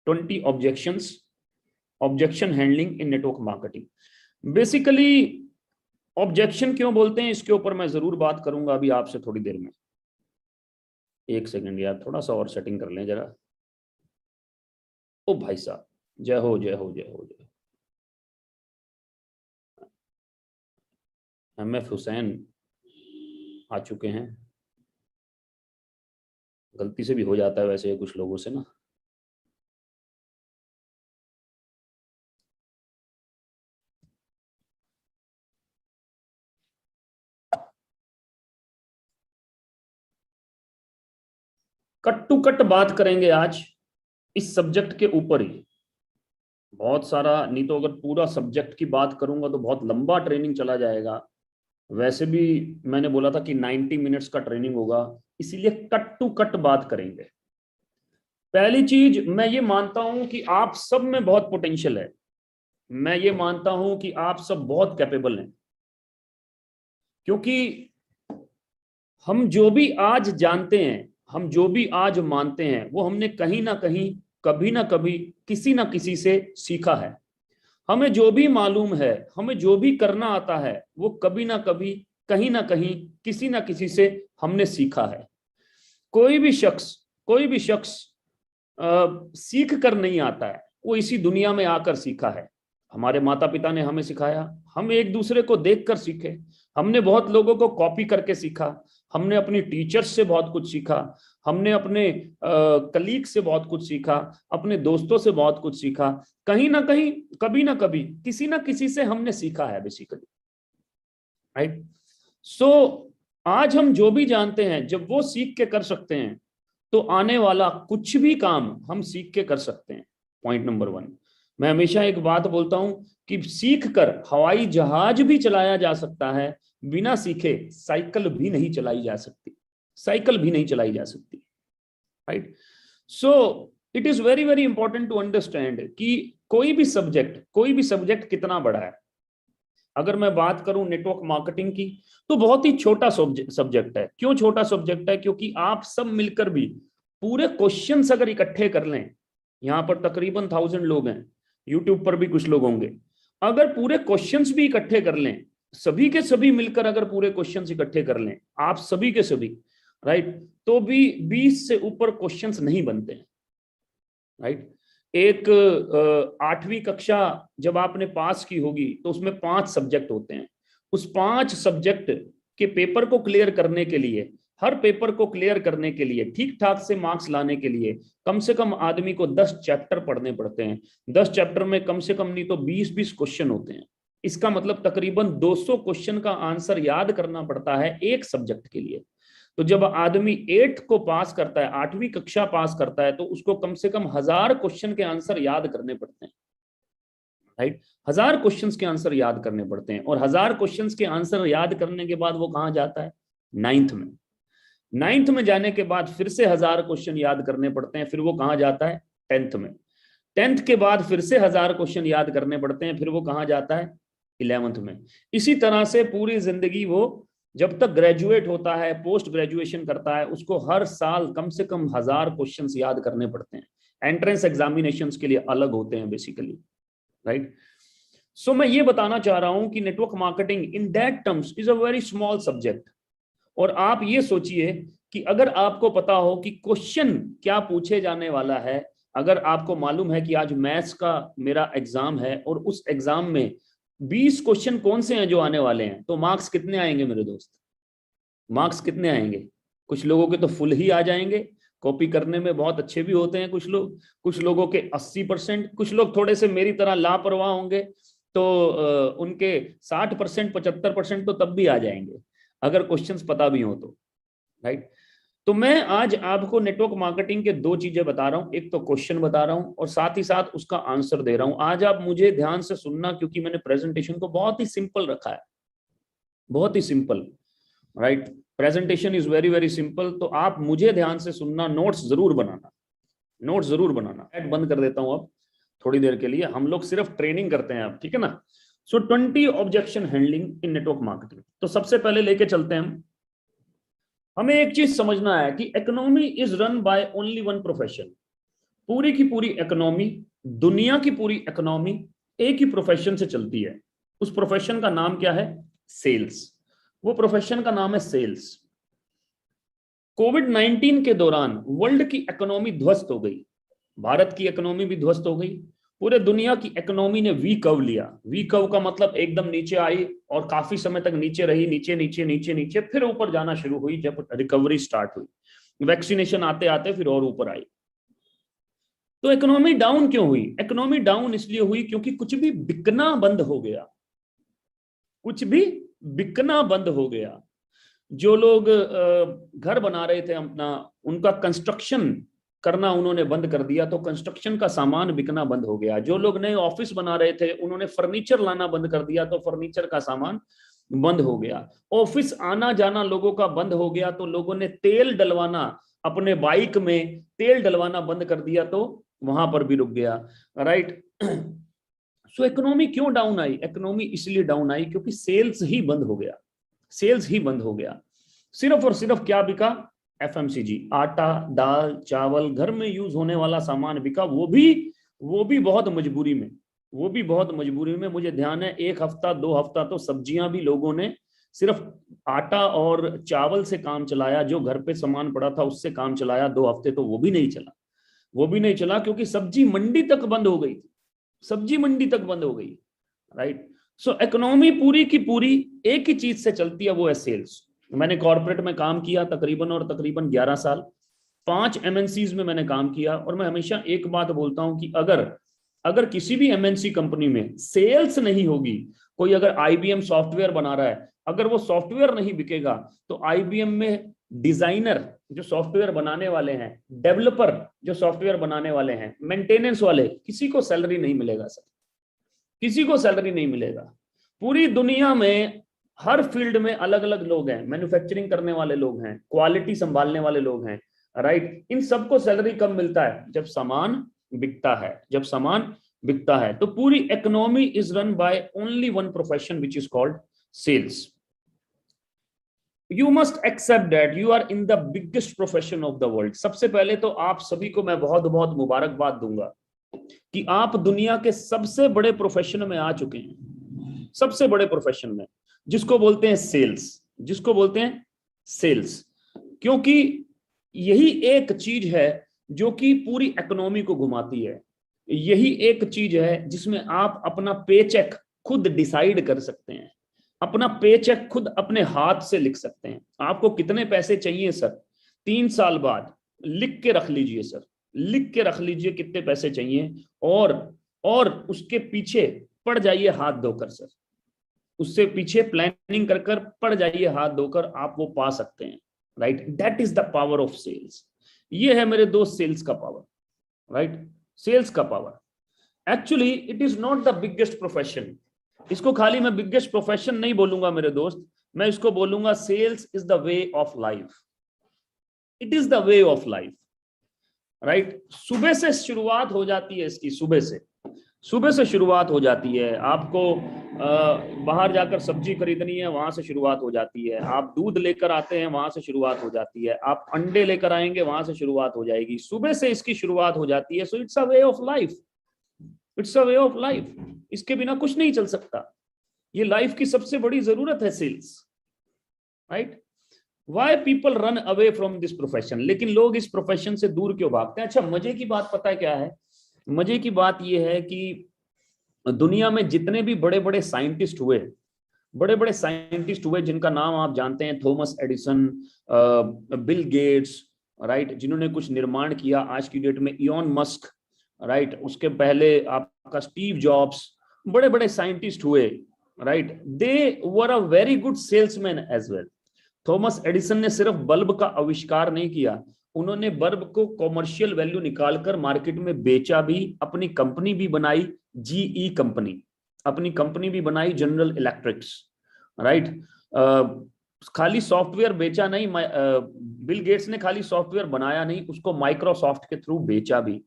20 objections, objection handling in network marketing. Basically objection क्यों बोलते हैं इसके ऊपर मैं जरूर बात करूंगा अभी आपसे थोड़ी देर में। एक सेकंड यार, थोड़ा सा और सेटिंग कर लें जरा। ओ भाई साहब, जय हो जय हो जय हो जय। MF हुसैन आ चुके हैं। गलती से भी हो जाता है वैसे कुछ लोगों से ना। कट टू कट बात करेंगे आज इस सब्जेक्ट के ऊपर ही। बहुत सारा नहीं तो अगर पूरा सब्जेक्ट की बात करूंगा तो बहुत लंबा ट्रेनिंग चला जाएगा। वैसे भी मैंने बोला था कि 90 मिनट्स का ट्रेनिंग होगा, इसीलिए कट टू कट बात करेंगे। पहली चीज, मैं ये मानता हूं कि आप सब में बहुत पोटेंशियल है। मैं ये मानता हूं कि आप सब बहुत कैपेबल हैं, क्योंकि हम जो भी आज जानते हैं, हम जो भी आज मानते हैं, वो हमने कहीं ना कहीं, कभी ना कभी, किसी ना किसी से सीखा है। हमें जो भी मालूम है, हमें जो भी करना आता है, वो कभी ना कभी, कहीं ना कहीं, किसी ना किसी से हमने सीखा है। कोई भी शख्स सीख कर नहीं आता है, वो इसी दुनिया में आकर सीखा है। हमारे माता पिता ने हमें सिखाया, हम एक दूसरे को देखकर सीखे, हमने बहुत लोगों को कॉपी करके सीखा, हमने अपनी टीचर्स से बहुत कुछ सीखा, हमने अपने कलीग से बहुत कुछ सीखा, अपने दोस्तों से बहुत कुछ सीखा। कहीं ना कहीं, कभी ना कभी, किसी ना किसी से हमने सीखा है बेसिकली, राइट। सो आज हम जो भी जानते हैं, जब वो सीख के कर सकते हैं, तो आने वाला कुछ भी काम हम सीख के कर सकते हैं। पॉइंट नंबर 1, मैं हमेशा एक बात बोलता हूं कि सीख कर हवाई जहाज भी चलाया जा सकता है, बिना सीखे साइकिल भी नहीं चलाई जा सकती, साइकिल भी नहीं चलाई जा सकती, right. So it is very very important to understand कि कोई भी सब्जेक्ट कितना बड़ा है। अगर मैं बात करूं नेटवर्क मार्केटिंग की, तो बहुत ही छोटा सब्जेक्ट है। क्यों छोटा सब्जेक्ट है? क्योंकि आप सब मिलकर भी पूरे क्वेश्चंस अगर इकट्ठे कर लें, यहां पर तकरीबन 1000 लोग हैं, यूट्यूब पर भी कुछ लोग होंगे, अगर पूरे क्वेश्चंस भी इकट्ठे कर लें, सभी के सभी मिलकर अगर पूरे क्वेश्चंस इकट्ठे कर लें, आप सभी के सभी, राइट, तो भी 20 से ऊपर क्वेश्चंस नहीं बनते हैं, राइट। एक 8वीं कक्षा जब आपने पास की होगी तो उसमें 5 सब्जेक्ट होते हैं। उस 5 सब्जेक्ट के पेपर को क्लियर करने के लिए, हर पेपर को क्लियर करने के लिए, ठीक ठाक से मार्क्स लाने के लिए, कम से कम आदमी को 10 चैप्टर पढ़ने पड़ते हैं। 10 चैप्टर में कम से कम नहीं तो 20-20 क्वेश्चन होते हैं। इसका मतलब तकरीबन 200 क्वेश्चन का आंसर याद करना पड़ता है एक सब्जेक्ट के लिए। तो जब आदमी 8 को पास करता है, 8वीं कक्षा पास करता है, तो उसको कम से कम 1000 क्वेश्चन के आंसर याद करने पड़ते हैं, राइट। 1000 क्वेश्चंस के आंसर याद करने पड़ते हैं, और 1000 क्वेश्चंस के आंसर याद करने के बाद वो कहां जाता है? 9th में। 9th में जाने के बाद फिर से 1000 क्वेश्चन याद करने पड़ते हैं, फिर वो कहां जाता है? 10th में। 10th के बाद फिर से 1000 क्वेश्चन याद करने पड़ते हैं, फिर वो कहां जाता है? 11th में। इसी तरह से पूरी जिंदगी वो जब तक ग्रेजुएट होता है, पोस्ट ग्रेजुएशन करता है, उसको हर साल कम से कम 1000 क्वेश्चंस याद करने पड़ते हैं। एंट्रेंस एग्जामिनेशंस के लिए अलग होते हैं बेसिकली, राइट। सो मैं ये बताना चाह रहा हूं कि network marketing in that terms is a very small subject. और आप ये सोचिए कि अगर आपको पता हो कि क्वेश्चन क्या पूछे जाने वाला है, अगर आपको मालूम है कि आज मैथ्स का मेरा एग्जाम है और उस एग्जाम में 20 क्वेश्चन कौन से हैं जो आने वाले हैं, तो मार्क्स कितने आएंगे मेरे दोस्त? मार्क्स कितने आएंगे? कुछ लोगों के तो फुल ही आ जाएंगे, कॉपी करने में बहुत अच्छे भी होते हैं कुछ लोग, कुछ लोगों के 80%, कुछ लोग थोड़े से मेरी तरह लापरवाह होंगे तो उनके 60%, 75% तो तब भी आ जाएंगे अगर क्वेश्चंस पता भी हो तो, राइट। तो मैं आज आपको नेटवर्क मार्केटिंग के 2 चीजें बता रहा हूं, एक तो क्वेश्चन बता रहा हूं और साथ ही साथ उसका आंसर दे रहा हूं। आज आप मुझे ध्यान से सुनना, क्योंकि मैंने प्रेजेंटेशन को बहुत ही सिंपल रखा है, बहुत ही simple, right. Presentation is very very simple. तो आप मुझे ध्यान से सुनना, नोट्स जरूर बनाना, नोट्स जरूर बनाना। ऐड बंद कर देता हूं अब थोड़ी देर के लिए, हम लोग सिर्फ ट्रेनिंग करते हैं अब, ठीक है ना। सो 20 objection handling in network marketing. तो सबसे पहले लेके चलते हैं हम। हमें एक चीज समझना है कि economy is run by only one profession. पूरी की पूरी इकोनॉमी, दुनिया की पूरी इकोनॉमी एक ही प्रोफेशन से चलती है। उस प्रोफेशन का नाम क्या है? सेल्स। वो प्रोफेशन का नाम है सेल्स। कोविड-19 के दौरान वर्ल्ड की इकोनॉमी ध्वस्त हो गई, भारत की इकोनॉमी भी ध्वस्त हो गई, पूरे दुनिया की इकोनॉमी ने वी कर्व लिया। वी कर्व का मतलब एकदम नीचे आई और काफी समय तक नीचे रही, नीचे नीचे नीचे नीचे, फिर ऊपर जाना शुरू हुई जब रिकवरी स्टार्ट हुई, वैक्सीनेशन आते आते फिर और ऊपर आई। तो इकोनॉमी डाउन क्यों हुई? इकोनॉमी डाउन इसलिए हुई क्योंकि कुछ भी बिकना बंद हो गया, कुछ भी बिकना बंद हो गया। जो लोग घर बना रहे थे अपना, उनका कंस्ट्रक्शन करना उन्होंने बंद कर दिया, तो कंस्ट्रक्शन का सामान बिकना बंद हो गया। जो लोग नए ऑफिस बना रहे थे, उन्होंने फर्नीचर लाना बंद कर दिया, तो फर्नीचर का सामान बंद हो गया। ऑफिस आना जाना लोगों का बंद हो गया, तो लोगों ने तेल डलवाना, अपने बाइक में तेल डलवाना बंद कर दिया, तो वहां पर भी रुक गया। राइट। सो इकोनॉमी क्यों डाउन आई? इकोनॉमी इसलिए डाउन आई क्योंकि सेल्स ही बंद हो गया, सेल्स ही बंद हो गया। सिर्फ और सिर्फ क्या बिका? एफएमसीजी, आटा दाल चावल, घर में यूज होने वाला सामान बिका, वो भी बहुत मजबूरी में, वो भी बहुत मजबूरी में। मुझे ध्यान है 1 हफ्ता 2 हफ्ता तो सब्जियां भी लोगों ने सिर्फ आटा और चावल से काम चलाया, जो घर पे सामान पड़ा था उससे काम चलाया। 2 हफ्ते तो वो भी नहीं चला, वो भी नहीं चला, क्योंकि सब्जी मंडी तक बंद हो गई थी, सब्जी मंडी तक बंद हो गई। राइट। सो इकोनॉमी पूरी की पूरी एक ही चीज से चलती है, वो है सेल्स। मैंने कॉर्पोरेट में काम किया तकरीबन और तकरीबन 11 साल, 5 एमएनसीज में मैंने काम किया, और मैं हमेशा एक बात बोलता हूं कि अगर अगर किसी भी एमएनसी कंपनी में सेल्स नहीं होगी, कोई अगर आईबीएम सॉफ्टवेयर बना रहा है, अगर वो सॉफ्टवेयर नहीं बिकेगा, तो आईबीएम में डिजाइनर जो सॉफ्टवेयर बनाने वाले हैं, डेवलपर जो सॉफ्टवेयर बनाने वाले हैं, मेंटेनेंस वाले, किसी को सैलरी नहीं मिलेगा सर, किसी को सैलरी नहीं मिलेगा। पूरी दुनिया में हर फील्ड में अलग अलग लोग हैं, मैन्युफैक्चरिंग करने वाले लोग हैं, क्वालिटी संभालने वाले लोग हैं। राइट। इन सबको सैलरी कब मिलता है? जब सामान बिकता है, जब सामान बिकता है। तो पूरी economy is run by only one profession which is called sales. You must accept that you are in the biggest profession of the world. सबसे पहले तो आप सभी को मैं बहुत बहुत मुबारकबाद दूंगा कि आप दुनिया के सबसे बड़े प्रोफेशन में आ चुके हैं, सबसे बड़े प्रोफेशन में, जिसको बोलते हैं सेल्स, जिसको बोलते हैं सेल्स। क्योंकि यही एक चीज है जो कि पूरी इकोनॉमी को घुमाती है, यही एक चीज है जिसमें आप अपना पेचेक खुद डिसाइड कर सकते हैं, अपना पेचेक खुद अपने हाथ से लिख सकते हैं। आपको कितने पैसे चाहिए सर, 3 साल बाद लिख के रख लीजिए सर, लिख के रख लीजिए कितने पैसे चाहिए, और उसके पीछे पड़ जाइए हाथ धोकर सर, उससे पीछे प्लानिंग कर कर पड़ जाइए हाथ धोकर, आप वो पा सकते हैं। Right. That is the power of sales. ये है मेरे दोस्त सेल्स का पावर। राइट। सेल्स का power. Actually it is not the biggest profession. इसको खाली मैं बिगेस्ट प्रोफेशन नहीं बोलूंगा मेरे दोस्त, मैं इसको बोलूंगा sales is the way of life. It is the way of life. Right. सुबह से शुरुआत हो जाती है इसकी, सुबह से शुरुआत हो जाती है। आपको बाहर जाकर सब्जी खरीदनी है, वहां से शुरुआत हो जाती है। आप दूध लेकर आते हैं, वहां से शुरुआत हो जाती है। आप अंडे लेकर आएंगे, वहां से शुरुआत हो जाएगी। सुबह से इसकी शुरुआत हो जाती है। So it's a way of life, it's a way of life. इसके बिना कुछ नहीं चल सकता। ये लाइफ की सबसे बड़ी जरूरत है sales. Right. Why people run away from this profession. लेकिन लोग इस प्रोफेशन से दूर क्यों भागते हैं? अच्छा, मजे की बात पता है क्या है? मजे की बात यह है कि दुनिया में जितने भी बड़े बड़े साइंटिस्ट हुए, बड़े बड़े साइंटिस्ट हुए जिनका नाम आप जानते हैं, Thomas Edison, Bill Gates, right, जिन्होंने कुछ निर्माण किया आज की डेट में, इलॉन मस्क, राइट, उसके पहले आपका स्टीव जॉब्स, बड़े बड़े साइंटिस्ट हुए। Right. They were a very good salesman as well. Thomas Edison ने सिर्फ बल्ब का आविष्कार नहीं किया, उन्होंने बल्ब को कॉमर्शियल वैल्यू निकालकर मार्केट में बेचा भी, अपनी कंपनी भी बनाई, जीई कंपनी, अपनी कंपनी भी बनाई, जनरल इलेक्ट्रिक्स। राइट। खाली सॉफ्टवेयर बेचा नहीं, बिल गेट्स ने खाली सॉफ्टवेयर बनाया नहीं, उसको माइक्रोसॉफ्ट के थ्रू बेचा भी,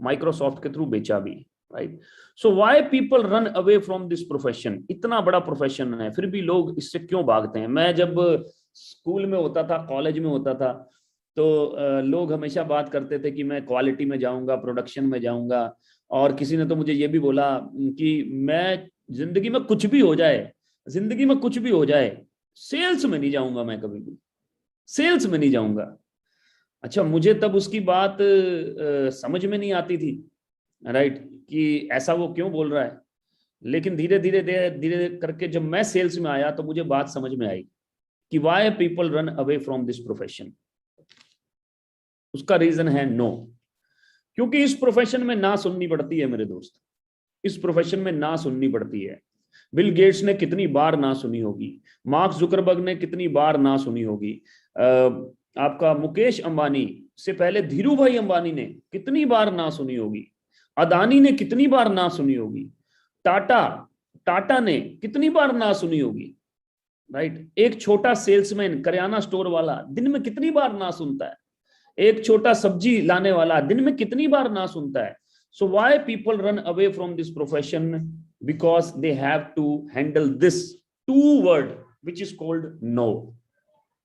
माइक्रोसॉफ्ट के थ्रू बेचा भी। Right. So why people run away from this profession. इतना बड़ा प्रोफेशन है, फिर भी लोग इससे क्यों भागते हैं? मैं जब स्कूल में होता था, कॉलेज में होता था, तो लोग हमेशा बात करते थे कि मैं क्वालिटी में जाऊंगा, प्रोडक्शन में जाऊंगा, और किसी ने तो मुझे ये भी बोला कि मैं जिंदगी में कुछ भी हो जाए, जिंदगी में कुछ भी हो जाए, सेल्स में नहीं जाऊंगा, मैं कभी भी सेल्स में नहीं जाऊंगा। अच्छा, मुझे तब उसकी बात समझ में नहीं आती थी, राइट, कि ऐसा वो क्यों बोल रहा है। लेकिन धीरे धीरे धीरे धीरे करके जब मैं सेल्स में आया तो मुझे बात समझ में आई कि Y people run away from this profession. उसका रीजन है नो। क्योंकि इस प्रोफेशन में ना सुननी पड़ती है मेरे दोस्त, इस प्रोफेशन में ना सुननी पड़ती है। बिल गेट्स ने कितनी बार ना सुनी होगी, मार्क जुकरबर्ग ने कितनी बार ना सुनी होगी, आपका मुकेश अंबानी से पहले धीरू भाई अंबानी ने कितनी बार ना सुनी होगी, अदानी ने कितनी बार ना सुनी होगी, टाटा टाटा ने कितनी बार ना सुनी होगी, राइट। एक छोटा सेल्समैन, करियाना स्टोर वाला दिन में कितनी बार ना सुनता है, एक छोटा सब्जी लाने वाला दिन में कितनी बार ना सुनता है। So why people run away from this profession? Because they have to handle this two word which is called no,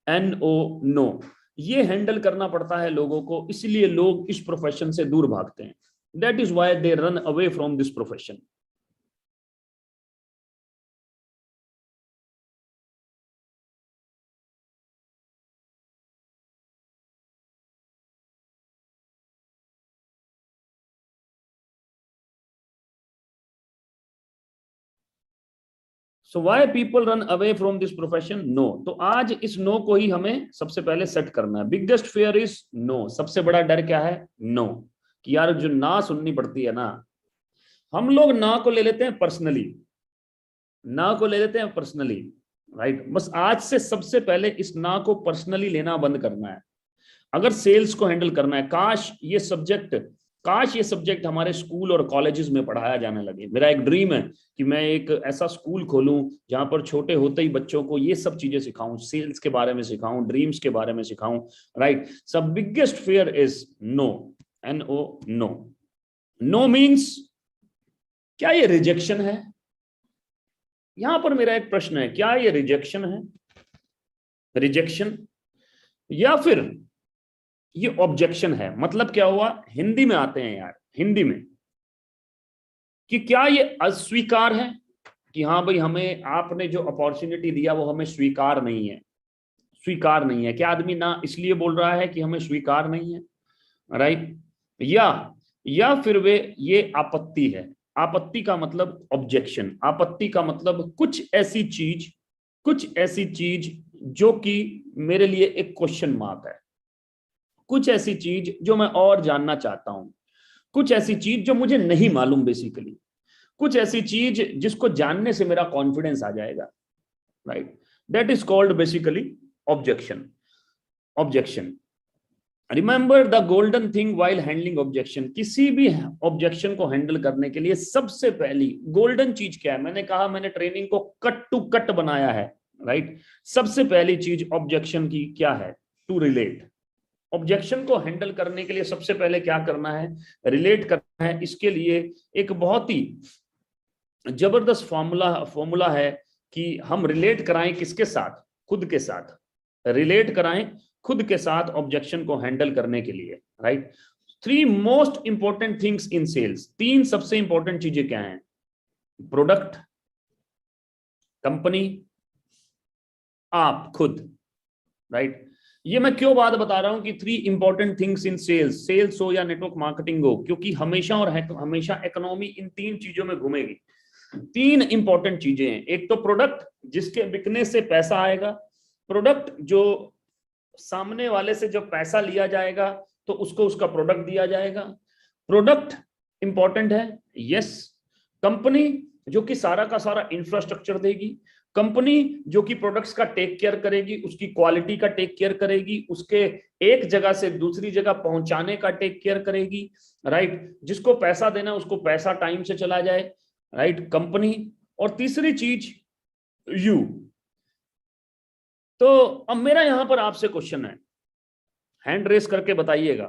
NO, no. ये हैंडल करना पड़ता है लोगों को, इसलिए लोग इस प्रोफेशन से दूर भागते हैं। That is why they run away from this profession. So why people run away from this profession? No. तो आज इस नो को ही हमें सबसे पहले सेट करना है। Biggest fear is no. सबसे बड़ा डर क्या है? नो। कि यार जो ना सुननी पड़ती है ना, हम लोग ना को ले लेते हैं पर्सनली, ना को ले लेते हैं पर्सनली, राइट। बस आज से सबसे पहले इस ना को पर्सनली लेना बंद करना है। अगर सेल्स को हैंडल करना है, काश ये सब्जेक्ट हमारे स्कूल और कॉलेजेस में पढ़ाया जाने लगे। मेरा एक ड्रीम है कि मैं एक ऐसा स्कूल खोलूं जहां पर छोटे होते ही बच्चों को ये सब चीजें सिखाऊं, सेल्स के बारे में सिखाऊं, ड्रीम्स के बारे में सिखाऊं, राइट। सब biggest fear is no, NO, no. No means क्या ये रिजेक्शन है? यहां पर मेरा एक प्रश्न है, क्या ये रिजेक्शन है, रिजेक्शन, या फिर ये ऑब्जेक्शन है? मतलब क्या हुआ, हिंदी में आते हैं यार, हिंदी में, कि क्या ये अस्वीकार है कि हाँ भाई हमें आपने जो अपॉर्चुनिटी दिया वो हमें स्वीकार नहीं है, स्वीकार नहीं है। क्या आदमी ना इसलिए बोल रहा है कि हमें स्वीकार नहीं है, राइट। या फिर वे ये आपत्ति है। आपत्ति का मतलब ऑब्जेक्शन, आपत्ति का मतलब कुछ ऐसी चीज जो कि मेरे लिए एक क्वेश्चन मार्क है, कुछ ऐसी चीज जो मैं और जानना चाहता हूं, कुछ ऐसी चीज जो मुझे नहीं मालूम, बेसिकली कुछ ऐसी चीज जिसको जानने से मेरा कॉन्फिडेंस आ जाएगा, right. That is called basically objection. Objection, remember the golden thing while handling objection. किसी भी ऑब्जेक्शन को हैंडल करने के लिए सबसे पहली गोल्डन चीज क्या है? मैंने कहा, मैंने ट्रेनिंग को कट टू कट बनाया है, राइट। सबसे पहली चीज ऑब्जेक्शन की क्या है? To relate. ऑब्जेक्शन को हैंडल करने के लिए सबसे पहले क्या करना है? रिलेट करना है। इसके लिए एक बहुत ही जबरदस्त फॉर्मूला है कि हम रिलेट कराएं किसके साथ? खुद के साथ। रिलेट कराएं खुद के साथ ऑब्जेक्शन को हैंडल करने के लिए, right. 3 most important things in sales. 3 सबसे इंपॉर्टेंट चीजें क्या हैं? प्रोडक्ट, कंपनी, आप खुद, राइट। ये मैं क्यों बात बता रहा हूं कि 3 important things in sales, sales हो या नेटवर्क मार्केटिंग हो, क्योंकि हमेशा और हमेशा इकोनॉमी इन 3 चीजों में घूमेगी। 3 इंपॉर्टेंट चीजें हैं। एक तो प्रोडक्ट, जिसके बिकने से पैसा आएगा, प्रोडक्ट जो सामने वाले से जब पैसा लिया जाएगा तो उसको उसका प्रोडक्ट दिया जाएगा, प्रोडक्ट इंपॉर्टेंट है, यस। कंपनी जो कि सारा का सारा इंफ्रास्ट्रक्चर देगी, कंपनी जो कि प्रोडक्ट्स का टेक केयर करेगी, उसकी क्वालिटी का टेक केयर करेगी, उसके एक जगह से दूसरी जगह पहुंचाने का टेक केयर करेगी, राइट। जिसको पैसा देना उसको पैसा टाइम से चला जाए, राइट, कंपनी। और तीसरी चीज यू। तो अब मेरा यहां पर आपसे क्वेश्चन है, हैंड रेस करके बताइएगा,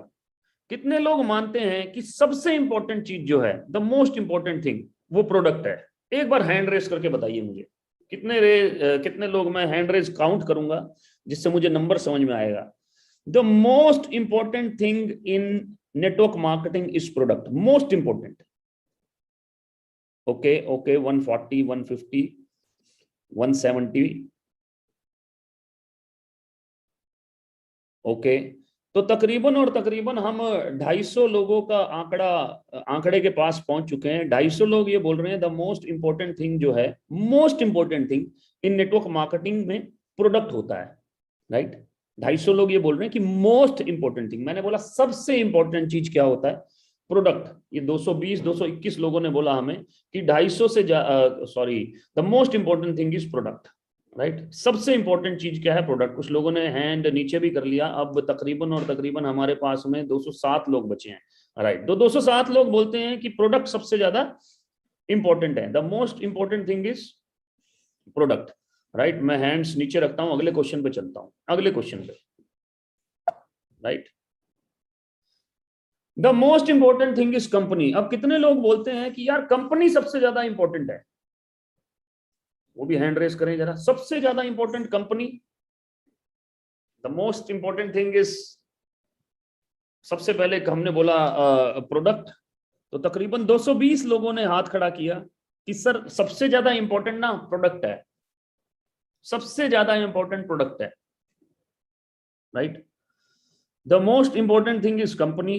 कितने लोग मानते हैं कि सबसे इंपॉर्टेंट चीज जो है, द मोस्ट इंपॉर्टेंट थिंग, वो प्रोडक्ट है? एक बार हैंड रेस करके बताइए मुझे, कितने लोग, मैं हैंड रेस काउंट करूंगा जिससे मुझे नंबर समझ में आएगा। The most important thing in network marketing is product, most important. Okay okay, 140, 150, 170। Okay, तो तकरीबन और तकरीबन हम 250 लोगों का आंकड़े के पास पहुंच चुके हैं। 250 लोग ये बोल रहे हैं द मोस्ट इंपॉर्टेंट थिंग जो है, most important thing in network marketing में प्रोडक्ट होता है, राइट। 250 लोग ये बोल रहे हैं कि मोस्ट इंपॉर्टेंट थिंग, मैंने बोला सबसे इंपॉर्टेंट चीज क्या होता है, प्रोडक्ट। ये 220 221 लोगों ने बोला हमें कि 250 से sorry, the most important thing is product, right. सबसे इंपॉर्टेंट चीज क्या है, प्रोडक्ट। कुछ लोगों ने हैंड नीचे भी कर लिया। अब तकरीबन और तकरीबन हमारे पास में 207 लोग बचे हैं, राइट। तो 207 लोग बोलते हैं कि प्रोडक्ट सबसे ज्यादा इंपॉर्टेंट है, the most important thing is product, right. मैं हैंड्स नीचे रखता हूं, अगले क्वेश्चन पे चलता हूं, अगले क्वेश्चन पे, right. The most important thing is company. अब कितने लोग बोलते हैं कि यार कंपनी सबसे ज्यादा इंपॉर्टेंट है, वो भी हैंड रेस करें जरा। सबसे ज्यादा important company, the most important thing is, सबसे पहले हमने बोला प्रोडक्ट। तो तकरीबन 220 लोगों ने हाथ खड़ा किया कि सर सबसे ज्यादा इंपॉर्टेंट ना प्रोडक्ट है, सबसे ज्यादा इंपॉर्टेंट प्रोडक्ट है, right. The most important thing is company.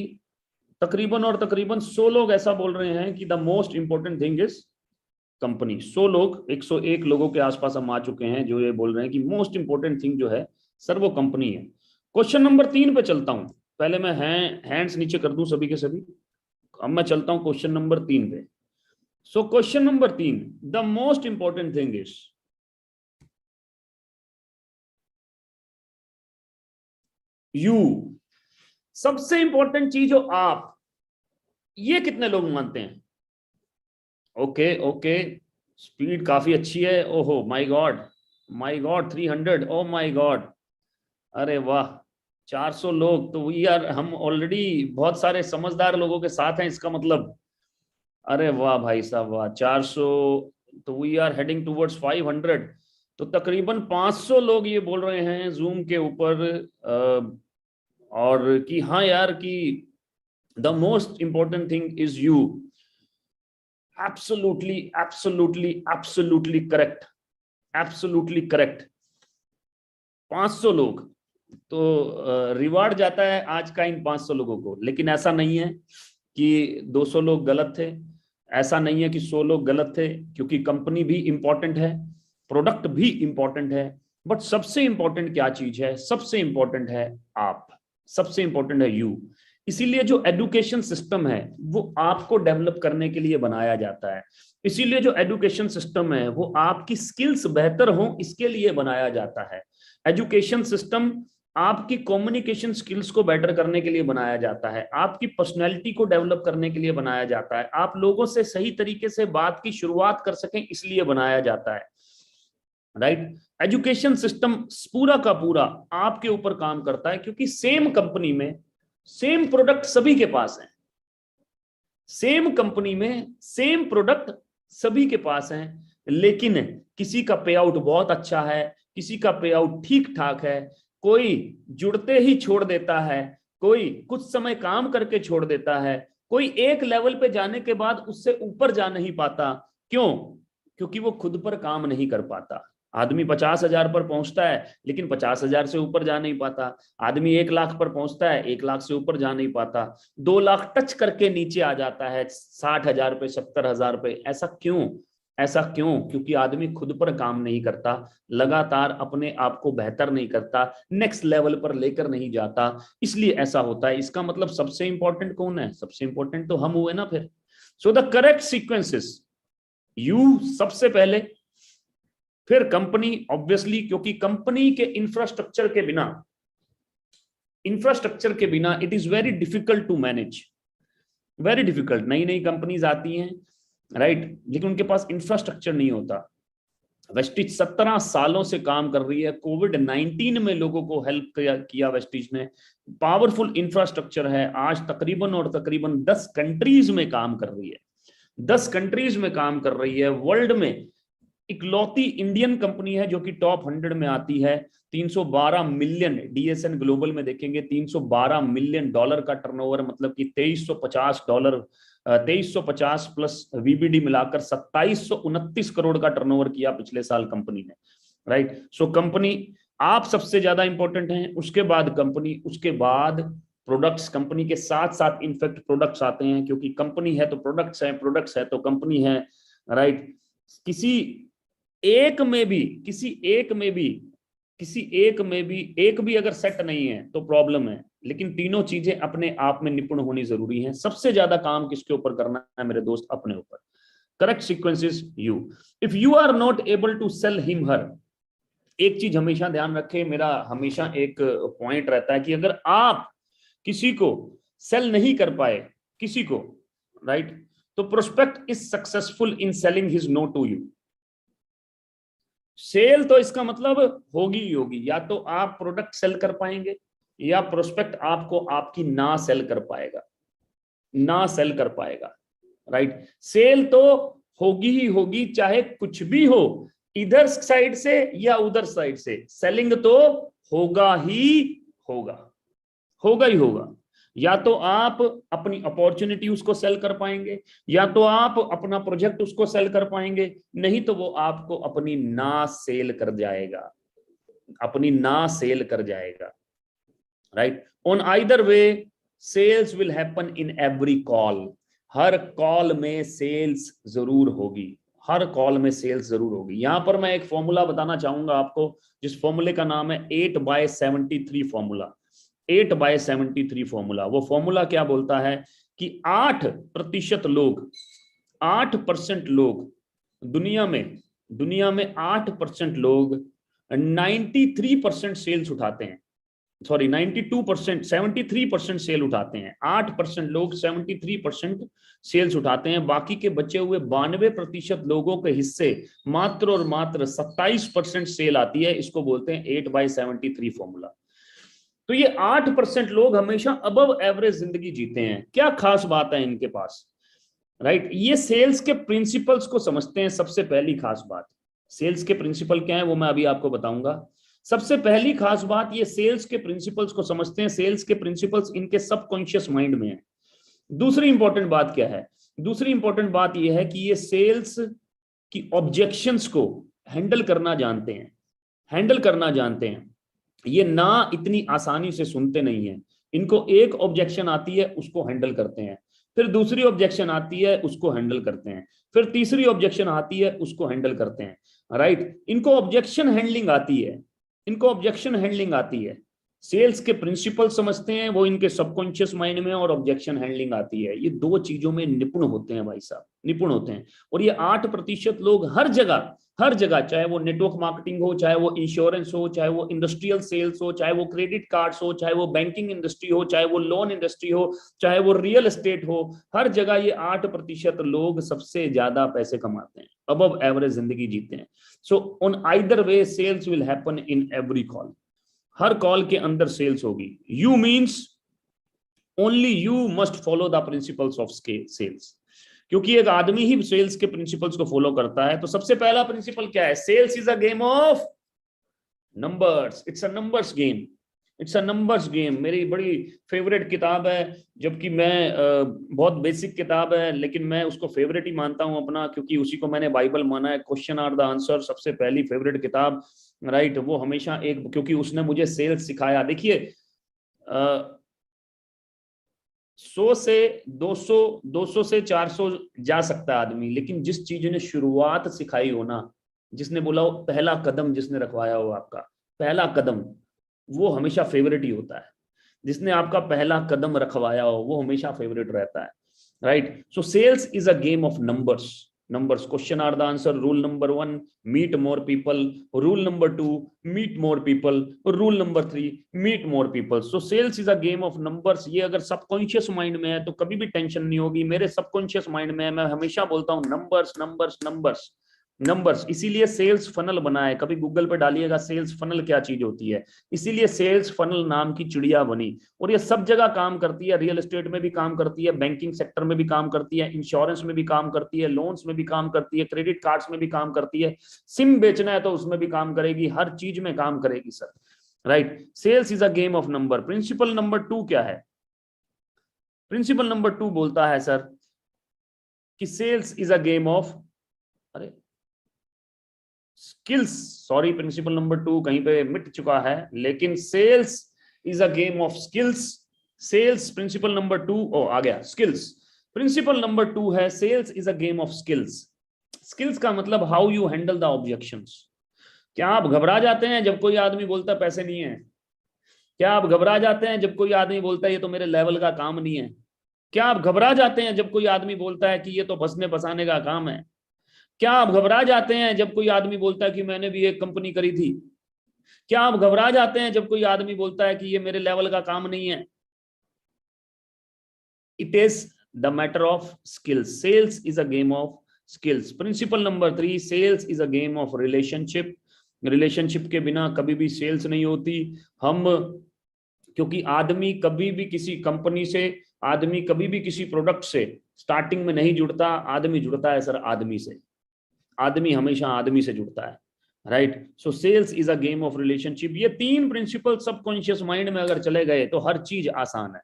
तकरीबन और तकरीबन 100 लोग ऐसा बोल रहे हैं कि the most important thing is company. 100 लोग, 101 लोगों के आसपास हम आ चुके हैं जो ये बोल रहे हैं कि मोस्ट इंपॉर्टेंट थिंग जो है सर वो कंपनी है। क्वेश्चन नंबर 3 पे चलता हूं, पहले मैं हैंड्स नीचे कर दूं सभी के सभी। अब मैं चलता हूं क्वेश्चन नंबर 3 पे। So question number 3, the most important thing is you. सबसे इंपॉर्टेंट चीज हो आप, ये कितने लोग मानते हैं? ओके ओके, स्पीड काफी अच्छी है। ओहो my God, my God, 300, oh my God, अरे वाह, 400 लोग। तो यार हम ऑलरेडी बहुत सारे समझदार लोगों के साथ हैं, इसका मतलब। अरे वाह भाई साहब वाह, 400। तो वी आर हेडिंग टुवर्ड्स 500। तो तकरीबन 500 लोग ये बोल रहे हैं जूम के ऊपर और कि हाँ यार कि the most important thing is you. Absolutely absolutely absolutely correct, absolutely correct. 500 लोग तो रिवार्ड जाता है आज का इन 500 लोगों को। लेकिन ऐसा नहीं है कि 200 लोग गलत थे, ऐसा नहीं है कि 100 लोग गलत थे, क्योंकि कंपनी भी इंपॉर्टेंट है, प्रोडक्ट भी इंपॉर्टेंट है, बट सबसे इंपॉर्टेंट क्या चीज है? सबसे इंपॉर्टेंट है आप, सबसे इंपॉर्टेंट है यू। इसीलिए जो एजुकेशन सिस्टम है वो आपको डेवलप करने के लिए बनाया जाता है। इसीलिए जो एजुकेशन सिस्टम है वो आपकी स्किल्स बेहतर हो इसके लिए बनाया जाता है। एजुकेशन सिस्टम आपकी कम्युनिकेशन स्किल्स को बेटर करने के लिए बनाया जाता है, आपकी पर्सनैलिटी को डेवलप करने के लिए बनाया जाता है, आप लोगों से सही तरीके से बात की शुरुआत कर सकें इसलिए बनाया जाता है, राइट। एजुकेशन सिस्टम पूरा का पूरा आपके ऊपर काम करता है, क्योंकि सेम कंपनी में सेम प्रोडक्ट सभी के पास है, सेम कंपनी में सेम प्रोडक्ट सभी के पास है, लेकिन किसी का पे आउट बहुत अच्छा है, किसी का पे आउट ठीक ठाक है, कोई जुड़ते ही छोड़ देता है, कोई कुछ समय काम करके छोड़ देता है, कोई एक लेवल पे जाने के बाद उससे ऊपर जा नहीं पाता। क्यों? क्योंकि वो खुद पर काम नहीं कर पाता। आदमी 50,000 पर पहुंचता है लेकिन 50,000 से ऊपर जा नहीं पाता। आदमी 1 लाख पर पहुंचता है, 1 लाख से ऊपर जा नहीं पाता। 2 लाख टच करके नीचे आ जाता है, 60,000 पे, 70,000 पे। ऐसा क्यों? ऐसा क्यों? क्योंकि आदमी खुद पर काम नहीं करता, लगातार अपने आप को बेहतर नहीं करता, नेक्स्ट लेवल पर लेकर नहीं जाता, इसलिए ऐसा होता है। इसका मतलब सबसे इंपॉर्टेंट कौन है? सबसे इंपॉर्टेंट तो हम हुए ना फिर। So the correct sequences, you सबसे पहले, फिर कंपनी ऑब्वियसली, क्योंकि कंपनी के इंफ्रास्ट्रक्चर के बिना it is very difficult to manage, very difficult. नई नई कंपनीज आती हैं, राइट, लेकिन उनके पास इंफ्रास्ट्रक्चर नहीं होता। वेस्टिज 17 सालों से काम कर रही है, कोविड-19 में लोगों को हेल्प किया वेस्टिज ने, पावरफुल इंफ्रास्ट्रक्चर है, आज तकरीबन और तकरीबन 10 कंट्रीज में काम कर रही है, 10 कंट्रीज में काम कर रही है, वर्ल्ड में इकलौती इंडियन कंपनी है जो कि टॉप 100 में आती है। 312 मिलियन, डीएसएन ग्लोबल में देखेंगे 312 मिलियन डॉलर का टर्नओवर, मतलब कि $2350, 2350 प्लस वीबीडी मिलाकर 2729 करोड़ का टर्नओवर किया पिछले साल कंपनी ने, राइट। सो कंपनी आप सबसे ज्यादा इंपॉर्टेंट हैं, उसके बाद कंपनी, उसके बाद प्रोडक्ट्स। कंपनी के साथ साथ इनफैक्ट प्रोडक्ट्स आते हैं, क्योंकि कंपनी है तो प्रोडक्ट्स है, प्रोडक्ट्स है तो कंपनी है, राइट। किसी एक में भी एक भी अगर सेट नहीं है तो प्रॉब्लम है, लेकिन तीनों चीजें अपने आप में निपुण होनी जरूरी है। सबसे ज्यादा काम किसके ऊपर करना है मेरे दोस्त? अपने ऊपर। Correct sequence is you. If you are not able to sell him her, एक चीज हमेशा ध्यान रखें, मेरा हमेशा एक पॉइंट रहता है कि अगर आप किसी को सेल नहीं कर पाए, किसी को, राइट, तो prospect is successful in selling his no to you. Sell तो इसका मतलब होगी ही होगी, या तो आप प्रोडक्ट सेल कर पाएंगे या प्रोस्पेक्ट आपको आपकी ना सेल कर पाएगा, ना सेल कर पाएगा, राइट। सेल तो होगी ही होगी, चाहे कुछ भी हो, इधर साइड से या उधर साइड से, सेलिंग तो होगा ही होगा, होगा ही होगा। या तो आप अपनी अपॉर्चुनिटी उसको सेल कर पाएंगे, या तो आप अपना प्रोजेक्ट उसको सेल कर पाएंगे, नहीं तो वो आपको अपनी ना सेल कर जाएगा, अपनी ना सेल कर जाएगा, right. On either way sales will happen in every call. हर कॉल में सेल्स जरूर होगी, हर कॉल में सेल्स जरूर होगी। यहां पर मैं एक फॉर्मूला बताना चाहूंगा आपको, जिस फॉर्मूले का नाम है 8/73 फॉर्मूला। 8/73 फॉर्मूला। वो फॉर्मूला क्या बोलता है कि 8% लोग, 8% लोग दुनिया में 8% लोग 93% सेल्स उठाते हैं, सॉरी 92%, 73% सेल उठाते हैं। 8% लोग 73% सेल्स उठाते हैं, बाकी के बचे हुए 92% लोगों के हिस्से मात्र और मात्र 27% सेल आती है। इसको बोलते हैं 8/73 फॉर्मूला। तो ये 8% लोग हमेशा अबव एवरेज जिंदगी जीते हैं। क्या खास बात है इनके पास, राइट। ये सेल्स के प्रिंसिपल्स को समझते हैं। सबसे पहली खास बात, सेल्स के प्रिंसिपल क्या है वो मैं अभी आपको बताऊंगा। सबसे पहली खास बात, ये सेल्स के प्रिंसिपल्स को समझते हैं। सेल्स के प्रिंसिपल्स इनके सबकॉन्शियस माइंड में है। दूसरी इंपॉर्टेंट बात क्या है? दूसरी इंपॉर्टेंट बात यह है कि ये सेल्स की ऑब्जेक्शंस को हैंडल करना जानते हैं, हैंडल करना जानते हैं। ये ना इतनी आसानी से सुनते नहीं है। इनको एक ऑब्जेक्शन आती है, उसको हैंडल करते हैं, फिर दूसरी ऑब्जेक्शन आती है, उसको हैंडल करते हैं, फिर तीसरी ऑब्जेक्शन आती है, उसको हैंडल करते हैं, राइट। इनको ऑब्जेक्शन हैंडलिंग आती है, इनको ऑब्जेक्शन हैंडलिंग आती है। सेल्स के प्रिंसिपल समझते हैं, वो इनके सबकॉन्शियस माइंड में, और ऑब्जेक्शन हैंडलिंग आती है। ये दो चीजों में निपुण होते हैं भाई साहब, निपुण होते हैं। और ये 8% लोग हर जगह, हर जगह, चाहे वो नेटवर्क मार्केटिंग हो, चाहे वो इंश्योरेंस हो, चाहे वो इंडस्ट्रियल सेल्स हो, चाहे वो क्रेडिट कार्ड्स हो, चाहे वो बैंकिंग इंडस्ट्री हो, चाहे वो लोन इंडस्ट्री हो, चाहे वो रियल एस्टेट हो, हर जगह ये 8% लोग सबसे ज्यादा पैसे कमाते हैं, अबव एवरेज जिंदगी जीते हैं। So on either way sales will happen in every call. हर कॉल के अंदर सेल्स होगी। You means only you must follow the principles of sales. क्योंकि एक आदमी ही सेल्स के प्रिंसिपल्स को फॉलो करता है। तो सबसे पहला प्रिंसिपल क्या है? Sales is a game of numbers. It's a numbers game, it's a numbers game. मेरी बड़ी फेवरेट किताब है, जबकि मैं बहुत बेसिक किताब है, लेकिन मैं उसको फेवरेट ही मानता हूं अपना, क्योंकि उसी को मैंने बाइबल माना है। क्वेश्चन आर द आंसर, सबसे पहली फेवरेट किताब, राइट। वो हमेशा एक, क्योंकि उसने मुझे सेल्स सिखाया। देखिए 100 से 200, 200 से 400 जा सकता है आदमी, लेकिन जिस चीज ने शुरुआत सिखाई हो ना, जिसने बोला हो, पहला कदम जिसने रखवाया हो आपका, पहला कदम, वो हमेशा फेवरेट ही होता है। जिसने आपका पहला कदम रखवाया हो वो हमेशा फेवरेट रहता है, right. So sales is a game of numbers. numbers, question are the answer. Rule number 1, meet more people. Rule number 2, meet more people. Rule number 3, meet more people. So sales is a game of numbers. ये अगर subconscious mind में है तो कभी भी tension नहीं होगी। मेरे सबकॉन्शियस माइंड में है, मैं हमेशा बोलता हूँ नंबर्स नंबर्स नंबर्स, नंबर्स, इसीलिए सेल्स फनल बना है। कभी गूगल पे डालिएगा सेल्स फनल क्या चीज होती है, इसीलिए सेल्स फनल नाम की चिड़िया बनी। और ये सब जगह काम करती है, रियल एस्टेट में भी काम करती है, बैंकिंग सेक्टर में भी काम करती है, इंश्योरेंस में भी काम करती है, लोन्स में भी काम करती है, क्रेडिट कार्ड्स में भी काम करती है, सिम बेचना है तो उसमें भी काम करेगी, हर चीज में काम करेगी sir. Right, sales is a game of number. Principle number 2 क्या है? प्रिंसिपल नंबर 2 बोलता है सर कि sales is a game of, अरे स्किल्स, सॉरी प्रिंसिपल नंबर 2 कहीं पे मिट चुका है, लेकिन sales is a game of skills. Sales principle number 2, ओ आ गया स्किल्स। प्रिंसिपल नंबर 2 है sales is a game of skills. Skills का मतलब how you handle the objections. क्या आप घबरा जाते हैं जब कोई आदमी बोलता है पैसे नहीं है? क्या आप घबरा जाते हैं जब कोई आदमी बोलता है ये तो मेरे लेवल का काम नहीं है? क्या आप घबरा जाते हैं जब कोई आदमी बोलता है कि ये तो बसने फंसाने का काम है? क्या आप घबरा जाते हैं जब कोई आदमी बोलता है कि मैंने भी एक कंपनी करी थी? क्या आप घबरा जाते हैं जब कोई आदमी बोलता है कि ये मेरे लेवल का काम नहीं है? It is the matter of skills. Sales is a game of skills. Principle number 3, sales is a game of relationship. Relationship के बिना कभी भी सेल्स नहीं होती। हम, क्योंकि आदमी कभी भी किसी कंपनी से, आदमी कभी भी किसी प्रोडक्ट से स्टार्टिंग में नहीं जुड़ता, आदमी जुड़ता है सर आदमी से। आदमी हमेशा आदमी से जुड़ता है। Right, so sales is a game of relationship. ये 3 प्रिंसिपल सबकॉन्शियस माइंड में अगर चले गए तो हर चीज आसान है,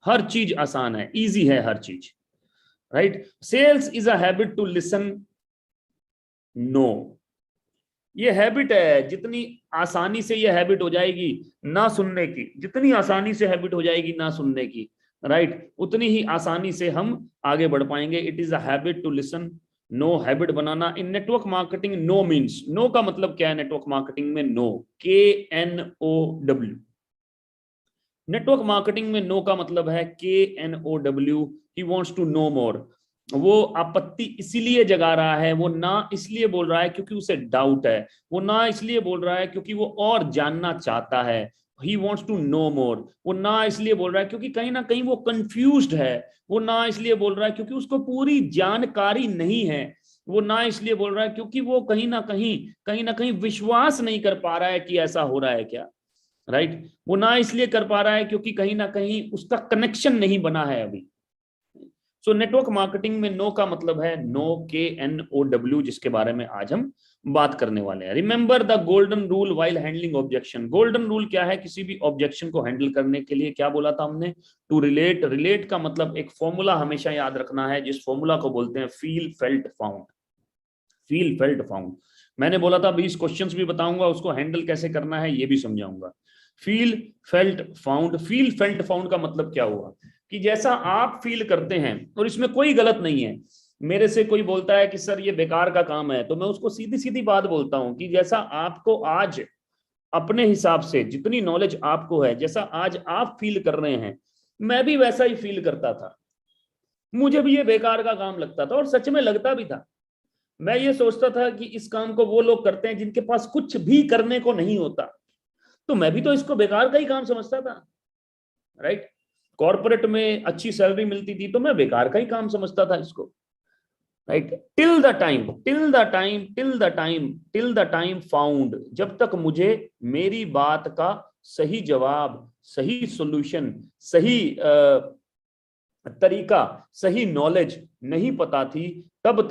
हर चीज आसान है, इजी है हर चीज। Right, sales is a habit to listen no. ये हैबिट है, जितनी आसानी से ये हैबिट हो जाएगी ना सुनने की, जितनी आसानी से हैबिट हो जाएगी ना सुनने की, राइट, उतनी ही आसानी से हम आगे बढ़ पाएंगे। It is a habit to listen no, habit बनाना। In network marketing know means, know का मतलब क्या है नेटवर्क मार्केटिंग में? Know, KNOW। नेटवर्क मार्केटिंग में नो का मतलब है KNOW, he wants to know more. वो आपत्ति इसीलिए जगा रहा है, वो ना इसलिए बोल रहा है क्योंकि उसे डाउट है, वो ना इसलिए बोल रहा है क्योंकि वो और जानना चाहता है, ही वॉन्ट्स टू नो मोर। वो ना इसलिए बोल रहा है क्योंकि कहीं ना कहीं वो कंफ्यूज्ड है, वो ना इसलिए बोल रहा है क्योंकि उसको पूरी जानकारी नहीं है, वो ना इसलिए बोल रहा है क्योंकि वो कहीं ना कहीं विश्वास नहीं कर पा रहा है कि ऐसा हो रहा है क्या। राइट, वो ना इसलिए कर पा रहा है क्योंकि कहीं ना कहीं उसका कनेक्शन नहीं बना है अभी। सो नेटवर्क मार्केटिंग में नो का मतलब है नो, KNOW, जिसके बारे में आज हम बात करने वाले हैं। Remember the golden rule while handling objection. Golden rule क्या है किसी भी ऑब्जेक्शन को हैंडल करने के लिए? क्या बोला था हमने? To relate. रिलेट का मतलब एक फॉर्मूला हमेशा याद रखना है, जिस फॉर्मूला को बोलते हैं feel felt found. Feel felt found, मैंने बोला था 20 क्वेश्चंस भी बताऊंगा, उसको हैंडल कैसे करना है ये भी समझाऊंगा। Feel felt found. Feel felt found का मतलब क्या हुआ कि जैसा आप फील करते हैं, और इसमें कोई गलत नहीं है। मेरे से कोई बोलता है कि सर ये बेकार का काम है, तो मैं उसको सीधी सीधी बात बोलता हूं कि जैसा आपको आज अपने हिसाब से जितनी नॉलेज आपको है, जैसा आज आप फील कर रहे हैं, मैं भी वैसा ही फील करता था। मुझे भी ये बेकार का काम लगता था, और सच में लगता भी था। मैं ये सोचता था कि इस काम को वो लोग करते हैं जिनके पास कुछ भी करने को नहीं होता, तो मैं भी तो इसको बेकार का ही काम समझता था। राइट, कॉर्पोरेट में अच्छी सैलरी मिलती थी तो मैं बेकार का ही काम समझता था इसको। Right, till the time, till the time, till the time, till the time found, जब तक मुझे मेरी बात का सही जवाब, सही सॉल्यूशन, सही तरीका, सही नॉलेज नहीं पता थी, तब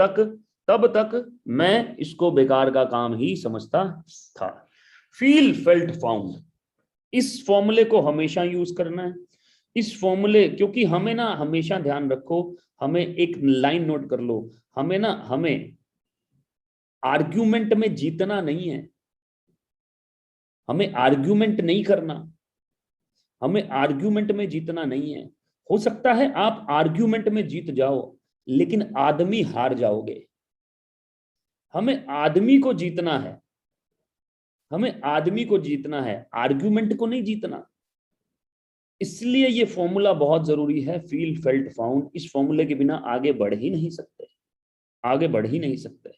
तक मैं इसको बेकार का काम ही समझता था। फील फेल्ट फाउंड, इस फॉर्मूले को हमेशा यूज करना है। इस फॉर्मूले, क्योंकि हमें ना हमेशा ध्यान रखो, हमें एक लाइन नोट कर लो, हमें आर्ग्यूमेंट में जीतना नहीं है, हमें आर्ग्यूमेंट नहीं करना, हमें आर्ग्यूमेंट में जीतना नहीं है। हो सकता है आप आर्ग्यूमेंट में जीत जाओ, लेकिन आदमी हार जाओगे। हमें आदमी को जीतना है, हमें आदमी को जीतना है, आर्ग्यूमेंट को नहीं जीतना। इसलिए ये फॉर्मूला बहुत जरूरी है, फील फेल्ट फाउंड। इस फॉर्मूले के बिना आगे बढ़ ही नहीं सकते, आगे बढ़ ही नहीं सकते।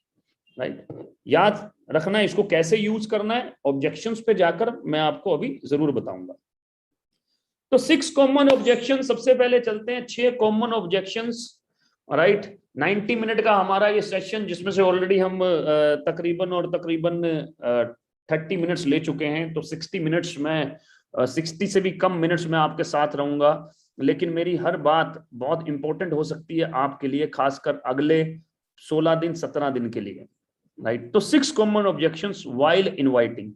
राइट, याद रखना है इसको कैसे यूज करना है, ऑब्जेक्शंस पे जाकर मैं आपको अभी जरूर बताऊंगा। तो 6 कॉमन ऑब्जेक्शन, सबसे पहले चलते हैं 6 कॉमन ऑब्जेक्शंस राइट। 90 मिनट का हमारा ये सेशन, जिसमें से ऑलरेडी हम तकरीबन 30 मिनट्स ले चुके हैं, तो 60 मिनट्स में 60 से भी कम मिनट्स में आपके साथ रहूंगा, लेकिन मेरी हर बात बहुत इंपॉर्टेंट हो सकती है आपके लिए, खासकर अगले 16 दिन 17 दिन के लिए, राइट। तो 6 कॉमन ऑब्जेक्शंस व्हाइल इनवाइटिंग।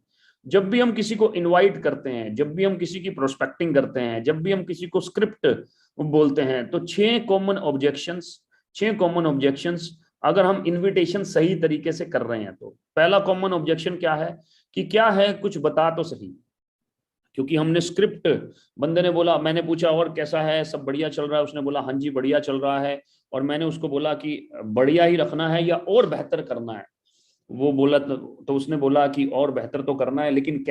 जब भी हम किसी को इनवाइट करते हैं, जब भी हम किसी की प्रोस्पेक्टिंग करते हैं, जब भी हम किसी को स्क्रिप्ट बोलते हैं, तो 6 कॉमन ऑब्जेक्शंस अगर हम इनविटेशन सही तरीके से कर रहे हैं तो। पहला कॉमन ऑब्जेक्शन क्या है कि क्या है, कुछ बता तो सही। क्योंकि हमने स्क्रिप्ट, बंदे ने बोला, मैंने पूछा और कैसा है, सब बढ़िया चल रहा है, उसने बोला हाँ जी बढ़िया चल रहा है, और मैंने उसको बोला कि बढ़िया ही रखना है या और बेहतर करना है। वो बोला तो उसने बोला कि और बेहतर तो करना है, लेकिन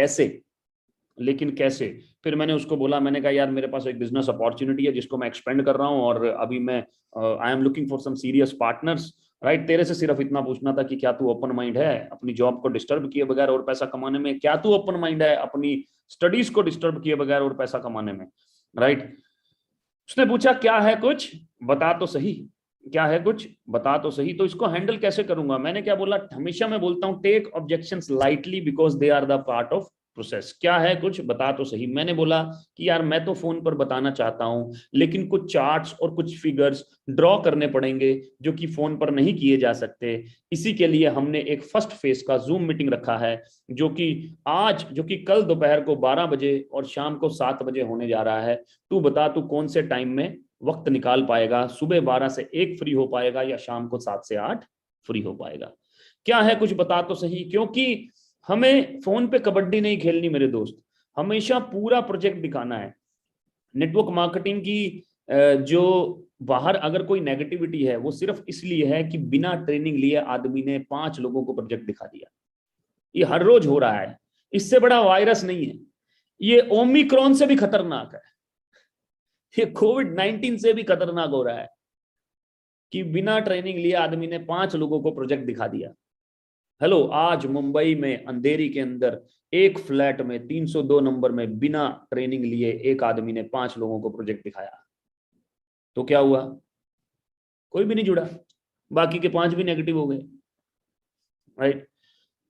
कैसे। फिर मैंने उसको बोला, मैंने कहा यार मेरे पास एक बिजनेस अपॉर्चुनिटी है जिसको मैं एक्सपेंड कर रहा हूँ, और अभी मैं I am looking for some serious partners, right. तेरे से सिर्फ इतना पूछना था कि क्या तू ओपन माइंड है अपनी जॉब को डिस्टर्ब किए बगैर और पैसा कमाने में, क्या तू ओपन माइंड है अपनी स्टडीज को डिस्टर्ब किए बगैर और पैसा कमाने में, राइट। उसने पूछा क्या है कुछ बता तो सही, क्या है कुछ बता तो सही। तो इसको हैंडल कैसे करूंगा, मैंने क्या बोला, हमेशा मैं बोलता हूं take objections lightly because they are the part of process. क्या है कुछ बता तो सही। मैंने बोला कि यार मैं तो फोन पर बताना चाहता हूं, लेकिन कुछ चार्ट्स और कुछ फिगर्स ड्रॉ करने पड़ेंगे जो कि फोन पर नहीं किए जा सकते। इसी के लिए हमने एक फर्स्ट फेज का जूम मीटिंग रखा है, जो कि कल दोपहर को 12 बजे और शाम को 7 बजे होने जा रहा है। तू बता तू कौन से टाइम में वक्त निकाल पाएगा, सुबह 12 से 1 फ्री हो पाएगा या शाम को 7 से 8 फ्री हो पाएगा। क्या है कुछ बता तो सही। क्योंकि हमें फोन पे कबड्डी नहीं खेलनी मेरे दोस्त, हमेशा पूरा प्रोजेक्ट दिखाना है। नेटवर्क मार्केटिंग की जो बाहर अगर कोई नेगेटिविटी है, वो सिर्फ इसलिए है कि बिना ट्रेनिंग लिए आदमी ने 5 लोगों को प्रोजेक्ट दिखा दिया। ये हर रोज हो रहा है, इससे बड़ा वायरस नहीं है, ये ओमिक्रॉन से भी खतरनाक है, ये कोविड-19 से भी खतरनाक हो रहा है कि बिना ट्रेनिंग लिए आदमी ने 5 लोगों को प्रोजेक्ट दिखा दिया। हेलो, आज मुंबई में अंधेरी के अंदर एक फ्लैट में 302 नंबर में बिना ट्रेनिंग लिए एक आदमी ने 5 लोगों को प्रोजेक्ट दिखाया। तो क्या हुआ, कोई भी नहीं जुड़ा, बाकी के 5 भी नेगेटिव हो गए, राइट।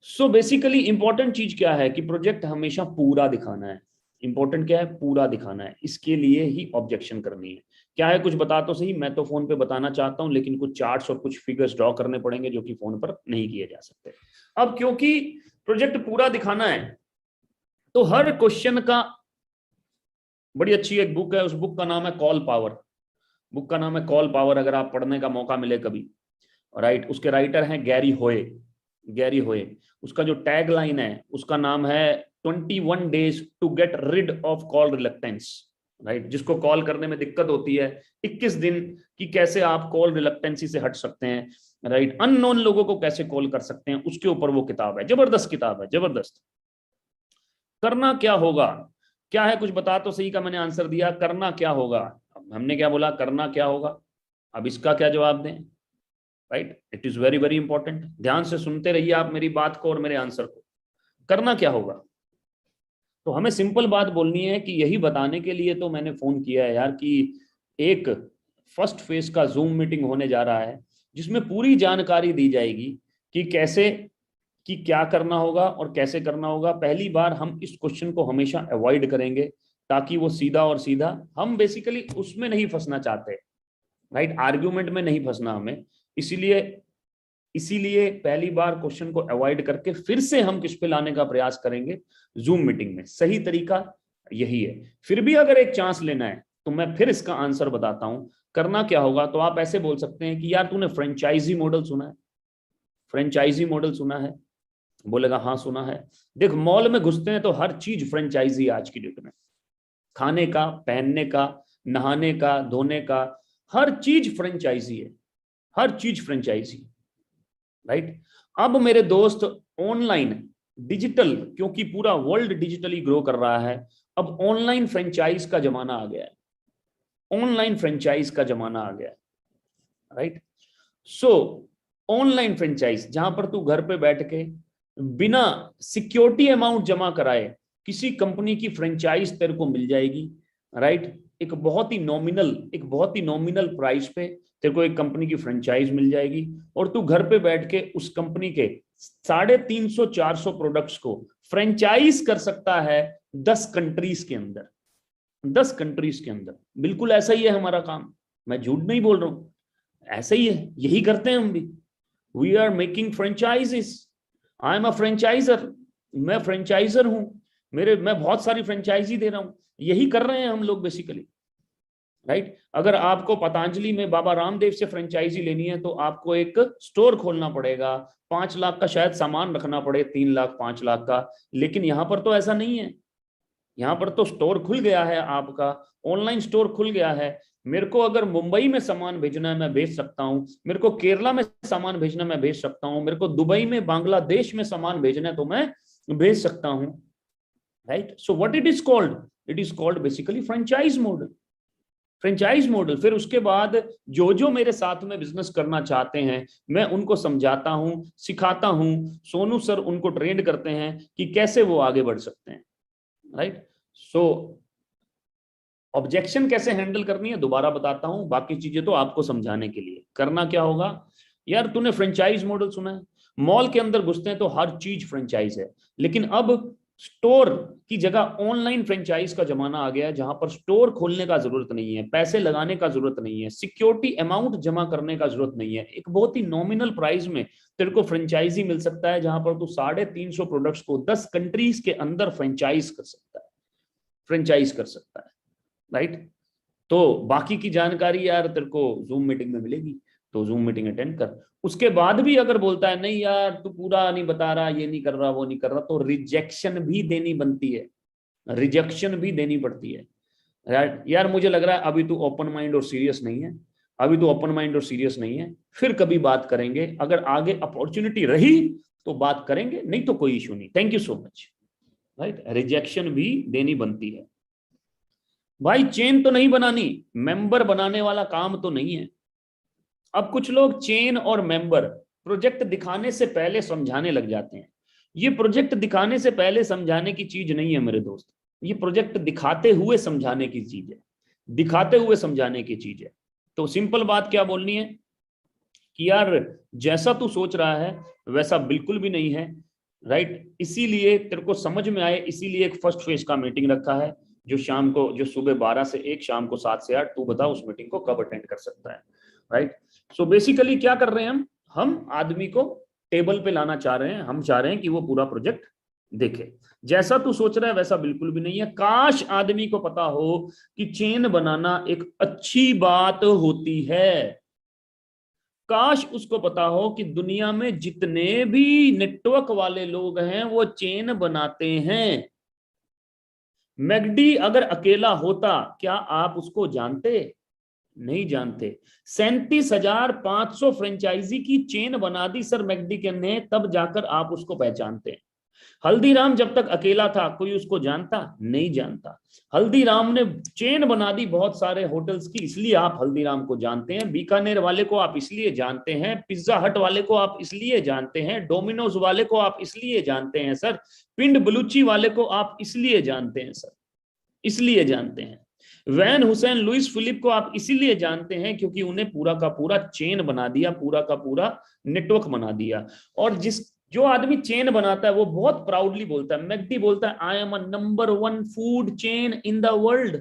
सो बेसिकली इंपॉर्टेंट चीज क्या है कि प्रोजेक्ट हमेशा पूरा दिखाना है। इंपॉर्टेंट क्या है, पूरा दिखाना है, इसके लिए ही ऑब्जेक्शन करनी है। क्या है कुछ बता तो सही, मैं तो फोन पे बताना चाहता हूं, लेकिन कुछ चार्ट्स और कुछ फिगर्स ड्रॉ करने पड़ेंगे जो कि फोन पर नहीं किए जा सकते। अब क्योंकि प्रोजेक्ट पूरा दिखाना है, तो हर क्वेश्चन का, बड़ी अच्छी एक बुक है, उस बुक का नाम है कॉल पावर। बुक का नाम है कॉल पावर, अगर आप पढ़ने का मौका मिले कभी, राइट। उसके राइटर हैं गैरी होए। उसका जो टैग लाइन है उसका नाम है 21 days to get rid of call reluctance, right. जिसको कॉल करने में दिक्कत होती है, 21 दिन कि कैसे आप कॉल रिलक्टेंसी से हट सकते हैं, राइट। अननोन लोगों को कैसे कॉल कर सकते हैं, उसके ऊपर वो किताब है, जबरदस्त किताब है, जबरदस्त। करना क्या होगा, क्या है कुछ बता तो सही का मैंने आंसर दिया, करना क्या होगा। हमने क्या बोला, करना क्या होगा। अब इसका क्या जवाब दें, right. It is very very important, ध्यान से सुनते रहिए आप मेरी बात को और मेरे आंसर को। करना क्या होगा, तो हमें सिंपल बात बोलनी है कि यही बताने के लिए तो मैंने फोन किया है यार, कि एक फर्स्ट फेज का जूम मीटिंग होने जा रहा है, जिसमें पूरी जानकारी दी जाएगी कि कैसे, कि क्या करना होगा और कैसे करना होगा। पहली बार हम इस क्वेश्चन को हमेशा अवॉइड करेंगे, ताकि वो सीधा और सीधा, हम बेसिकली उसमें नहीं फंसना चाहते, राइट, आर्ग्यूमेंट में नहीं फंसना हमें। इसीलिए इसीलिए पहली बार क्वेश्चन को अवॉइड करके फिर से हम किस पे लाने का प्रयास करेंगे, जूम मीटिंग में। सही तरीका यही है। फिर भी अगर एक चांस लेना है तो मैं फिर इसका आंसर बताता हूं। करना क्या होगा, तो आप ऐसे बोल सकते हैं कि यार तूने फ्रेंचाइजी मॉडल सुना है, फ्रेंचाइजी मॉडल सुना है। बोलेगा हाँ सुना है। देख, मॉल में घुसते हैं तो हर चीज फ्रेंचाइजी आज की डेट में, खाने का, पहनने का, नहाने का, धोने का, हर चीज फ्रेंचाइजी है, हर चीज फ्रेंचाइजी, राइट। अब मेरे दोस्त, ऑनलाइन डिजिटल, क्योंकि पूरा वर्ल्ड डिजिटली ग्रो कर रहा है, अब ऑनलाइन फ्रेंचाइज का जमाना आ गया है, ऑनलाइन फ्रेंचाइज का जमाना आ गया है, राइट। सो ऑनलाइन फ्रेंचाइज, जहां पर तू घर पे बैठ के बिना सिक्योरिटी अमाउंट जमा कराए किसी कंपनी की फ्रेंचाइज तेरे को मिल जाएगी, राइट। एक बहुत ही नॉमिनल प्राइस पे तेरे को एक कंपनी की फ्रेंचाइज मिल जाएगी और तू घर पे बैठ के उस कंपनी के 350-400 प्रोडक्ट्स को फ्रेंचाइज कर सकता है 10 कंट्रीज के अंदर। 10 कंट्रीज के अंदर। बिल्कुल ऐसा ही है हमारा काम, मैं झूठ नहीं बोल रहा हूं, ऐसा ही है, यही करते हैं हम भी। We are making franchises. I am a franchiser, मैं फ्रेंचाइजर हूं, मैं बहुत सारी फ्रेंचाइजी दे रहा हूं। यही कर रहे हैं हम लोग बेसिकली, राइट। अगर आपको पतंजलि में बाबा रामदेव से फ्रेंचाइजी लेनी है तो आपको एक स्टोर खोलना पड़ेगा, 5 लाख का शायद सामान रखना पड़े, 3 लाख 5 लाख का। लेकिन यहां पर तो ऐसा नहीं है, यहां पर तो स्टोर खुल गया है, आपका ऑनलाइन स्टोर खुल गया है। मेरे को अगर मुंबई में सामान भेजना है मैं भेज सकता हूं, मेरे को केरला में सामान भेजना मैं भेज सकता हूं, मेरे को दुबई में बांग्लादेश में सामान भेजना है तो मैं भेज सकता हूं, right. So what it is called basically franchise model. Franchise model. फिर उसके बाद जो मेरे साथ में बिजनेस करना चाहते हैं मैं उनको समझाता हूं, सिखाता हूं। सोनू सर उनको ट्रेंड करते हैं कि कैसे वो आगे बढ़ सकते हैं, राइट। सो ऑब्जेक्शन कैसे हैंडल करनी है दोबारा बताता हूं, बाकी चीजें तो आपको समझाने के लिए। करना क्या होगा, यार तूने फ्रेंचाइज मॉडल सुना है, मॉल के अंदर घुसते हैं तो हर चीज फ्रेंचाइज है। लेकिन अब स्टोर की जगह ऑनलाइन फ्रेंचाइज का जमाना आ गया है, जहां पर स्टोर खोलने का जरूरत नहीं है, पैसे लगाने का जरूरत नहीं है, सिक्योरिटी अमाउंट जमा करने का जरूरत नहीं है। एक बहुत ही नॉमिनल प्राइस में तेरे को फ्रेंचाइजी मिल सकता है, जहां पर तू 350 प्रोडक्ट्स को 10 कंट्रीज के अंदर फ्रेंचाइज कर सकता है, राइट। तो बाकी की जानकारी यार तेरे को जूम मीटिंग में मिलेगी, तो जूम मीटिंग अटेंड कर। उसके बाद भी अगर बोलता है नहीं यार तू पूरा नहीं बता रहा, ये नहीं कर रहा, वो नहीं कर रहा, तो रिजेक्शन भी देनी बनती है, रिजेक्शन भी देनी पड़ती है, राइट। यार मुझे लग रहा है अभी तू ओपन माइंड और सीरियस नहीं है, अभी तो ओपन माइंड और सीरियस नहीं है, फिर कभी बात करेंगे, अगर आगे अपॉर्चुनिटी रही तो बात करेंगे, नहीं तो कोई इशू नहीं। Thank you so much, right. Rejection भी देनी बनती है भाई। चेन तो नहीं बनानी, मेंबर बनाने वाला काम तो नहीं है। अब कुछ लोग चेन और मेंबर प्रोजेक्ट दिखाने से पहले समझाने लग जाते हैं। ये प्रोजेक्ट दिखाने से पहले समझाने की चीज नहीं है मेरे दोस्त, ये प्रोजेक्ट दिखाते हुए समझाने की चीज है, दिखाते हुए समझाने की चीज है। तो सिंपल बात क्या बोलनी है कि यार जैसा तू सोच रहा है वैसा बिल्कुल भी नहीं है, राइट। इसीलिए तेरे को समझ में आए, इसीलिए एक फर्स्ट फेज का मीटिंग रखा है, जो सुबह 12 से 1, शाम को 7 से 8। तू बता उस मीटिंग को कब अटेंड कर सकता है, राइट। सो बेसिकली क्या कर रहे हैं हम आदमी को टेबल पे लाना चाह रहे हैं, हम चाह रहे हैं कि वो पूरा प्रोजेक्ट देखे। जैसा तू सोच रहा है वैसा बिल्कुल भी नहीं है। काश आदमी को पता हो कि चेन बनाना एक अच्छी बात होती है, काश उसको पता हो कि दुनिया में जितने भी नेटवर्क वाले लोग हैं वो चेन बनाते हैं। मैकडी अगर अकेला होता क्या आप उसको जानते? नहीं जानते। 37,500 फ्रेंचाइजी की चेन बना दी सर मैकडी के ने, तब जाकर आप उसको पहचानते हैं। हल्दीराम जब तक अकेला था कोई उसको जानता? नहीं जानता। हल्दीराम ने चेन बना दी बहुत सारे होटल्स की, इसलिए आप हल्दीराम को जानते हैं। बीकानेर वाले को आप इसलिए जानते हैं, पिज्जा हट वाले को आप इसलिए जानते हैं, डोमिनोज वाले को आप इसलिए जानते हैं सर, पिंड बलूची वाले को आप इसलिए जानते हैं सर, इसलिए जानते हैं। वैन हुसैन लुइस फिलिप को आप इसीलिए जानते हैं क्योंकि उन्हें पूरा का पूरा चेन बना दिया, पूरा का पूरा नेटवर्क बना दिया। और जो आदमी चेन बनाता है वो बहुत प्राउडली बोलता है, मैकडी बोलता है आई am a number 1 food chain in the world,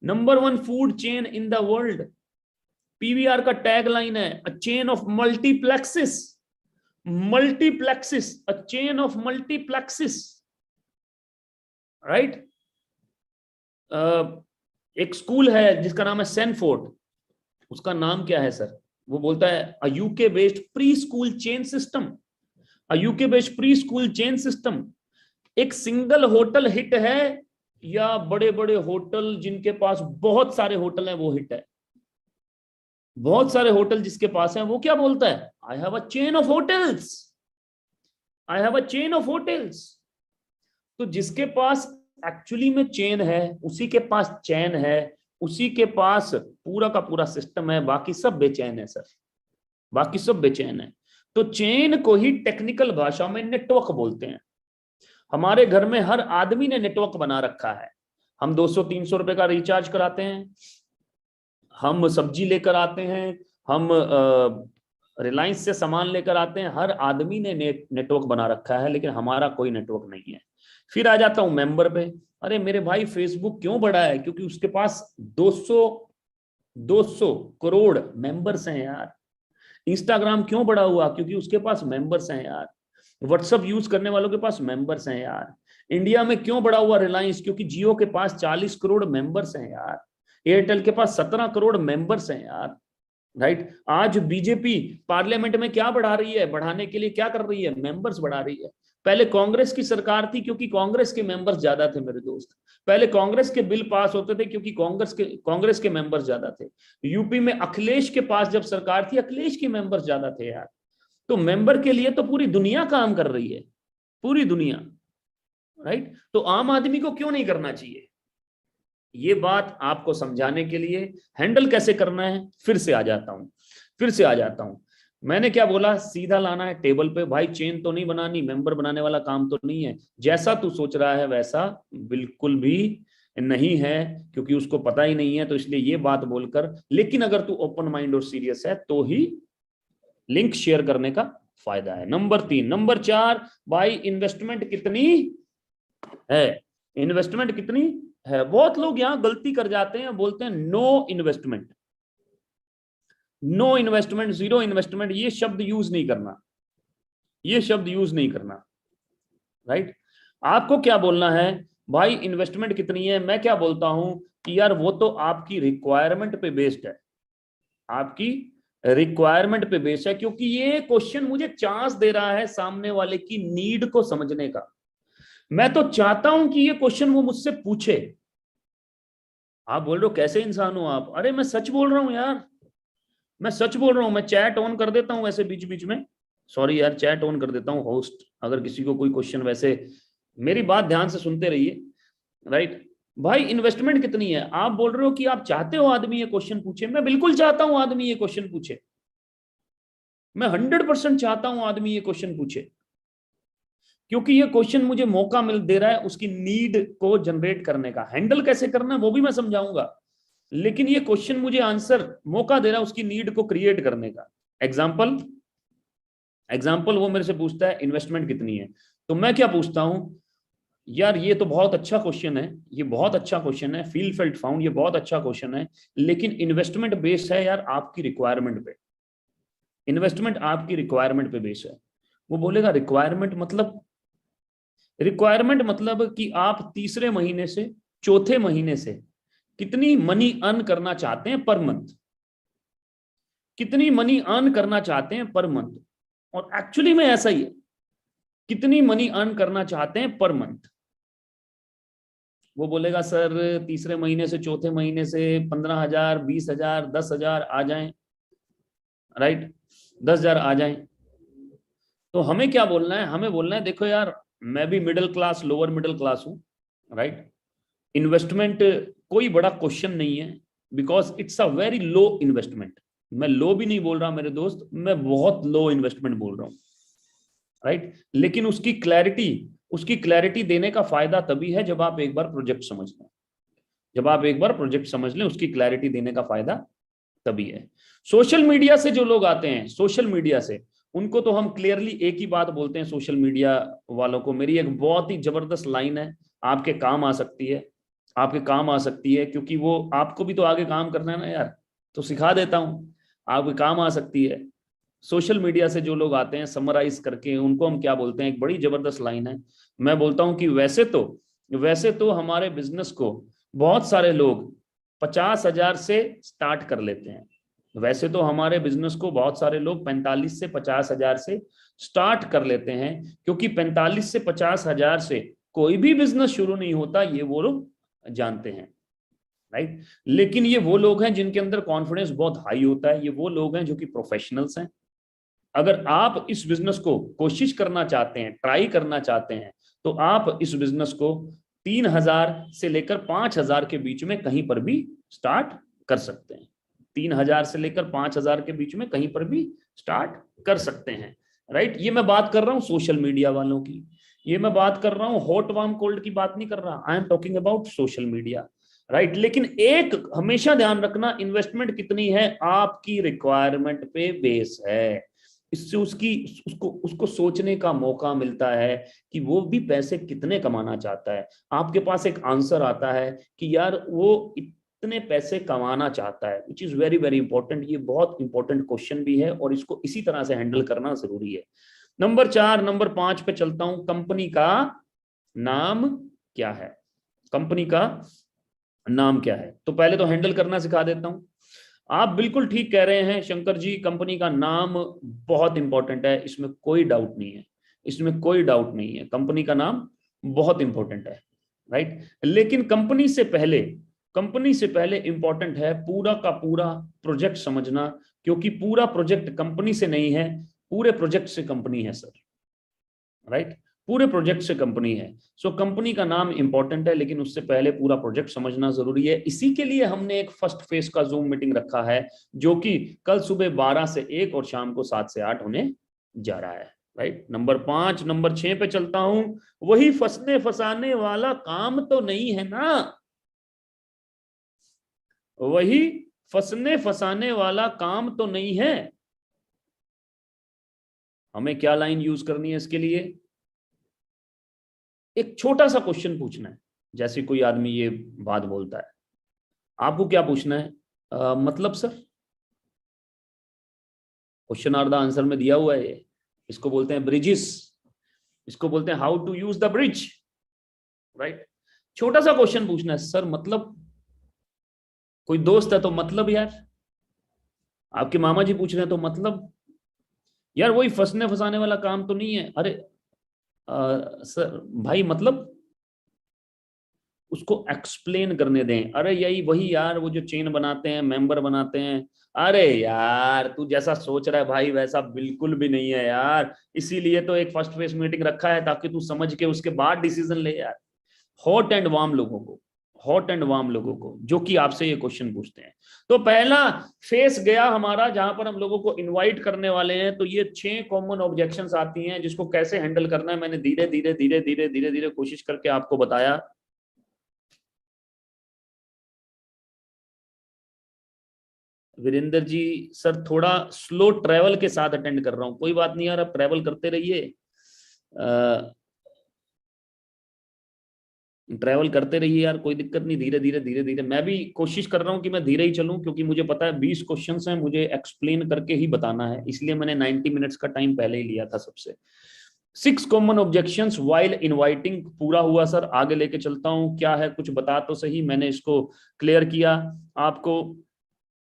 number 1 food chain in the world. PVR का टैग लाइन है a chain of multiplexes, a chain of multiplexes, right. एक स्कूल है जिसका नाम है सैनफोर्ड, उसका नाम क्या है सर? वो बोलता है a UK based pre school chain system, a UK based pre school chain system. एक सिंगल होटल हिट है या बड़े बड़े होटल जिनके पास बहुत सारे होटल हैं वो हिट है? बहुत सारे होटल जिसके पास हैं वो क्या बोलता है? I have a chain of hotels, I have a chain of hotels. तो जिसके पास एक्चुअली में चेन है उसी के पास चैन है, उसी के पास पूरा का पूरा सिस्टम है, बाकी सब बेचैन है सर, बाकी सब बेचैन है। तो चेन को ही टेक्निकल भाषा में नेटवर्क बोलते हैं। हमारे घर में हर आदमी ने नेटवर्क बना रखा है, हम 200-300 रुपए का रिचार्ज कराते हैं, हम सब्जी लेकर आते हैं, हम रिलायंस से सामान लेकर आते हैं। हर आदमी ने नेटवर्क बना रखा है, लेकिन हमारा कोई नेटवर्क नहीं है। फिर आ जाता हूं मेंबर पे। अरे मेरे भाई, फेसबुक क्यों बढ़ा है? क्योंकि उसके पास 200 करोड़ मेंबर्स हैं यार। इंस्टाग्राम क्यों बड़ा हुआ? क्योंकि उसके पास मेंबर्स हैं यार। व्हाट्सएप यूज करने वालों के पास मेंबर्स हैं यार। इंडिया में क्यों बड़ा हुआ रिलायंस? क्योंकि जियो के पास 40 करोड़ मेंबर्स हैं यार। एयरटेल के पास 17 करोड़ मेंबर्स हैं यार। राइट। आज बीजेपी पार्लियामेंट में क्या बढ़ा रही है? बढ़ाने के लिए क्या कर रही है? मेंबर्स बढ़ा रही है। पहले कांग्रेस की सरकार थी क्योंकि कांग्रेस के मेंबर्स ज्यादा थे मेरे दोस्त। पहले कांग्रेस के बिल पास होते थे क्योंकि कांग्रेस के मेंबर्स ज्यादा थे। यूपी में अखिलेश के पास जब सरकार थी, अखिलेश के मेंबर्स ज्यादा थे यार। तो मेंबर के लिए तो पूरी दुनिया काम कर रही है, पूरी दुनिया। राइट। तो आम आदमी को क्यों नहीं करना चाहिए? ये बात आपको समझाने के लिए हैंडल कैसे करना है फिर से आ जाता हूं। मैंने क्या बोला? सीधा लाना है टेबल पे। भाई चेन तो नहीं बनानी, मेंबर बनाने वाला काम तो नहीं है। जैसा तू सोच रहा है वैसा बिल्कुल भी नहीं है, क्योंकि उसको पता ही नहीं है। तो इसलिए ये बात बोलकर, लेकिन अगर तू ओपन माइंड और सीरियस है तो ही लिंक शेयर करने का फायदा है। नंबर 3। नंबर 4, भाई इन्वेस्टमेंट कितनी है? इन्वेस्टमेंट कितनी है? बहुत लोग यहां गलती कर जाते हैं, बोलते हैं no investment, no investment, zero investment. ये शब्द यूज नहीं करना, ये शब्द यूज नहीं करना। राइट। आपको क्या बोलना है? भाई इन्वेस्टमेंट कितनी है? मैं क्या बोलता हूं कि यार वो तो आपकी रिक्वायरमेंट पे बेस्ड है, आपकी रिक्वायरमेंट पे बेस्ड है। क्योंकि ये क्वेश्चन मुझे चांस दे रहा है सामने वाले की नीड को समझने का। मैं तो चाहता हूं कि ये क्वेश्चन वो मुझसे पूछे। आप बोल रहे हो कैसे इंसान हो आप? अरे मैं सच बोल रहा हूं यार, मैं सच बोल रहा हूं। मैं चैट ऑन कर देता हूं वैसे बीच बीच में। सॉरी यार, चैट ऑन कर देता हूं होस्ट। अगर किसी को कोई क्वेश्चन, वैसे मेरी बात ध्यान से सुनते रहिए। राइट। भाई इन्वेस्टमेंट कितनी है? आप बोल रहे हो कि आप चाहते हो आदमी ये क्वेश्चन पूछे। मैं बिल्कुल चाहता हूं आदमी ये क्वेश्चन पूछे। मैं 100% चाहता हूं आदमी ये क्वेश्चन पूछे, क्योंकि ये क्वेश्चन मुझे मौका मिल दे रहा है उसकी नीड को जनरेट करने का। हैंडल कैसे करना है वो भी मैं समझाऊंगा, लेकिन ये क्वेश्चन मुझे आंसर मौका दे रहा है उसकी नीड को क्रिएट करने का। एग्जाम्पल वो मेरे से पूछता है इन्वेस्टमेंट कितनी है, तो मैं क्या पूछता हूं? यार ये तो बहुत अच्छा क्वेश्चन है, ये बहुत अच्छा क्वेश्चन है, फील फेल्ट फाउंड, ये बहुत अच्छा क्वेश्चन है। लेकिन इन्वेस्टमेंट बेस्ड है यार आपकी रिक्वायरमेंट पे। इन्वेस्टमेंट आपकी रिक्वायरमेंट पे बेस्ड है। वो बोलेगा रिक्वायरमेंट मतलब? रिक्वायरमेंट मतलब कि आप तीसरे महीने से चौथे महीने से कितनी मनी अर्न करना चाहते हैं पर मंथ, कितनी मनी अर्न करना चाहते हैं पर मंथ। और एक्चुअली में ऐसा ही है, कितनी मनी अर्न करना चाहते हैं पर मंथ। वो बोलेगा सर तीसरे महीने से चौथे महीने से 15,000, 20,000, 10,000 आ जाएं। राइट। 10,000 आ जाएं। तो हमें क्या बोलना है? हमें बोलना है देखो यार, मैं भी middle class, lower middle class हूं। राइट। इन्वेस्टमेंट कोई बड़ा क्वेश्चन नहीं है, because it's a very low investment. मैं लो भी नहीं बोल रहा मेरे दोस्त, मैं बहुत लो इन्वेस्टमेंट बोल रहा हूं। राइट। लेकिन उसकी क्लैरिटी देने का फायदा तभी है जब आप एक बार प्रोजेक्ट समझ लें। जब आप एक बार प्रोजेक्ट समझ लें, उसकी क्लैरिटी देने का फायदा तभी है। सोशल मीडिया से जो लोग आते हैं, सोशल मीडिया से, उनको तो हम क्लियरली एक ही बात बोलते हैं। सोशल मीडिया वालों को मेरी एक बहुत ही जबरदस्त लाइन है, आपके काम आ सकती है, आपके काम आ सकती है। क्योंकि वो आपको भी तो आगे काम करना है ना यार, तो सिखा देता हूं, आपके काम आ सकती है। सोशल मीडिया से जो लोग आते हैं, समराइज करके उनको हम क्या बोलते हैं? एक बड़ी जबरदस्त लाइन है। मैं बोलता हूं कि वैसे तो हमारे बिजनेस को बहुत सारे लोग 50,000 से स्टार्ट कर लेते हैं। वैसे तो हमारे बिजनेस को बहुत सारे लोग 45 से 50,000 से स्टार्ट कर लेते हैं, क्योंकि 45 से 50,000 से कोई भी बिजनेस शुरू नहीं होता, ये वो लोग जानते हैं। राइट। लेकिन ये वो लोग हैं जिनके अंदर कॉन्फिडेंस बहुत हाई होता है, ये वो लोग हैं जो कि प्रोफेशनल्स हैं। अगर आप इस बिजनेस को कोशिश करना चाहते हैं, ट्राई करना चाहते हैं, तो आप इस बिजनेस को 3,000 से लेकर 5,000 के बीच में कहीं पर भी स्टार्ट कर सकते हैं। 3,000 से लेकर 5,000 के बीच में कहीं पर भी स्टार्ट कर सकते हैं। राइट। ये मैं बात कर रहा हूं सोशल मीडिया वालों की। ये मैं बात कर रहा हूं हॉट वार्म कोल्ड की बात नहीं कर रहा, I am talking about social media, right. लेकिन एक हमेशा ध्यान रखना, इन्वेस्टमेंट कितनी है आपकी रिक्वायरमेंट पे बेस है। इससे उसकी उसको उसको सोचने का मौका मिलता है कि वो भी पैसे कितने कमाना चाहता है। आपके पास एक आंसर आता है कि यार वो इतने पैसे कमाना चाहता है, which is very very important. ये बहुत इंपॉर्टेंट क्वेश्चन भी है और इसको इसी तरह से हैंडल करना जरूरी है। नंबर 4, नंबर 5 पे चलता हूं, कंपनी का नाम क्या है। कंपनी का नाम क्या है, तो पहले तो हैंडल करना सिखा देता हूं। आप बिल्कुल ठीक कह रहे हैं शंकर जी, कंपनी का नाम बहुत इंपॉर्टेंट है, इसमें कोई डाउट नहीं है, इसमें कोई डाउट नहीं है, कंपनी का नाम बहुत इंपॉर्टेंट है, राइट। लेकिन कंपनी से पहले इंपॉर्टेंट है पूरा का पूरा प्रोजेक्ट समझना, क्योंकि पूरा प्रोजेक्ट कंपनी से नहीं है, पूरे प्रोजेक्ट से कंपनी है सर, राइट। पूरे प्रोजेक्ट से कंपनी है। सो कंपनी का नाम इंपॉर्टेंट है, लेकिन उससे पहले पूरा प्रोजेक्ट समझना जरूरी है। इसी के लिए हमने एक फर्स्ट फेज का जूम मीटिंग रखा है, जो कि कल सुबह 12 से 1 और शाम को 7 से 8 होने जा रहा है, राइट। नंबर 5, नंबर 6 पे चलता हूं, वही फंसने फंसाने वाला काम तो नहीं है ना, वही फंसने फंसाने वाला काम तो नहीं है। हमें क्या लाइन यूज करनी है इसके लिए, एक छोटा सा क्वेश्चन पूछना है। जैसे कोई आदमी ये बात बोलता है, आपको क्या पूछना है, मतलब sir, question are the answer में दिया हुआ है ये। इसको बोलते हैं ब्रिजेस, इसको बोलते हैं how to use the bridge, right. छोटा सा क्वेश्चन पूछना है, सर मतलब, कोई दोस्त है तो मतलब, यार आपके मामा जी पूछ रहे हैं तो मतलब, यार वही फंसने फंसाने वाला काम तो नहीं है, अरे सर भाई मतलब, उसको एक्सप्लेन करने दें। अरे यही वही यार, वो जो चेन बनाते हैं, मेंबर बनाते हैं। अरे यार तू जैसा सोच रहा है भाई वैसा बिल्कुल भी नहीं है यार, इसीलिए तो एक फर्स्ट फेस मीटिंग रखा है, ताकि तू समझ के उसके बाद डिसीजन ले यार। हॉट एंड वार्म लोगों को, हॉट एंड वार्म लोगों को जो कि आपसे ये क्वेश्चन पूछते हैं। तो पहला फेस गया हमारा, जहां पर हम लोगों को इनवाइट करने वाले हैं। तो ये 6 कॉमन ऑब्जेक्शंस आती हैं, जिसको कैसे हैंडल करना है मैंने धीरे धीरे धीरे धीरे धीरे धीरे कोशिश करके आपको बताया। वीरेंद्र जी सर थोड़ा स्लो ट्रेवल के साथ अटेंड कर रहा हूँ, कोई बात नहीं यार, आप ट्रेवल करते रहिए, ट्रैवल करते रहिए यार, कोई दिक्कत नहीं, धीरे धीरे धीरे धीरे। मैं भी कोशिश कर रहा हूँ कि मैं धीरे ही चलूं, क्योंकि मुझे पता है 20 क्वेश्चंस हैं, मुझे एक्सप्लेन करके ही बताना है, इसलिए मैंने 90 मिनट्स का टाइम पहले ही लिया था सबसे। 6 कॉमन ऑब्जेक्शंस वाइल इनवाइटिंग पूरा हुआ सर, आगे लेके चलता हूँ। क्या है कुछ बता तो सही, मैंने इसको क्लियर किया आपको,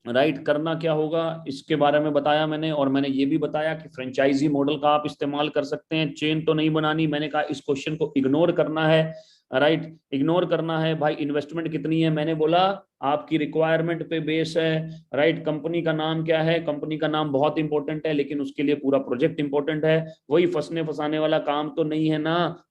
राइट। करना क्या होगा इसके बारे में बताया मैंने, और मैंने ये भी बताया कि फ्रेंचाइजी मॉडल का आप इस्तेमाल कर सकते हैं, चेन तो नहीं बनानी। मैंने कहा इस क्वेश्चन को इग्नोर करना है, राइट, इग्नोर करना है। भाई इन्वेस्टमेंट कितनी है, मैंने बोला आपकी रिक्वायरमेंट पे बेस है, राइट। कंपनी का नाम क्या है, कंपनी का नाम बहुत इंपॉर्टेंट है, लेकिन उसके लिए पूरा प्रोजेक्ट इंपॉर्टेंट है। वही फंसने फंसाने वाला काम तो नहीं है ना,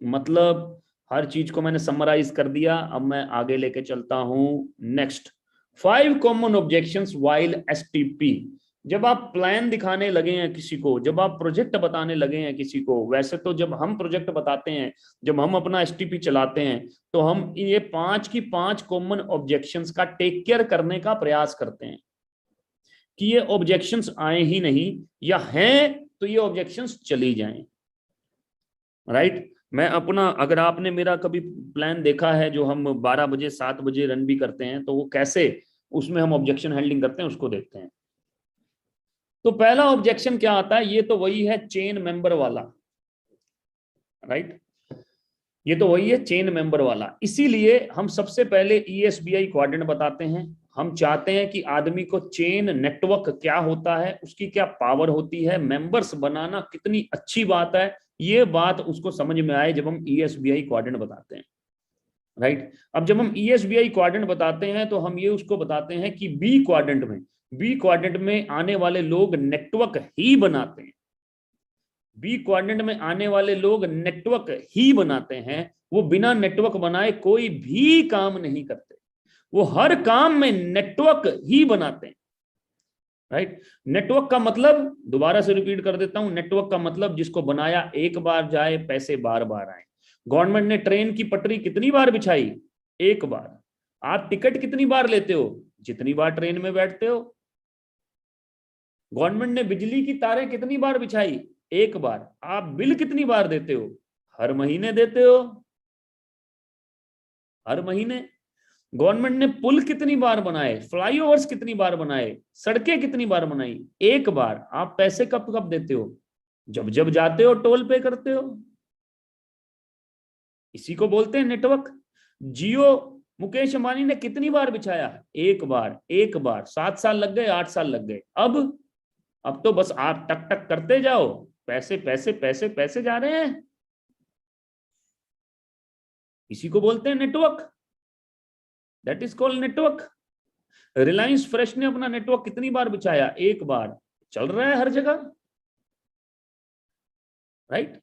मतलब हर चीज को मैंने समराइज कर दिया। अब मैं आगे लेके चलता हूं, next 5 common objections while STP. जब आप प्लान दिखाने लगे हैं किसी को, जब आप प्रोजेक्ट बताने लगे हैं किसी को, वैसे तो जब हम प्रोजेक्ट बताते हैं, जब हम अपना एसटीपी चलाते हैं, तो हम ये 5 की 5 कॉमन ऑब्जेक्शंस का टेक केयर करने का प्रयास करते हैं कि ये ऑब्जेक्शंस आए ही नहीं, या हैं तो ये ऑब्जेक्शंस चली जाएं, राइट। मैं अपना, अगर आपने मेरा कभी प्लान देखा है जो हम 12 बजे 7 बजे रन भी करते हैं, तो वो कैसे उसमें हम ऑब्जेक्शन हैंडलिंग करते हैं उसको देखते हैं। तो पहला ऑब्जेक्शन क्या आता है, ये तो वही है चेन मेंबर वाला, राइट। ये तो वही है चेन मेंबर वाला, इसीलिए हम सबसे पहले ईएसबीआई क्वाड्रेंट बताते हैं। हम चाहते हैं कि आदमी को चेन नेटवर्क क्या होता है, उसकी क्या पावर होती है, मेंबर्स बनाना कितनी अच्छी बात है, ये बात उसको समझ में आए जब हम ईएसबीआई क्वाड्रेंट बताते हैं, राइट। अब जब हम ईएसबीआई क्वाड्रेंट बताते हैं, तो हम ये उसको बताते हैं कि बी क्वाड्रेंट में आने वाले लोग नेटवर्क ही बनाते हैं, बी क्वाड्रेंट में आने वाले लोग नेटवर्क ही बनाते हैं। वो बिना नेटवर्क बनाए कोई भी काम नहीं करते, वो हर काम में नेटवर्क ही बनाते हैं। राइट। नेटवर्क का मतलब, दोबारा से रिपीट कर देता हूं, नेटवर्क का मतलब जिसको बनाया एक बार जाए, पैसे बार बार आए। गवर्नमेंट ने ट्रेन की पटरी कितनी बार बिछाई? एक बार। आप टिकट कितनी बार लेते हो? जितनी बार ट्रेन में बैठते हो। गवर्नमेंट ने बिजली की तारें कितनी बार बिछाई? एक बार। आप बिल कितनी बार देते हो? हर महीने देते हो, हर महीने। गवर्नमेंट ने पुल कितनी बार बनाए, फ्लाईओवर्स कितनी बार बनाए, सड़कें कितनी बार बनाई? एक बार। आप पैसे कब कब देते हो? जब जब जाते हो टोल पे करते हो। इसी को बोलते हैं नेटवर्क। जियो मुकेश अंबानी ने कितनी बार बिछाया? एक बार। एक बार 7 साल लग गए, 8 साल लग गए। अब तो बस आप टक टक करते जाओ, पैसे पैसे पैसे पैसे जा रहे हैं। इसी को बोलते हैं network. That is called network. Reliance fresh ने अपना नेटवर्क कितनी बार बिछाया? एक बार। चल रहा है हर जगह, राइट।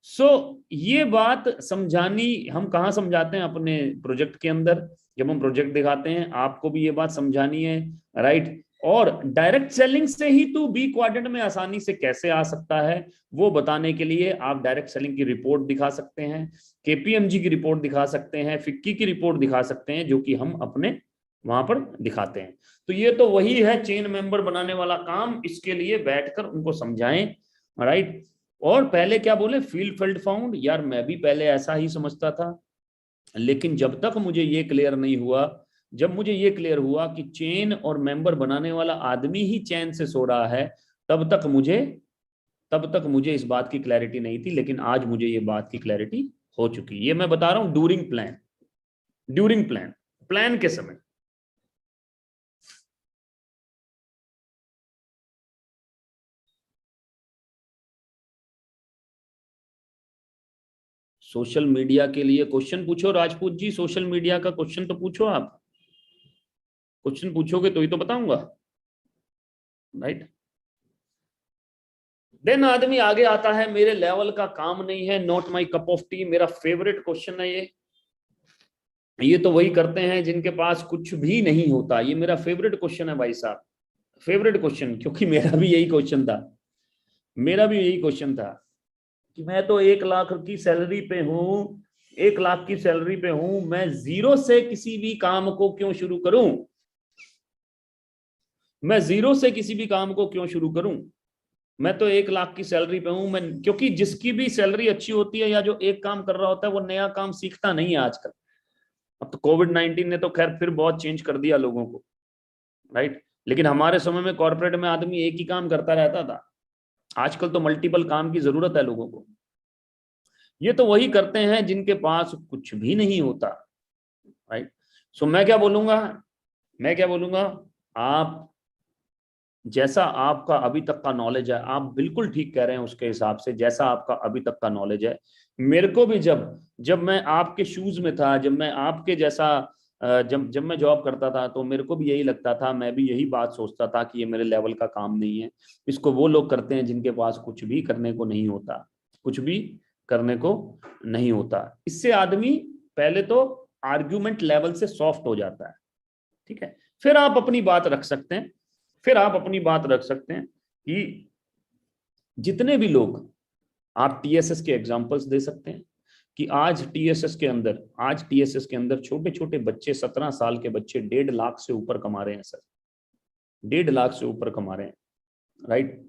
सो ये बात समझानी, हम कहाँ समझाते हैं? अपने प्रोजेक्ट के अंदर। जब हम प्रोजेक्ट दिखाते हैं, आपको भी ये बात समझानी है, राइट। और डायरेक्ट सेलिंग से ही तू बी क्वाड्रेंट में आसानी से कैसे आ सकता है, वो बताने के लिए आप डायरेक्ट सेलिंग की रिपोर्ट दिखा सकते हैं, केपीएमजी की रिपोर्ट दिखा सकते हैं, फिक्की की रिपोर्ट दिखा सकते हैं, जो कि हम अपने वहां पर दिखाते हैं। तो ये तो वही है चेन मेंबर बनाने वाला काम। इसके लिए बैठकर उनको समझाएं, राइट। और पहले क्या बोले, फील्ड फील्ड फाउंड, यार मैं भी पहले ऐसा ही समझता था। लेकिन जब तक मुझे ये क्लियर नहीं हुआ, जब मुझे ये क्लियर हुआ कि चेन और मेंबर बनाने वाला आदमी ही चैन से सो रहा है, तब तक मुझे इस बात की क्लैरिटी नहीं थी। लेकिन आज मुझे ये बात की क्लैरिटी हो चुकी है। ये मैं बता रहा हूं during plan, during plan, plan के समय। सोशल मीडिया के लिए क्वेश्चन पूछो राजपूत जी, सोशल मीडिया का क्वेश्चन तो पूछो आप। क्वेश्चन पूछोगे तो ही तो बताऊंगा, राइट। देन आदमी आगे आता है, मेरे लेवल का काम नहीं है, not my cup of T. मेरा फेवरेट क्वेश्चन है ये तो वही करते हैं जिनके पास कुछ भी नहीं होता। ये मेरा फेवरेट क्वेश्चन है भाई साहब, फेवरेट क्वेश्चन। क्योंकि मेरा भी यही क्वेश्चन था, मेरा भी यही क्वेश्चन था कि मैं तो 1 लाख की सैलरी पे हूं, 1 लाख की सैलरी पे हूं, मैं जीरो से किसी भी काम को क्यों शुरू करूं? मैं जीरो से किसी भी काम को क्यों शुरू करूं? मैं तो 1 लाख की सैलरी पे हूं। मैं, क्योंकि जिसकी भी सैलरी अच्छी होती है या जो एक काम कर रहा होता है, वो नया काम सीखता नहीं है आजकल। अब तो कोविड-19 ने तो खैर फिर बहुत चेंज कर दिया लोगों को, राइट। लेकिन हमारे समय में कॉर्पोरेट में आदमी एक ही काम करता रहता था। आजकल तो मल्टीपल काम की जरूरत है लोगों को। ये तो वही करते हैं जिनके पास कुछ भी नहीं होता, राइट। सो मैं क्या बोलूंगा, आप जैसा आपका अभी तक का नॉलेज है, आप बिल्कुल ठीक कह रहे हैं, उसके हिसाब से जैसा आपका अभी तक का नॉलेज है। मेरे को भी जब जब मैं आपके शूज में था, जब मैं आपके जैसा जब जब मैं जॉब करता था, तो मेरे को भी यही लगता था, मैं भी यही बात सोचता था कि ये मेरे लेवल का काम नहीं है। इसको वो लोग करते हैं जिनके पास कुछ भी करने को नहीं होता, कुछ भी करने को नहीं होता। इससे आदमी पहले तो आर्ग्यूमेंट लेवल से सॉफ्ट हो जाता है, ठीक है। फिर आप अपनी बात रख सकते हैं, फिर आप अपनी बात रख सकते हैं कि जितने भी लोग, आप टीएसएस के एग्जांपल्स दे सकते हैं कि आज टीएसएस के अंदर छोटे छोटे बच्चे, 17 साल के बच्चे 1.5 लाख से ऊपर कमा रहे हैं सर, 1.5 लाख से ऊपर कमा रहे हैं, राइट।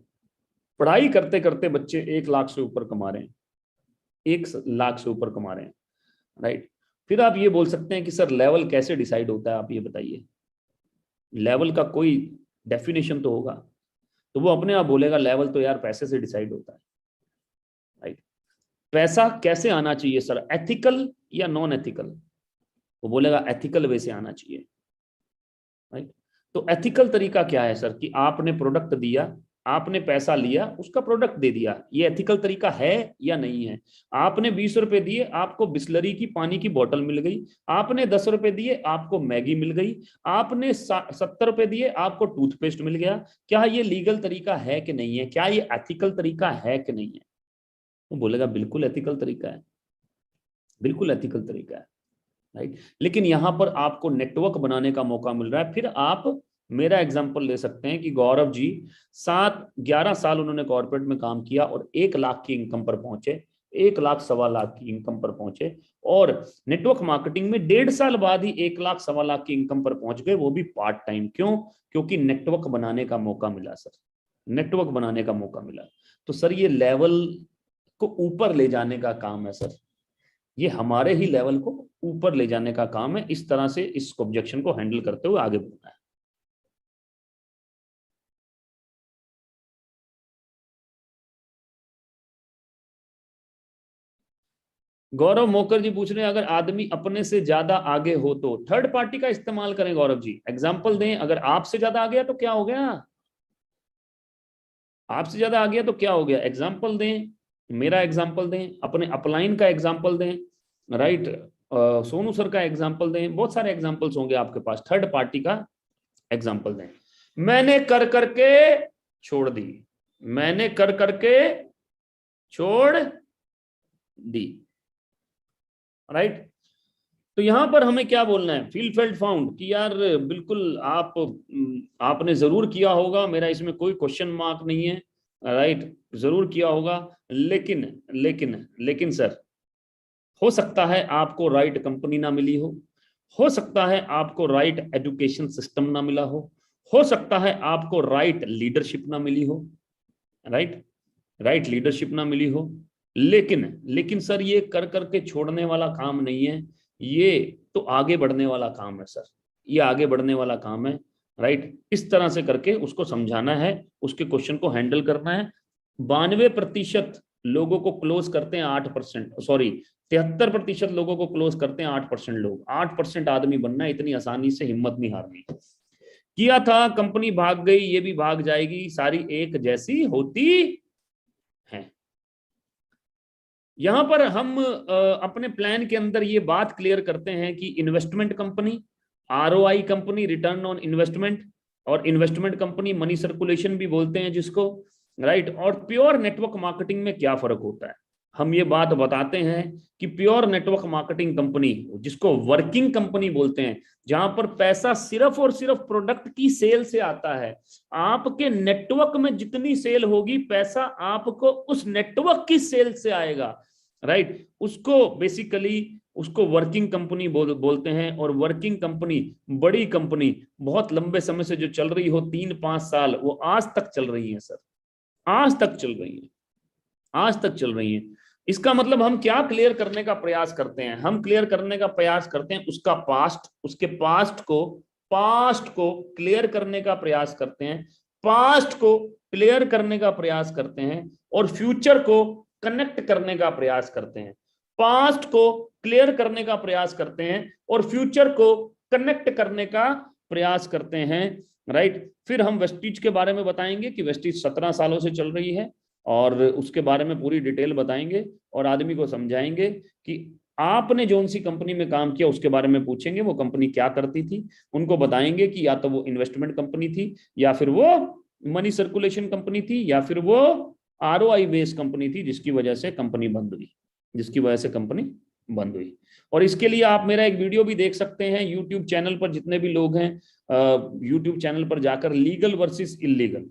पढ़ाई करते करते बच्चे 1 लाख से ऊपर कमा रहे हैं, 1 लाख से ऊपर कमा रहे हैं, राइट। फिर आप ये बोल सकते हैं कि सर लेवल कैसे डिसाइड होता है, आप ये बताइए। लेवल का कोई डेफिनेशन तो होगा। तो वो अपने आप बोलेगा लेवल तो यार पैसे से डिसाइड होता है, राइट। पैसा कैसे आना चाहिए सर, एथिकल या नॉन एथिकल? वो बोलेगा एथिकल वे से आना चाहिए, राइट। तो एथिकल तरीका क्या है सर, कि आपने प्रोडक्ट दिया, आपने पैसा लिया, उसका प्रोडक्ट दे दिया, ये एथिकल तरीका है या नहीं है? आपने 20 रुपए दिए, आपको बिस्लरी की पानी की बोतल मिल गई। आपने 10 रुपए दिए, आपको मैगी मिल गई। आपने 70 रुपए दिए, आपको टूथपेस्ट मिल गया। क्या ये लीगल तरीका है कि नहीं है? क्या ये एथिकल तरीका है कि नहीं है? वो बोलेगा बिल्कुल एथिकल तरीका है, बिल्कुल एथिकल तरीका है, राइट। लेकिन यहां पर आपको नेटवर्क बनाने का मौका मिल रहा है। फिर आप मेरा एग्जांपल ले सकते हैं कि गौरव जी 7-11 साल उन्होंने कॉर्पोरेट में काम किया और 1 लाख की इनकम पर पहुंचे, 1 लाख 1.25 लाख की इनकम पर पहुंचे, और नेटवर्क मार्केटिंग में 1.5 साल बाद ही 1 लाख 1.25 लाख की इनकम पर पहुंच गए, वो भी पार्ट टाइम। क्यों? क्योंकि नेटवर्क बनाने का मौका मिला सर, नेटवर्क बनाने का मौका मिला। तो सर ये लेवल को ऊपर ले जाने का काम है सर, ये हमारे ही लेवल को ऊपर ले जाने का काम है। इस तरह से इस ऑब्जेक्शन को हैंडल करते हुए आगे बढ़ना है। गौरव मोकर जी पूछ रहे हैं, अगर आदमी अपने से ज्यादा आगे हो तो थर्ड पार्टी का इस्तेमाल करें। गौरव जी एग्जाम्पल दें, अगर आपसे ज्यादा आ गया तो क्या हो गया? आपसे ज्यादा आ गया तो क्या हो गया? एग्जाम्पल दें, मेरा एग्जाम्पल दें, अपने अपलाइन का एग्जाम्पल दें, राइट, सोनू सर का एग्जाम्पल दें, बहुत सारे एग्जाम्पल्स होंगे आपके पास, थर्ड पार्टी का एग्जाम्पल दें। मैंने कर करके छोड़ दी, मैंने कर करके छोड़ दी, राइट। तो यहां पर हमें क्या बोलना है? फील फेल्ट फाउंड कि यार बिल्कुल आपने जरूर किया होगा, मेरा इसमें कोई क्वेश्चन मार्क नहीं है, राइट, जरूर किया होगा। लेकिन लेकिन सर, हो सकता है आपको राइट कंपनी ना मिली हो सकता है आपको राइट एजुकेशन सिस्टम ना मिला हो सकता है आपको राइट लीडरशिप ना मिली हो, राइट, राइट लीडरशिप ना मिली हो। लेकिन सर ये कर करके छोड़ने वाला काम नहीं है, ये तो आगे बढ़ने वाला काम है सर, ये आगे बढ़ने वाला काम है, राइट। इस तरह से करके उसको समझाना है, उसके क्वेश्चन को हैंडल करना है। 92% लोगों को क्लोज करते हैं 8%, सॉरी 73% लोगों को क्लोज करते हैं 8% लोग। 8% आदमी बनना इतनी आसानी से हिम्मत नहीं हारनी। किया था, कंपनी भाग गई, ये भी भाग जाएगी, सारी एक जैसी होती है। यहां पर हम अपने प्लान के अंदर ये बात क्लियर करते हैं कि investment company, ROI company, return on investment, और इन्वेस्टमेंट कंपनी मनी सर्कुलेशन भी बोलते हैं जिसको, राइट। और प्योर नेटवर्क मार्केटिंग में क्या फर्क होता है, हम ये बात बताते हैं कि प्योर नेटवर्क मार्केटिंग कंपनी, जिसको वर्किंग कंपनी बोलते हैं, जहां पर पैसा सिर्फ और सिर्फ प्रोडक्ट की सेल से आता है, आपके नेटवर्क में जितनी सेल होगी पैसा आपको उस नेटवर्क की सेल से आएगा, राइट। उसको बेसिकली उसको वर्किंग कंपनी बोलते हैं। और वर्किंग कंपनी, बड़ी कंपनी, बहुत लंबे समय से जो चल रही हो 3-5 साल, वो आज तक चल रही है सर, आज तक चल रही है, आज तक चल रही है। इसका मतलब हम क्या क्लियर करने का प्रयास करते हैं? हम क्लियर करने का प्रयास करते हैं उसका पास्ट, उसके पास्ट को क्लियर करने का प्रयास करते हैं, पास्ट को क्लियर करने का प्रयास करते हैं, और फ्यूचर को कनेक्ट करने का प्रयास करते हैं। पास्ट को क्लियर करने का प्रयास करते हैं और फ्यूचर को कनेक्ट करने का प्रयास करते हैं, राइट। फिर हम वेस्टीज के बारे में बताएंगे कि वेस्टीज 17 सालों से चल रही है, और उसके बारे में पूरी डिटेल बताएंगे और आदमी को समझाएंगे कि आपने जो सी कंपनी में काम किया उसके बारे में पूछेंगे, वो कंपनी क्या करती थी, उनको बताएंगे कि या तो वो इन्वेस्टमेंट कंपनी थी, या फिर वो मनी सर्कुलेशन कंपनी थी, या फिर वो आरओआई बेस्ड कंपनी थी, जिसकी वजह से कंपनी बंद हुई, जिसकी वजह से कंपनी बंद हुई। और इसके लिए आप मेरा एक वीडियो भी देख सकते हैं यूट्यूब चैनल पर, जितने भी लोग हैं यूट्यूब चैनल पर जाकर, legal versus illegal,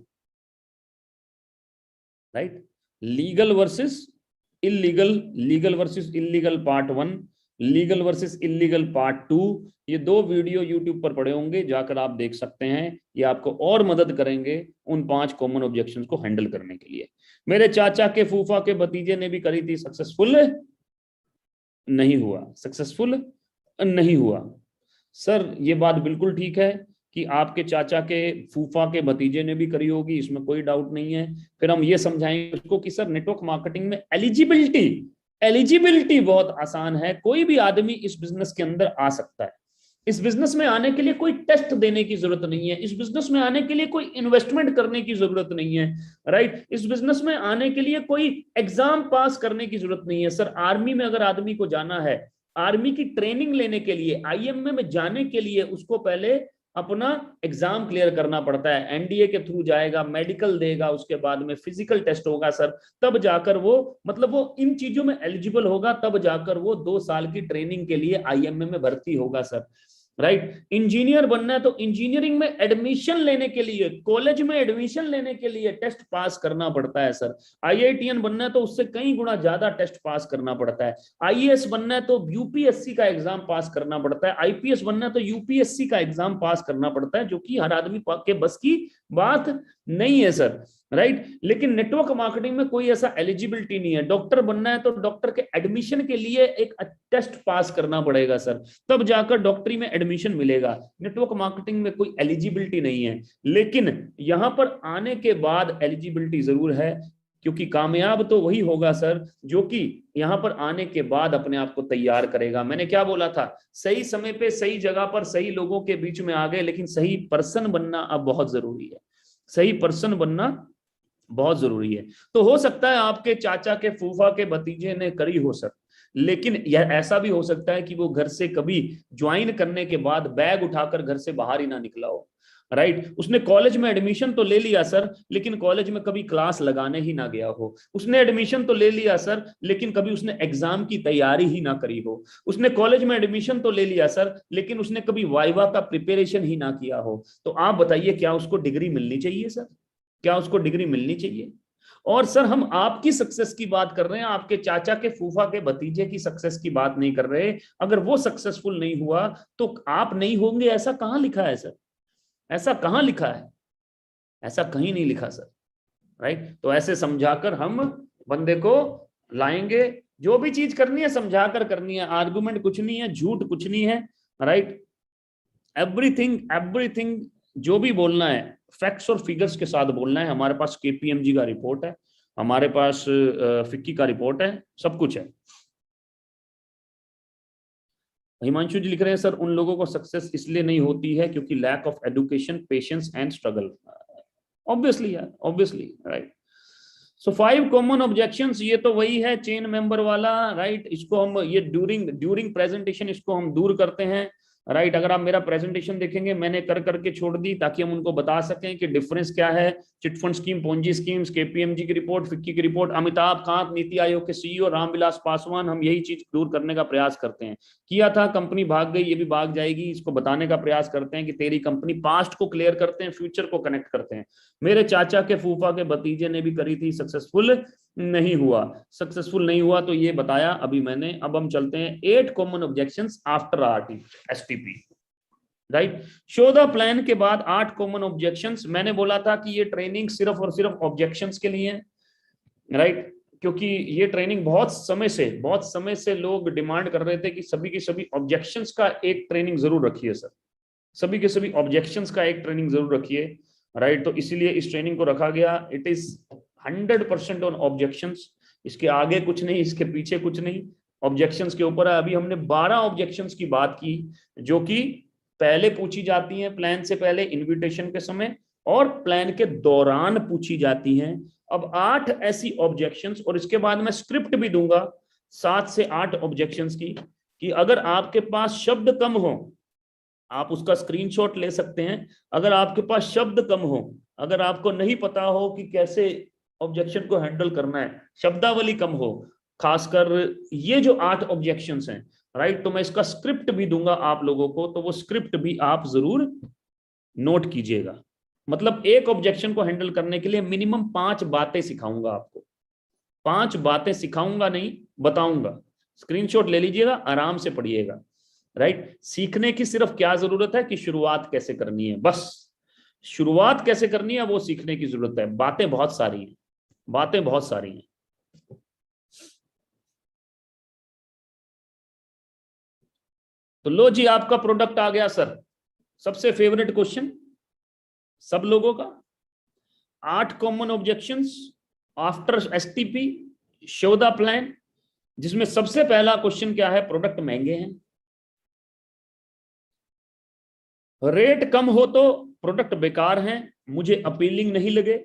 right, legal versus illegal, legal versus illegal part 1, legal versus illegal part 2, ये 2 वीडियो यूट्यूब पर पड़े होंगे, जाकर आप देख सकते हैं। ये आपको और मदद करेंगे उन 5 कॉमन ऑब्जेक्शंस को हैंडल करने के लिए। मेरे चाचा के फूफा के भतीजे ने भी करी थी, सक्सेसफुल नहीं हुआ, सक्सेसफुल नहीं हुआ। सर ये बात बिल्कुल ठीक है कि आपके चाचा के फूफा के भतीजे ने भी करी होगी, इसमें कोई डाउट नहीं है। फिर हम ये समझाएंगे उसको कि सर नेटवर्क मार्केटिंग में एलिजिबिलिटी, एलिजिबिलिटी बहुत आसान है, कोई भी आदमी इस बिजनेस के अंदर आ सकता है। इस बिजनेस में आने के लिए कोई टेस्ट देने की जरूरत नहीं है, इस बिजनेस में आने के लिए कोई इन्वेस्टमेंट करने की जरूरत नहीं है, राइट। इस बिजनेस में आने के लिए कोई एग्जाम पास करने की जरूरत नहीं है। सर आर्मी में अगर आदमी को जाना है, आर्मी की ट्रेनिंग लेने के लिए, आईएमए में जाने के लिए, उसको पहले अपना एग्जाम क्लियर करना पड़ता है, एनडीए के थ्रू जाएगा, मेडिकल देगा, उसके बाद में फिजिकल टेस्ट होगा सर, तब जाकर वो, मतलब वो इन चीजों में एलिजिबल होगा, तब जाकर वो 2 साल की ट्रेनिंग के लिए आईएमए में भर्ती होगा सर। राइट। इंजीनियर बनना है तो इंजीनियरिंग में एडमिशन लेने के लिए, कॉलेज में एडमिशन लेने के लिए टेस्ट पास करना पड़ता है सर। आईआईटीएन बनना है तो उससे कई गुना ज्यादा टेस्ट पास करना पड़ता है। आईएएस बनना है तो यूपीएससी का एग्जाम पास करना पड़ता है। आईपीएस बनना है तो यूपीएससी का एग्जाम पास करना पड़ता है, जो कि हर आदमी के बस की बात नहीं है सर। राइट। लेकिन नेटवर्क मार्केटिंग में कोई ऐसा एलिजिबिलिटी नहीं है। डॉक्टर बनना है तो डॉक्टर के एडमिशन के लिए एक टेस्ट पास करना पड़ेगा सर, तब जाकर डॉक्टरी में एडमिशन मिलेगा। नेटवर्क मार्केटिंग में कोई एलिजिबिलिटी नहीं है, लेकिन यहां पर आने के बाद एलिजिबिलिटी जरूर है, क्योंकि कामयाब तो वही होगा सर जो कि यहां पर आने के बाद अपने आप को तैयार करेगा। मैंने क्या बोला था, सही समय पे सही जगह पर सही लोगों के बीच में आ गए, लेकिन सही पर्सन बनना अब बहुत जरूरी है। सही पर्सन बनना बहुत जरूरी है। तो हो सकता है आपके चाचा के फूफा के भतीजे ने करी हो सर, लेकिन यह ऐसा भी हो सकता है कि वो घर से कभी ज्वाइन करने के बाद बैग उठाकर घर से बाहर ही ना निकला हो। राइट। उसने कॉलेज में एडमिशन तो ले लिया सर, लेकिन कॉलेज में कभी क्लास लगाने ही ना गया हो। उसने एडमिशन तो ले लिया सर, लेकिन कभी उसने एग्जाम की तैयारी ही ना करी हो। उसने कॉलेज में एडमिशन तो ले लिया सर, लेकिन उसने कभी वाइवा का प्रिपरेशन ही ना किया हो। तो आप बताइए, क्या उसको डिग्री मिलनी चाहिए सर? क्या उसको डिग्री मिलनी चाहिए? और सर हम आपकी सक्सेस की बात कर रहे हैं, आपके चाचा के फूफा के भतीजे की सक्सेस की बात नहीं कर रहे। अगर वो सक्सेसफुल नहीं हुआ तो आप नहीं होंगे, ऐसा कहां लिखा है सर? ऐसा कहां लिखा है? ऐसा कहीं नहीं लिखा सर। राइट। तो ऐसे समझाकर हम बंदे को लाएंगे। जो भी चीज करनी है समझाकर करनी है, आर्गुमेंट कुछ नहीं है, झूठ कुछ नहीं है। राइट। एवरीथिंग एवरीथिंग जो भी बोलना है फैक्ट्स और फिगर्स के साथ बोलना है। हमारे पास केपीएमजी का रिपोर्ट है, हमारे पास फिक्की का रिपोर्ट है, सब कुछ है। हिमांशु जी लिख रहे हैं, सर उन लोगों को सक्सेस इसलिए नहीं होती है क्योंकि lack of education, patience and struggle. Obviously यार, obviously. Right. So 5 common objections, ये तो वही है चेन मेंबर वाला। राइट। इसको हम ये ड्यूरिंग प्रेजेंटेशन इसको हम दूर करते हैं। राइट। अगर आप मेरा प्रेजेंटेशन देखेंगे, मैंने कर करके छोड़ दी ताकि हम उनको बता सकें कि डिफरेंस क्या है। Chit fund scheme, Ponzi schemes, KPMG की रिपोर्ट, फिक्की की रिपोर्ट, अमिताभ कांत, नीति आयोग के सीईओ, रामविलास पासवान, हम यही चीज दूर करने का प्रयास करते हैं। किया था, कंपनी भाग गई, ये भी भाग जाएगी, इसको बताने का प्रयास करते हैं कि तेरी कंपनी, पास्ट को क्लियर करते हैं, फ्यूचर को कनेक्ट करते हैं। मेरे चाचा के फूफा के भतीजे ने भी करी थी, सक्सेसफुल नहीं हुआ। सक्सेसफुल नहीं हुआ तो ये बताया अभी मैंने। अब हम चलते हैं 8 common objections after RT STP. Right. Show the plan के बाद 8 कॉमन ऑब्जेक्शंस। मैंने बोला था कि ये ट्रेनिंग सिर्फ और सिर्फ ऑब्जेक्शंस के लिए है। राइट। क्योंकि ये ट्रेनिंग बहुत समय से लोग डिमांड कर रहे थे कि सभी की सभी ऑब्जेक्शंस का एक ट्रेनिंग जरूर रखिए सर, सभी के सभी ऑब्जेक्शंस का एक ट्रेनिंग जरूर रखिए। राइट। तो इसीलिए इस ट्रेनिंग को रखा गया। It is 100% on objections. इसके आगे कुछ नहीं, इसके पीछे कुछ नहीं, ऑब्जेक्शंस के ऊपर है। अभी हमने 12 ऑब्जेक्शंस की बात की जो कि पहले पूछी जाती हैं, प्लान से पहले, इन्विटेशन के समय और प्लान के दौरान पूछी जाती हैं। अब 8 ऐसी ऑब्जेक्शंस, और इसके बाद मैं स्क्रिप्ट भी दूंगा 7 से 8 ऑब्जेक्शंस की, कि अगर आपके पास शब्द कम हो आप उसका स्क्रीनशॉट ले सकते हैं। अगर आपके पास शब्द कम हो, अगर आपको नहीं पता हो कि कैसे ऑब्जेक्शन को हैंडल करना है, शब्दावली कम हो, खासकर ये जो 8 ऑब्जेक्शंस हैं, राइट, तो मैं इसका स्क्रिप्ट भी दूंगा आप लोगों को, तो वो स्क्रिप्ट भी आप जरूर नोट कीजिएगा। मतलब एक ऑब्जेक्शन को हैंडल करने के लिए मिनिमम 5 बातें सिखाऊंगा आपको। 5 बातें सिखाऊंगा नहीं, बताऊंगा। स्क्रीनशॉट ले लीजिएगा, आराम से पढ़िएगा। राइट। सीखने की सिर्फ क्या जरूरत है कि शुरुआत कैसे करनी है, बस शुरुआत कैसे करनी है वो सीखने की जरूरत है। बातें बहुत सारी हैं, बातें बहुत सारी हैं। तो लो जी, आपका प्रोडक्ट आ गया सर। सबसे फेवरेट क्वेश्चन सब लोगों का। 8 common objections after STP, show the plan, जिसमें सबसे पहला क्वेश्चन क्या है, प्रोडक्ट महंगे हैं, रेट कम हो तो प्रोडक्ट बेकार हैं, मुझे अपीलिंग नहीं लगे।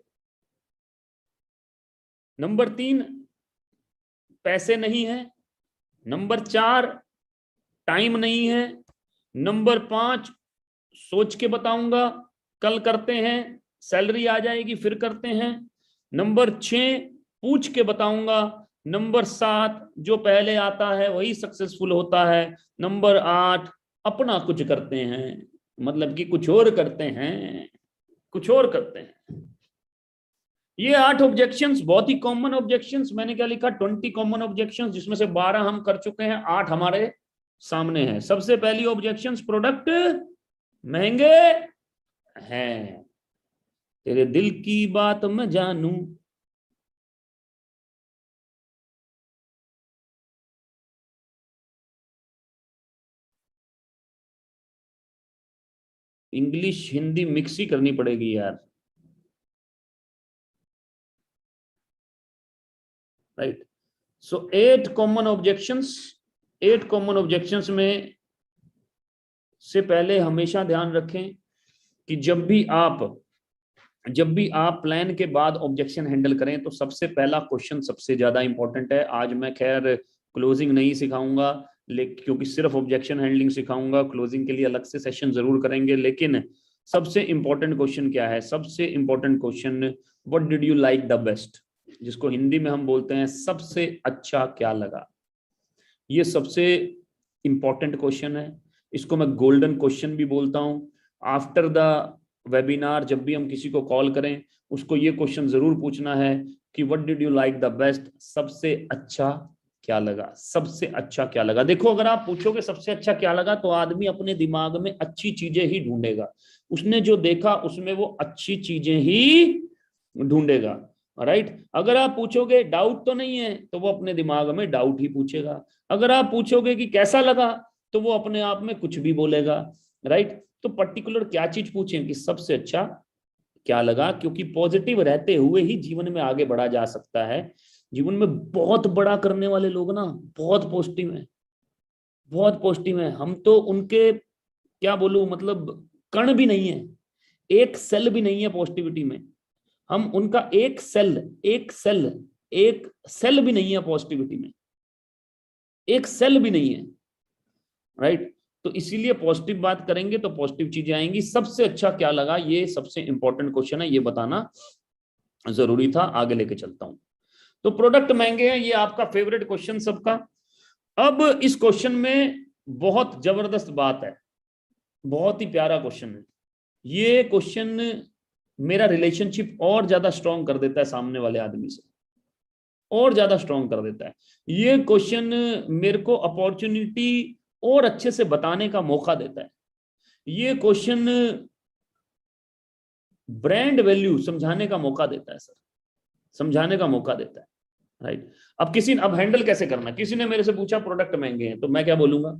नंबर 3, पैसे नहीं है। नंबर 4, टाइम नहीं है। नंबर 5, सोच के बताऊंगा, कल करते हैं, सैलरी आ जाएगी फिर करते हैं। नंबर 6, पूछ के बताऊंगा। नंबर 7, जो पहले आता है वही सक्सेसफुल होता है। नंबर 8, अपना कुछ करते हैं, मतलब कि कुछ और करते हैं, कुछ और करते हैं। ये 8 ऑब्जेक्शंस बहुत ही कॉमन ऑब्जेक्शंस, मैंने क्या लिखा 20 कॉमन ऑब्जेक्शंस, जिसमें से 12 हम कर चुके हैं, 8 हमारे सामने हैं। सबसे पहली ऑब्जेक्शंस, प्रोडक्ट महंगे हैं। तेरे दिल की बात मैं जानूं। इंग्लिश हिंदी मिक्स ही करनी पड़ेगी यार, राइट। सो 8 कॉमन ऑब्जेक्शंस, 8 कॉमन ऑब्जेक्शंस में से पहले हमेशा ध्यान रखें कि जब भी आप प्लान के बाद ऑब्जेक्शन हैंडल करें तो सबसे पहला क्वेश्चन सबसे ज्यादा इंपॉर्टेंट है। आज मैं खैर क्लोजिंग नहीं सिखाऊंगा, लेकिन क्योंकि सिर्फ ऑब्जेक्शन हैंडलिंग सिखाऊंगा, क्लोजिंग के लिए अलग से सेशन जरूर करेंगे। लेकिन सबसे इंपॉर्टेंट क्वेश्चन क्या है? सबसे important question, what did you like the best, जिसको हिंदी में हम बोलते हैं सबसे अच्छा क्या लगा। ये सबसे इंपॉर्टेंट क्वेश्चन है, इसको मैं गोल्डन क्वेश्चन भी बोलता हूं। आफ्टर द वेबिनार जब भी हम किसी को कॉल करें, उसको ये क्वेश्चन जरूर पूछना है कि what did you like the best, सबसे अच्छा क्या लगा, सबसे अच्छा क्या लगा। देखो, अगर आप पूछोगे सबसे अच्छा क्या लगा, तो आदमी अपने दिमाग में अच्छी चीजें ही ढूंढेगा, उसने जो देखा उसमें वो अच्छी चीजें ही ढूंढेगा, राइट। अगर आप पूछोगे डाउट तो नहीं है, तो वो अपने दिमाग में डाउट ही पूछेगा। अगर आप पूछोगे कि कैसा लगा, तो वो अपने आप में कुछ भी बोलेगा, राइट। तो पर्टिकुलर क्या चीज पूछें कि सबसे अच्छा क्या लगा, क्योंकि पॉजिटिव रहते हुए ही जीवन में आगे बढ़ा जा सकता है। जीवन में बहुत बड़ा करने वाले लोग ना बहुत पॉजिटिव है, बहुत पॉजिटिव है। हम तो उनके क्या बोलूं, मतलब कण भी नहीं है, एक सेल भी नहीं है पॉजिटिविटी में। हम उनका एक सेल भी नहीं है पॉजिटिविटी में, एक सेल भी नहीं है, राइट। तो इसीलिए पॉजिटिव बात करेंगे तो पॉजिटिव चीजें आएंगी। सबसे अच्छा क्या लगा, ये सबसे इंपॉर्टेंट क्वेश्चन है, ये बताना जरूरी था। आगे लेके चलता हूं। तो प्रोडक्ट महंगे हैं, ये आपका फेवरेट क्वेश्चन सबका। अब इस क्वेश्चन में बहुत जबरदस्त बात है, बहुत ही प्यारा क्वेश्चन है। ये क्वेश्चन मेरा रिलेशनशिप और ज्यादा स्ट्रॉन्ग कर देता है सामने वाले आदमी से, और ज्यादा स्ट्रॉन्ग कर देता है। ये क्वेश्चन मेरे को अपॉर्चुनिटी और अच्छे से बताने का मौका देता है। ये क्वेश्चन ब्रांड वैल्यू समझाने का मौका देता है सर, समझाने का मौका देता है, राइट। अब हैंडल कैसे करना, किसी ने मेरे से पूछा प्रोडक्ट महंगे हैं, तो मैं क्या बोलूंगा?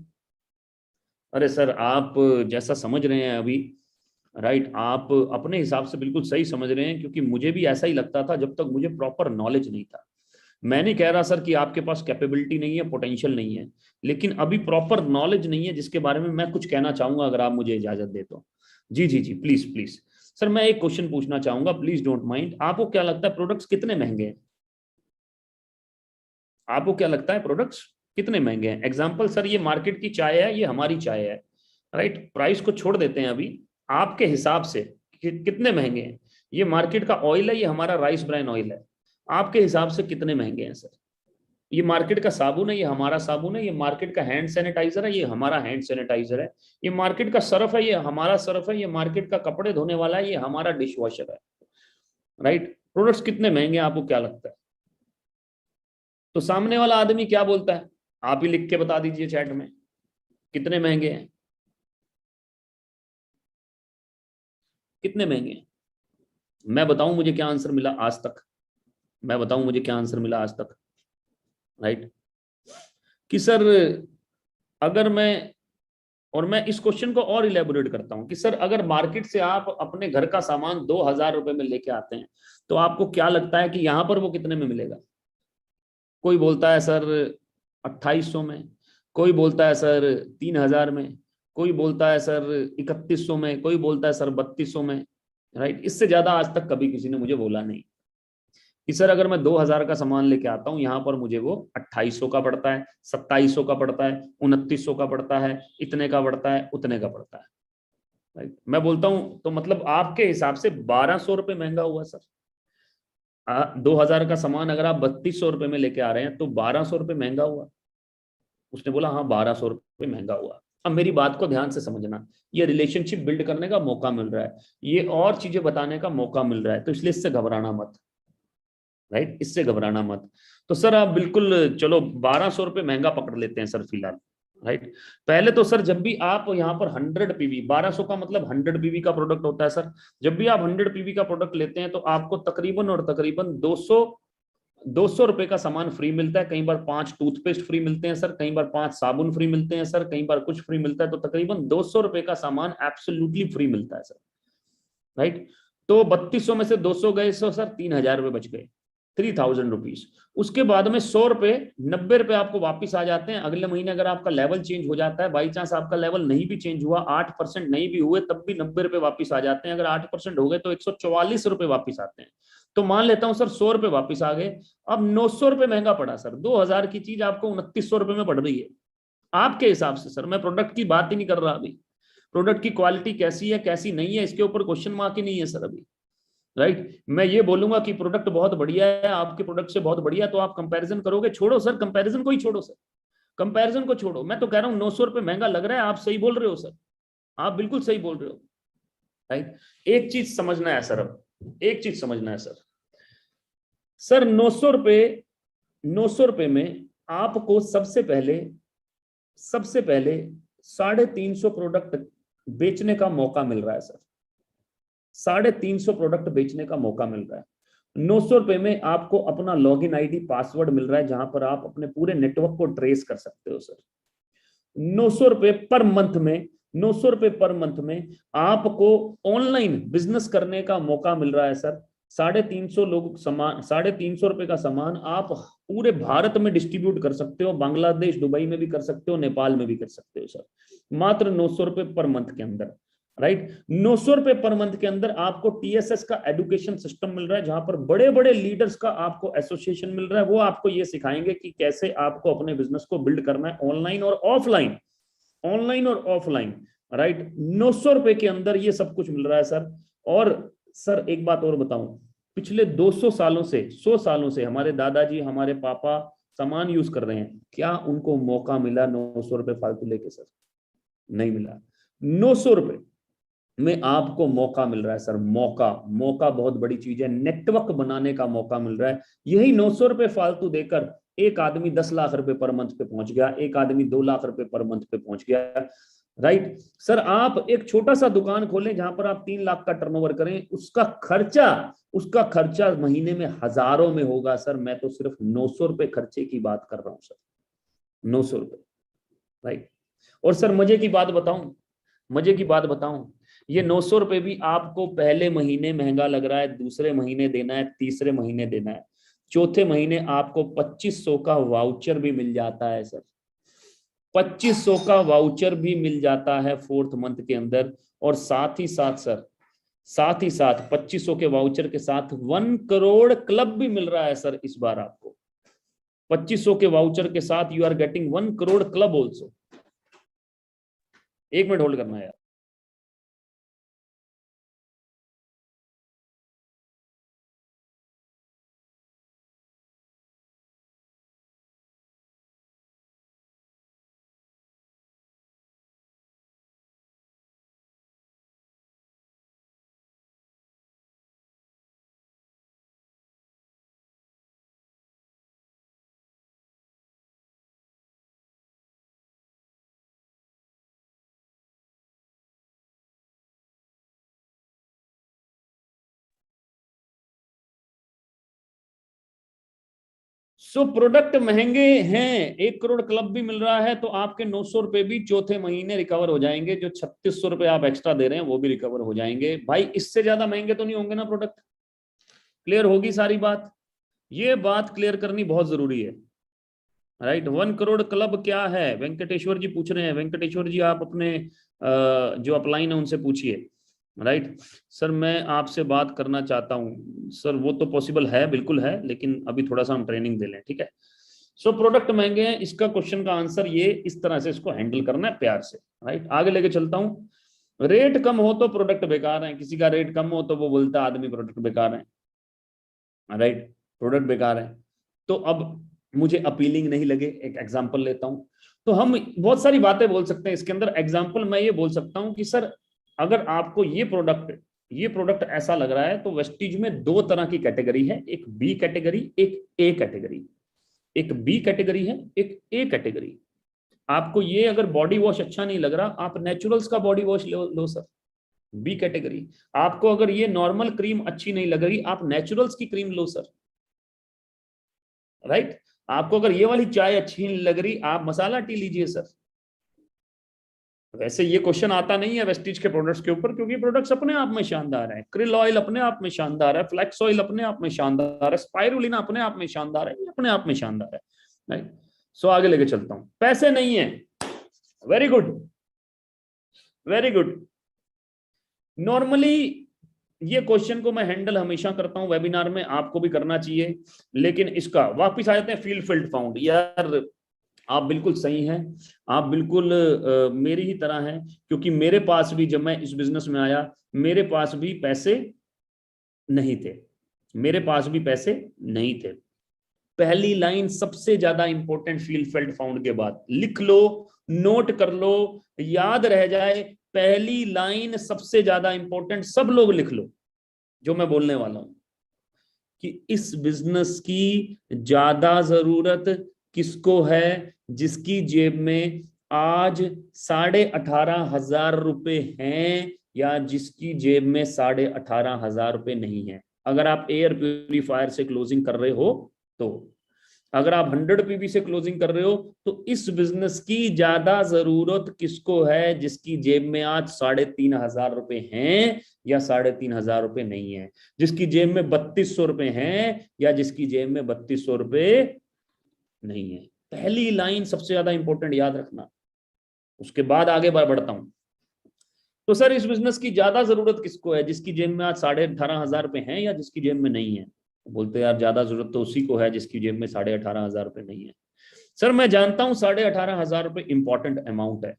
अरे सर, आप जैसा समझ रहे हैं अभी, राइट, आप अपने हिसाब से बिल्कुल सही समझ रहे हैं, क्योंकि मुझे भी ऐसा ही लगता था जब तक मुझे प्रॉपर नॉलेज नहीं था। मैं नहीं कह रहा सर कि आपके पास कैपेबिलिटी नहीं है, पोटेंशियल नहीं है, लेकिन अभी प्रॉपर नॉलेज नहीं है जिसके बारे में मैं कुछ कहना चाहूंगा, अगर आप मुझे इजाजत दे तो। जी जी जी, प्लीज प्लीज। सर, मैं एक क्वेश्चन पूछना चाहूंगा, प्लीज डोंट माइंड। आपको क्या लगता है प्रोडक्ट्स कितने महंगे हैं? आपको क्या लगता है प्रोडक्ट्स कितने महंगे हैं? एग्जाम्पल, सर ये मार्केट की चाय है, ये हमारी चाय है, राइट। प्राइस को छोड़ देते हैं अभी, आपके हिसाब से कितने महंगे हैं? ये मार्केट का ऑयल है, ये हमारा राइस ब्रान ऑयल है, आपके हिसाब से कितने महंगे हैं सर? ये मार्केट का साबुन है, ये हमारा साबुन है। ये मार्केट का हैंड सैनिटाइजर है, ये हमारा हैंड सैनिटाइजर है। ये मार्केट का सर्फ है, ये हमारा सर्फ है। ये मार्केट का कपड़े धोने वाला है, ये हमारा डिश वॉशर है, राइट। प्रोडक्ट्स कितने महंगे हैं, आपको क्या लगता है? तो सामने वाला आदमी क्या बोलता है, आप ही लिख के बता दीजिए चैट में, कितने महंगे हैं, कितने महंगे हैं। मैं बताऊं मुझे क्या आंसर मिला आज तक, मैं बताऊं मुझे क्या आंसर मिला आज तक, राइट। कि सर अगर मैं, और मैं इस क्वेश्चन को और इलेबोरेट करता हूं कि सर अगर मार्केट से आप अपने घर का सामान 2,000 रुपए में लेके आते हैं, तो आपको क्या लगता है कि यहां पर वो कितने में मिलेगा? कोई बोलता है सर 2,800 में, कोई बोलता है सर 3,000 में, कोई बोलता है सर 3,100 में, कोई बोलता है सर 3,200 में, राइट। इससे ज्यादा आज तक कभी किसी ने मुझे बोला नहीं कि सर अगर मैं 2,000 का सामान लेके आता हूँ, यहाँ पर मुझे वो 2,800 का पड़ता है, 2,700 का पड़ता है, 2,900 का पड़ता है, इतने का पड़ता है, उतने का पड़ता है, राइट। मैं बोलता हूँ तो मतलब आपके हिसाब से 1,200 रुपये महंगा हुआ सर। 2,000 का सामान अगर आप 3,200 रुपये में लेके आ रहे हैं, तो 1,200 रुपये महंगा हुआ। उसने बोला हाँ, 1,200 रुपये महंगा हुआ। अब मेरी बात को ध्यान से समझना, ये रिलेशनशिप बिल्ड करने का मौका मिल रहा है, ये और चीजें बताने का मौका मिल रहा है, तो इसलिए इससे घबराना मत, राइट, इससे घबराना मत। तो सर आप बिल्कुल चलो 1200 रुपये महंगा पकड़ लेते हैं सर फिलहाल, राइट। पहले तो सर जब भी आप यहाँ पर 100 पीवी, 1200 का मतलब 100 पीवी का प्रोडक्ट होता है सर, जब भी आप 100 पीवी का प्रोडक्ट लेते हैं तो आपको तकरीबन और तकरीबन 200 रुपए का सामान फ्री मिलता है। कई बार 5 टूथपेस्ट फ्री मिलते हैं सर, कई बार 5 साबुन फ्री मिलते हैं सर, कई बार कुछ फ्री मिलता है, तो तकरीबन 200 रुपए का सामान एब्सोल्युटली फ्री मिलता है सर, राइट। तो 3200 में से 200 गए सो सर 3000 रुपए बच गए, 3000 रुपीज। उसके बाद में 100 रुपए, 90 रुपए आपको वापिस आ जाते हैं अगले महीने। अगर आपका लेवल चेंज हो जाता है, बाई चांस आपका लेवल नहीं भी चेंज हुआ, 8% नहीं भी हुए, तब भी 90 रुपए वापिस आ जाते हैं। अगर 8% हो गए तो 144 रुपए वापिस आते हैं। तो मान लेता हूं सर 100 रुपए वापिस आ गए, अब 900 रुपए महंगा पड़ा सर, 2000 की चीज आपको 2900 रुपए में पड़ रही है आपके हिसाब से। सर मैं प्रोडक्ट की बात ही नहीं कर रहा अभी, प्रोडक्ट की क्वालिटी कैसी है कैसी नहीं है इसके ऊपर क्वेश्चन मार्क ही नहीं है सर अभी, राइट। मैं ये बोलूंगा कि प्रोडक्ट बहुत बढ़िया है, आपके प्रोडक्ट से बहुत बढ़िया, तो आप कंपैरिजन करोगे। छोड़ो सर कंपैरिजन को ही छोड़ो सर, कंपैरिजन को छोड़ो। मैं तो कह रहा हूं 900 रुपए महंगा लग रहा है, आप सही बोल रहे हो सर, आप बिल्कुल सही बोल रहे हो, राइट। एक चीज समझना है सर, अब एक चीज समझना है सर, सर 900 रुपए में आपको सबसे पहले 350 प्रोडक्ट बेचने का मौका मिल रहा है सर, 350 प्रोडक्ट बेचने का मौका मिल रहा है। 900 रुपए में आपको अपना लॉगिन आईडी पासवर्ड मिल रहा है, जहां पर आप अपने पूरे नेटवर्क को ट्रेस कर सकते हो सर। 900 रुपए पर मंथ में, 900 रुपए पर मंथ में आपको ऑनलाइन बिजनेस करने का मौका मिल रहा है सर। 350 लोग सामान, 350 रुपए का सामान आप पूरे भारत में डिस्ट्रीब्यूट कर सकते हो, बांग्लादेश दुबई में भी कर सकते हो, नेपाल में भी कर सकते हो सर, मात्र 900 रुपए पर मंथ के अंदर, राइट। 900 रुपए पर मंथ के अंदर आपको टीएसएस का एजुकेशन सिस्टम मिल रहा है, जहां पर बड़े बड़े लीडर्स का आपको एसोसिएशन मिल रहा है। वो आपको ये सिखाएंगे कि कैसे आपको अपने बिजनेस को बिल्ड करना है, ऑनलाइन और ऑफलाइन, ऑनलाइन और ऑफलाइन, राइट। 900 रुपए के अंदर ये सब कुछ मिल रहा है सर। और सर एक बात और बताऊं, पिछले 200 सालों से, 100 सालों से हमारे दादाजी हमारे पापा सामान यूज कर रहे हैं, क्या उनको मौका मिला 900 रुपए फालतू लेके सर? नहीं मिला। 900 रुपए में आपको मौका मिल रहा है सर, मौका, मौका बहुत बड़ी चीज है, नेटवर्क बनाने का मौका मिल रहा है। यही 900 रुपए फालतू देकर एक आदमी 10 लाख रुपए पर मंथ पे पहुंच गया, एक आदमी 2 लाख रुपए पर मंथ पे पहुंच गया, राइट। सर आप एक छोटा सा दुकान खोलें जहां पर आप 3 लाख का टर्नओवर करें, उसका खर्चा महीने में हजारों में होगा सर। मैं तो सिर्फ 900 रुपए खर्चे की बात कर रहा हूं सर, 900 रुपए, राइट। और सर मजे की बात बताऊं, ये 900 रुपए भी आपको पहले महीने महंगा लग रहा है, दूसरे महीने देना है, तीसरे महीने देना है, चौथे महीने आपको 2500 का वाउचर भी मिल जाता है सर, 2500 का वाउचर भी मिल जाता है 4th मंथ के अंदर। और साथ ही साथ सर, 2500 के वाउचर के साथ 1 करोड़ क्लब भी मिल रहा है सर इस बार आपको। 2500 के वाउचर के साथ you are getting 1 crore club also. 1 minute hold करना है यार। सो प्रोडक्ट महंगे हैं, 1 करोड़ क्लब भी मिल रहा है, तो आपके 900 रुपए भी चौथे महीने रिकवर हो जाएंगे, जो 3600 रुपए आप एक्स्ट्रा दे रहे हैं वो भी रिकवर हो जाएंगे भाई। इससे ज्यादा महंगे तो नहीं होंगे ना प्रोडक्ट? क्लियर होगी सारी बात? ये बात क्लियर करनी बहुत जरूरी है, राइट। 1 करोड़ क्लब क्या है, वेंकटेश्वर जी पूछ रहे हैं। वेंकटेश्वर जी आप अपने जो अपलाइन है उनसे पूछिए, राइट। सर मैं आपसे बात करना चाहता हूं सर, वो तो पॉसिबल है, बिल्कुल है, लेकिन अभी थोड़ा सा हम ट्रेनिंग दे लें, ठीक है। सो प्रोडक्ट महंगे हैं, इसका क्वेश्चन का आंसर ये इस तरह से इसको हैंडल करना है प्यार से, राइट। आगे लेके चलता हूं। रेट कम हो तो प्रोडक्ट बेकार है, किसी का रेट कम हो तो वो बोलता आदमी प्रोडक्ट बेकार है, राइट, प्रोडक्ट बेकार है। तो अब मुझे अपीलिंग नहीं लगे, एक एग्जांपल लेता हूं, तो हम बहुत सारी बातें बोल सकते हैं इसके अंदर। एग्जांपल मैं ये बोल सकता हूं कि सर अगर आपको ये प्रोडक्ट ऐसा लग रहा है, तो वेस्टीज में दो तरह की कैटेगरी है, एक बी कैटेगरी, एक ए कैटेगरी। एक बी कैटेगरी है, एक ए कैटेगरी। आपको ये अगर बॉडी वॉश अच्छा नहीं लग रहा, आप नेचुरल्स का बॉडी वॉश लो सर, बी कैटेगरी। आपको अगर ये नॉर्मल क्रीम अच्छी नहीं लग रही, आप नेचुरल्स की क्रीम लो सर, राइट। आपको अगर ये वाली चाय अच्छी नहीं लग रही, आप मसाला टी लीजिए सर। वैसे ये क्वेश्चन आता नहीं है वेस्टीज के प्रोडक्ट्स के ऊपर, क्योंकि प्रोडक्ट्स अपने आप में शानदार है। क्रिल ऑयल अपने आप में शानदार है, फ्लैक्स ऑयल अपने आप में शानदार है, स्पाइरुलिना अपने आप में शानदार है, ये अपने आप में शानदार है, राइट। सो आगे लेके चलता हूं। पैसे नहीं है, very good, very good. Normally ये क्वेश्चन को मैं हैंडल हमेशा करता हूं वेबिनार में, आपको भी करना चाहिए, लेकिन इसका वापिस आ जाते हैं फील्ड फील्ड फाउंड। यार आप बिल्कुल सही हैं, आप बिल्कुल मेरी ही तरह हैं, क्योंकि मेरे पास भी जब मैं इस बिजनेस में आया, मेरे पास भी पैसे नहीं थे, मेरे पास भी पैसे नहीं थे। पहली लाइन सबसे ज्यादा इंपॉर्टेंट फील्ड फील्ड फाउंड के बाद, लिख लो, नोट कर लो, याद रह जाए। पहली लाइन सबसे ज्यादा इंपॉर्टेंट, सब लोग लिख लो जो मैं बोलने वाला हूं, कि इस बिजनेस की ज्यादा जरूरत किसको है, जिसकी जेब में आज 18,500 रुपए हैं, या जिसकी जेब में 18,500 रुपए नहीं है। अगर आप एयर प्यूरिफायर से क्लोजिंग कर रहे हो तो, अगर आप 100 पीवी से क्लोजिंग कर रहे हो तो, इस बिजनेस की ज्यादा जरूरत किसको है, जिसकी जेब में आज 3,500 रुपए हैं या 3,500 रुपए नहीं है, जिसकी जेब में 3,200 रुपए हैं या जिसकी जेब में 3,200 रुपए नहीं है। पहली लाइन सबसे ज्यादा इंपॉर्टेंट, याद रखना। उसके बाद आगे बढ़ता हूं। तो सर इस बिजनेस की ज्यादा जरूरत किसको है, जिसकी जेब में आज 18,500 रुपए हैं या जिसकी जेब में नहीं है। बोलते यार ज्यादा जरूरत तो उसी को है जिसकी जेब में 18,500 रुपए नहीं है। सर मैं जानता हूं 18,500 रुपए इंपॉर्टेंट अमाउंट है,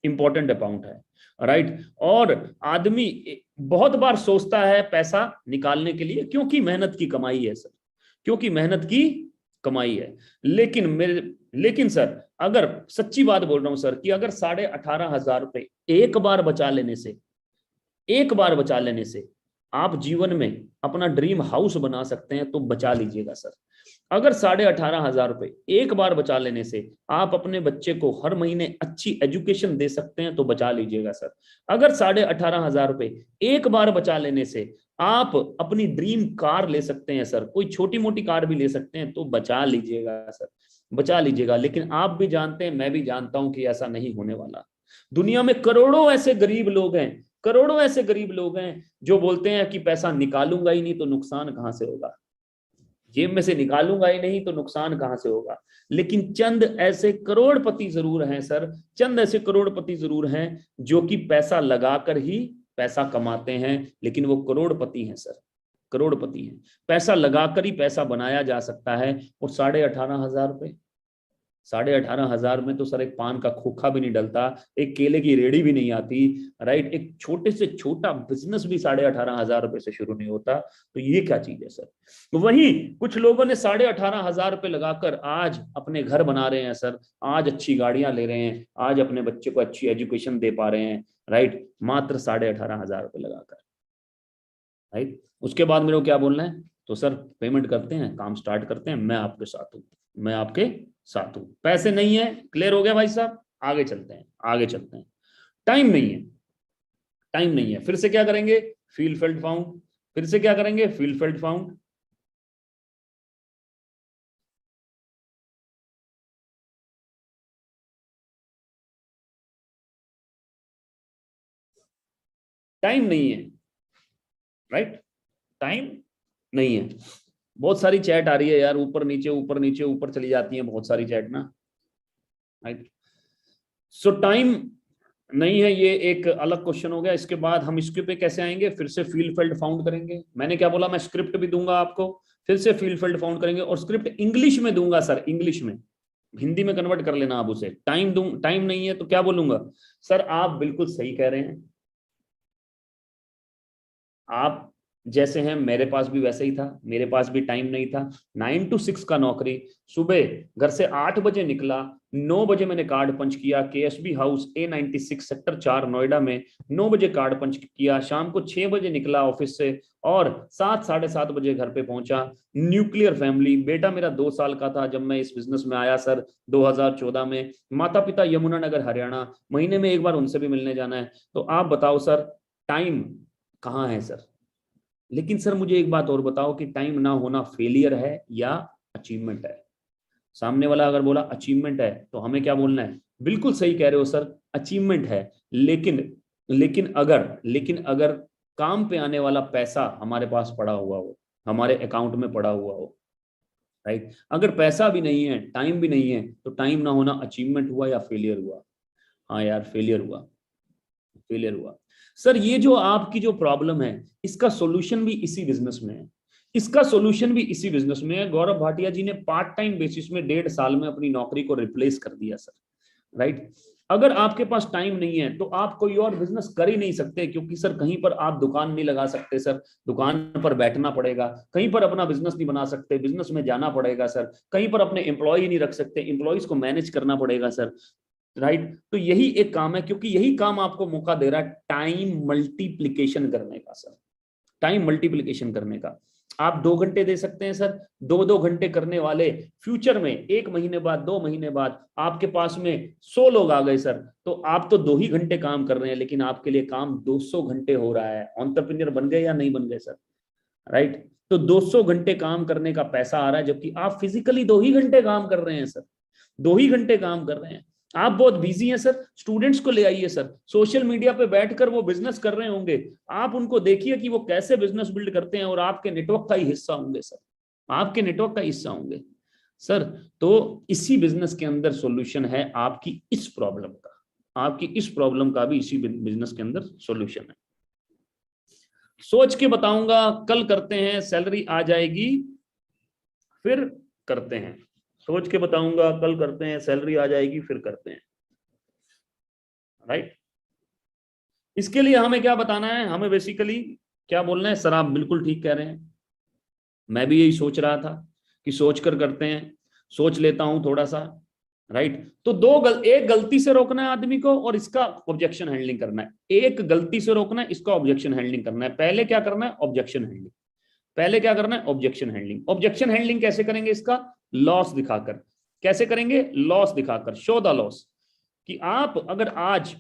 इंपॉर्टेंट अमाउंट है, राइट। और आदमी बहुत बार सोचता है पैसा निकालने के लिए, क्योंकि मेहनत की कमाई है सर, क्योंकि मेहनत की कमाई है। लेकिन सर अगर सच्ची बात बोल रहा हूं सर, कि अगर 18,500 रुपए एक बार बचा लेने से, एक बार बचा लेने से आप जीवन में अपना ड्रीम हाउस बना सकते हैं, तो बचा लीजिएगा सर। अगर 18,500 रुपए एक बार बचा लेने से आप अपने बच्चे को हर महीने अच्छी एजुकेशन दे सकते हैं, तो बचा लीजिएगा सर। अगर 18,500 रुपए एक बार बचा लेने से आप अपनी ड्रीम कार ले सकते हैं सर, कोई छोटी मोटी कार भी ले सकते हैं, तो बचा लीजिएगा सर, बचा लीजिएगा। लेकिन आप भी जानते हैं, मैं भी जानता हूं कि ऐसा नहीं होने वाला। दुनिया में करोड़ों ऐसे गरीब लोग हैं, करोड़ों ऐसे गरीब लोग हैं जो बोलते हैं कि पैसा निकालूंगा ही नहीं तो नुकसान कहां से होगा, जेब में से निकालूंगा ही नहीं तो नुकसान कहां से होगा। लेकिन चंद ऐसे करोड़पति जरूर हैं सर, चंद ऐसे करोड़पति जरूर हैं जो कि पैसा लगाकर ही पैसा कमाते हैं, लेकिन वो करोड़पति हैं सर, करोड़पति हैं। पैसा लगाकर ही पैसा बनाया जा सकता है। और 18,500 रुपए, 18,500 में तो सर एक पान का खोखा भी नहीं डलता, एक केले की रेडी भी नहीं आती, राइट। एक छोटे से छोटा बिजनेस भी 18,500 रुपए से शुरू नहीं होता। तो ये क्या चीज है सर। वहीं कुछ लोगों ने 18,500 रुपए लगाकर आज अपने घर बना रहे हैं सर, आज अच्छी गाड़ियां ले रहे हैं, आज अपने बच्चे को अच्छी एजुकेशन दे पा रहे हैं, राइट, मात्र 18,500 रुपए लगाकर, राइट। उसके बाद मेरे को क्या बोलना है, तो सर पेमेंट करते हैं, काम स्टार्ट करते हैं, मैं आपके साथ हूं, मैं आपके साथ हूं। पैसे नहीं है, क्लियर हो गया भाई साहब, आगे चलते हैं, आगे चलते हैं। टाइम नहीं है, टाइम नहीं है, फिर से क्या करेंगे, फील्ड फील्ड फाउंड, फिर से क्या करेंगे, फील्ड फील्ड फाउंड। टाइम नहीं है, राइट, टाइम नहीं है। बहुत सारी चैट आ रही है यार, ऊपर नीचे ऊपर नीचे ऊपर चली जाती है बहुत सारी चैट ना, राइट। सो टाइम नहीं है, ये एक अलग क्वेश्चन हो गया। इसके बाद हम इसके पे कैसे आएंगे, फिर से फील्ड फील्ड फाउंड करेंगे। मैंने क्या बोला, मैं स्क्रिप्ट भी दूंगा आपको, फिर से फील्ड फील्ड फाउंड करेंगे, और स्क्रिप्ट इंग्लिश में दूंगा सर, इंग्लिश में, हिंदी में कन्वर्ट कर लेना आप उसे। टाइम नहीं है तो क्या बोलूंगा सर, आप बिल्कुल सही कह रहे हैं, आप जैसे हैं, मेरे पास भी वैसे ही था, मेरे पास भी टाइम नहीं था। 9 to 6 का नौकरी, सुबह घर से 8 बजे निकला, 9 बजे मैंने कार्ड पंच किया KSB house A96 sector 4 Noida में, 9 बजे कार्ड पंच किया, शाम को 6 बजे निकला ऑफिस से और 7 साढ़े 7 बजे घर पे पहुंचा। न्यूक्लियर फैमिली, बेटा मेरा 2 साल का था जब मैं इस बिजनेस में आया सर 2014 में, माता पिता यमुनानगर हरियाणा, महीने में एक बार उनसे भी मिलने जाना है। तो आप बताओ सर, टाइम कहाँ है सर? लेकिन सर मुझे एक बात और बताओ कि टाइम ना होना फेलियर है या अचीवमेंट है? सामने वाला अगर बोला अचीवमेंट है तो हमें क्या बोलना है? बिल्कुल सही कह रहे हो सर, अचीवमेंट है। लेकिन अगर काम पे आने वाला पैसा हमारे पास पड़ा हुआ हो, हमारे अकाउंट में पड़ा हुआ हो, राइट? अगर पैसा भी नहीं है, टाइम भी नहीं है, तो टाइम ना होना अचीवमेंट हुआ या फेलियर हुआ? हाँ यार, फेलियर हुआ, फेलियर हुआ। सर ये जो आपकी जो प्रॉब्लम है, इसका सॉल्यूशन भी इसी बिजनेस में है, इसका सॉल्यूशन भी इसी बिजनेस में है। गौरव भाटिया जी ने पार्ट टाइम बेसिस में 1.5 साल में अपनी नौकरी को रिप्लेस कर दिया सर, राइट? अगर आपके पास टाइम नहीं है तो आप कोई और बिजनेस कर ही नहीं सकते, क्योंकि सर कहीं पर आप दुकान नहीं लगा सकते सर, दुकान पर बैठना पड़ेगा, कहीं पर अपना बिजनेस नहीं बना सकते, बिजनेस में जाना पड़ेगा सर, कहीं पर अपने एम्प्लॉय नहीं रख सकते, एम्प्लॉयज को मैनेज करना पड़ेगा सर, राइट? तो यही एक काम है, क्योंकि यही काम आपको मौका दे रहा है टाइम मल्टीप्लीकेशन करने का सर, टाइम मल्टीप्लीकेशन करने का। आप 2 घंटे दे सकते हैं सर, 2 2 घंटे करने वाले फ्यूचर में 1 महीने बाद, 2 महीने बाद आपके पास में 100 लोग आ गए सर, तो आप तो 2 ही घंटे काम कर रहे हैं, लेकिन आपके लिए काम 200 घंटे हो रहा है। एंटरप्रेन्योर बन गए या नहीं बन गए सर, राइट? तो 200 घंटे काम करने का पैसा आ रहा है, जबकि आप फिजिकली 2 ही घंटे काम कर रहे हैं सर, 2 ही घंटे काम कर रहे हैं। आप बहुत बिजी हैं सर, स्टूडेंट्स को ले आइए सर, सोशल मीडिया पे बैठकर वो बिजनेस कर रहे होंगे, आप उनको देखिए कि वो कैसे बिजनेस बिल्ड करते हैं, और आपके नेटवर्क का ही हिस्सा होंगे सर, आपके नेटवर्क का हिस्सा होंगे सर। तो इसी बिजनेस के अंदर सॉल्यूशन है आपकी इस प्रॉब्लम का, आपकी इस प्रॉब्लम का भी इसी बिजनेस के अंदर सॉल्यूशन है। सोच के बताऊंगा, कल करते हैं, सैलरी आ जाएगी फिर करते हैं। सोच के बताऊंगा, कल करते हैं, सैलरी आ जाएगी फिर करते हैं, राइट? इसके लिए हमें क्या बताना है? हमें बेसिकली क्या बोलना है? सर आप बिल्कुल ठीक कह रहे हैं, मैं भी यही सोच रहा था कि सोच कर करते हैं, सोच लेता हूं थोड़ा सा, राइट? तो एक गलती से रोकना है आदमी को और इसका ऑब्जेक्शन हैंडलिंग करना है, एक गलती से रोकना है, इसका ऑब्जेक्शन हैंडलिंग करना है। पहले क्या करना है? Objection handling. पहले क्या करना है? Objection handling. ऑब्जेक्शन हैंडलिंग कैसे करेंगे? इसका लॉस दिखाकर। कैसे करेंगे? लॉस दिखाकर, शो द लॉस। कि आप अगर आज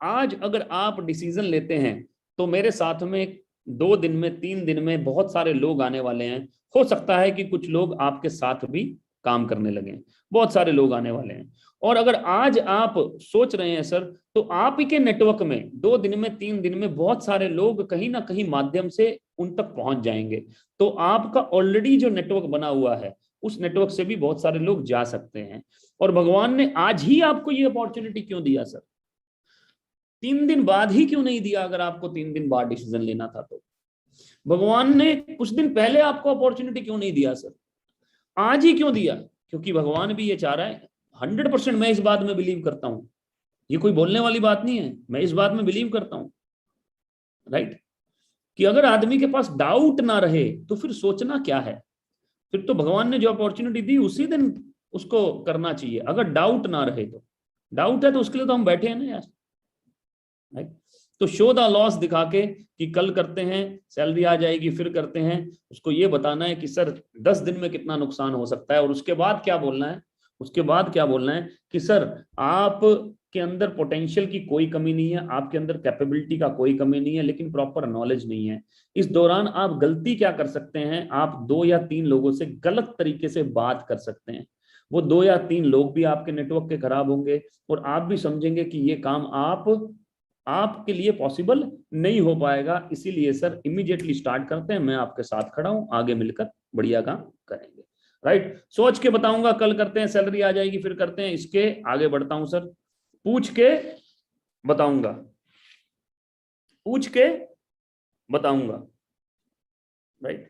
आज अगर आप डिसीजन लेते हैं तो मेरे साथ में 2 दिन में, 3 दिन में बहुत सारे लोग आने वाले हैं, हो सकता है कि कुछ लोग आपके साथ भी काम करने लगे, बहुत सारे लोग आने वाले हैं। और अगर आज आप सोच रहे हैं सर, तो आप ही के नेटवर्क में 2 दिन में, 3 दिन में बहुत सारे लोग कहीं ना कहीं माध्यम से उन तक पहुंच जाएंगे। तो आपका ऑलरेडी जो नेटवर्क बना हुआ है, उस नेटवर्क से भी बहुत सारे लोग जा सकते हैं। और भगवान ने आज ही आपको ये अपॉर्चुनिटी क्यों दिया सर? 3 दिन बाद ही क्यों नहीं दिया? अगर आपको 3 दिन बाद डिसीजन लेना था तो भगवान ने कुछ दिन पहले आपको अपॉर्चुनिटी क्यों नहीं दिया सर? आज ही क्यों दिया? क्योंकि भगवान भी ये चाह रहा है। 100% मैं इस बात में बिलीव करता हूं, ये कोई बोलने वाली बात नहीं है, मैं इस बात में बिलीव करता हूं, राइट? कि अगर आदमी के पास डाउट ना रहे तो फिर सोचना क्या है? फिर तो भगवान ने जो अपॉर्चुनिटी दी उसी दिन उसको करना चाहिए, अगर डाउट ना रहे तो। डाउट है तो उसके लिए तो हम बैठे हैं ना यार, राइट? तो शो द लॉस दिखा के कि कल करते हैं, सैलरी आ जाएगी फिर करते हैं, उसको ये बताना है कि सर 10 दिन में कितना नुकसान हो सकता है। और उसके बाद क्या बोलना है? उसके बाद क्या बोलना है कि सर आप के अंदर पोटेंशियल की कोई कमी नहीं है, आपके अंदर कैपेबिलिटी का कोई कमी नहीं है, लेकिन प्रॉपर नॉलेज नहीं है। इस दौरान आप गलती क्या कर सकते हैं? आप 2 या 3 लोगों से गलत तरीके से बात कर सकते हैं। वो 2 या 3 लोग भी आपके नेटवर्क के खराब होंगे, और आप भी समझेंगे कि ये काम आपके लिए पॉसिबल नहीं हो पाएगा। इसीलिए सर इमीडिएटली स्टार्ट करते हैं, मैं आपके साथ खड़ा हूं, आगे मिलकर बढ़िया काम करेंगे, राइट? सोच के बताऊंगा, कल करते हैं, सैलरी आ जाएगी फिर करते हैं, इसके आगे बढ़ता हूं सर, पूछ के बताऊंगा, पूछ के बताऊंगा, राइट?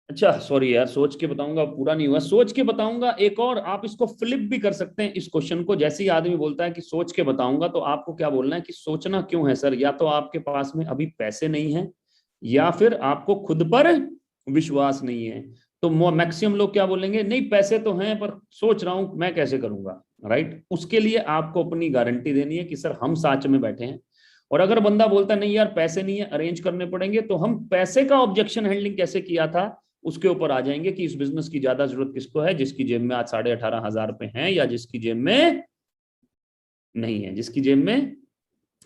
अच्छा सॉरी यार, सोच के बताऊंगा पूरा नहीं हुआ, सोच के बताऊंगा। एक और आप इसको फ्लिप भी कर सकते हैं इस क्वेश्चन को। जैसे ही आदमी बोलता है कि सोच के बताऊंगा, तो आपको क्या बोलना है कि सोचना क्यों है सर? या तो आपके पास में अभी पैसे नहीं है, या फिर आपको खुद पर विश्वास नहीं है। तो मैक्सिमम लोग क्या बोलेंगे, नहीं पैसे तो हैं पर सोच रहा हूं मैं कैसे करूंगा। राइट, उसके लिए आपको अपनी गारंटी देनी है कि सर हम साथ में बैठे हैं। और अगर बंदा बोलता नहीं यार पैसे नहीं है, अरेंज करने पड़ेंगे, तो हम पैसे का ऑब्जेक्शन हैंडलिंग कैसे किया था उसके ऊपर आ जाएंगे कि इस बिजनेस की ज्यादा जरूरत किसको है, जिसकी जेब में आज 18,500 रुपए हैं, या जिसकी जेब में नहीं है, जिसकी जेब में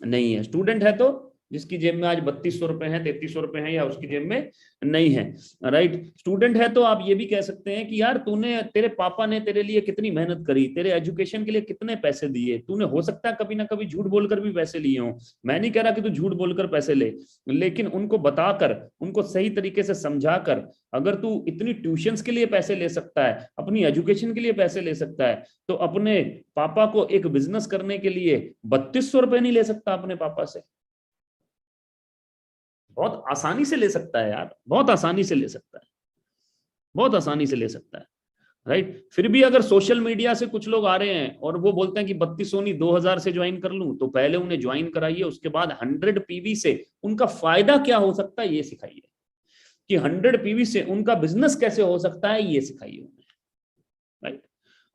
नहीं है। स्टूडेंट है तो जिसकी जेब में आज 3200 रुपए हैं, 3300 रुपए हैं, या उसकी जेब में नहीं है। राइट, स्टूडेंट है तो आप ये भी कह सकते हैं कि यार तूने, तेरे पापा ने तेरे लिए कितनी मेहनत करी, तेरे एजुकेशन के लिए कितने पैसे दिए, तूने हो सकता है कभी ना कभी झूठ बोलकर भी पैसे लिए हो। मैं नहीं कह रहा कि तू झूठ बोलकर पैसे ले, लेकिन उनको बताकर, उनको सही तरीके से समझाकर, अगर तू इतनी ट्यूशंस के लिए पैसे ले सकता है, अपनी एजुकेशन के लिए पैसे ले सकता है, तो अपने पापा को एक बिजनेस करने के लिए 3200 रुपए नहीं ले सकता अपने पापा से? बहुत आसानी से ले सकता है यार, बहुत आसानी से ले सकता है, बहुत आसानी से ले सकता है। राइट, फिर भी अगर सोशल मीडिया से कुछ लोग आ रहे हैं और वो बोलते हैं कि 3200 नहीं 2000 से ज्वाइन कर लूं, तो पहले उन्हें ज्वाइन कराइए, उसके बाद 100 PV से उनका फायदा क्या हो सकता है ये सिखाइए, कि 100 PV से उनका बिजनेस कैसे हो सकता है ये सिखाइए उन्हें। राइट,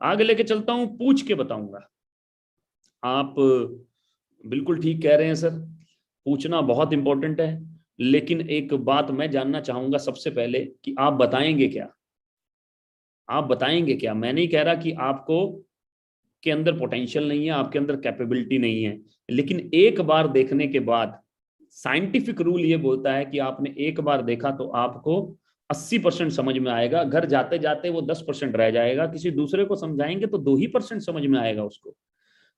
आगे लेके चलता हूं, पूछ के बताऊंगा। आप बिल्कुल ठीक कह रहे हैं सर, पूछना बहुत इंपॉर्टेंट है। लेकिन एक बात मैं जानना चाहूंगा सबसे पहले कि आप बताएंगे क्या, आप बताएंगे क्या? मैं नहीं कह रहा कि आपको के अंदर पोटेंशियल नहीं है, आपके अंदर कैपेबिलिटी नहीं है, लेकिन एक बार देखने के बाद साइंटिफिक रूल ये बोलता है कि आपने एक बार देखा तो आपको 80% समझ में आएगा, घर जाते जाते वो 10% रह जाएगा, किसी दूसरे को समझाएंगे तो 2% समझ में आएगा उसको।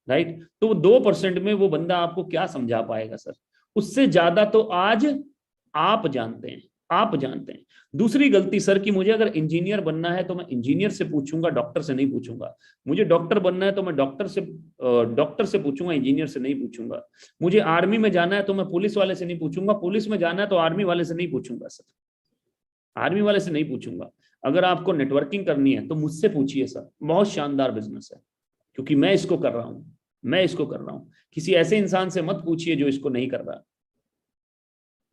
राइट, तो वो 2% में वो बंदा आपको क्या समझा पाएगा सर? उससे ज्यादा तो आज आप जानते हैं, आप जानते हैं। दूसरी गलती सर कि मुझे अगर इंजीनियर बनना है तो मैं इंजीनियर से पूछूंगा, डॉक्टर से नहीं पूछूंगा। मुझे डॉक्टर बनना है तो मैं डॉक्टर से पूछूंगा, इंजीनियर से नहीं पूछूंगा। मुझे आर्मी में जाना है तो मैं पुलिस वाले से नहीं पूछूंगा, पुलिस में जाना है तो आर्मी वाले से नहीं पूछूंगा सर, आर्मी वाले से नहीं पूछूंगा। अगर आपको नेटवर्किंग करनी है तो मुझसे पूछिए सर, बहुत शानदार बिजनेस है, क्योंकि मैं इसको कर रहा हूं, मैं इसको कर रहा हूं। किसी ऐसे इंसान से मत पूछिए जो इसको नहीं कर रहा।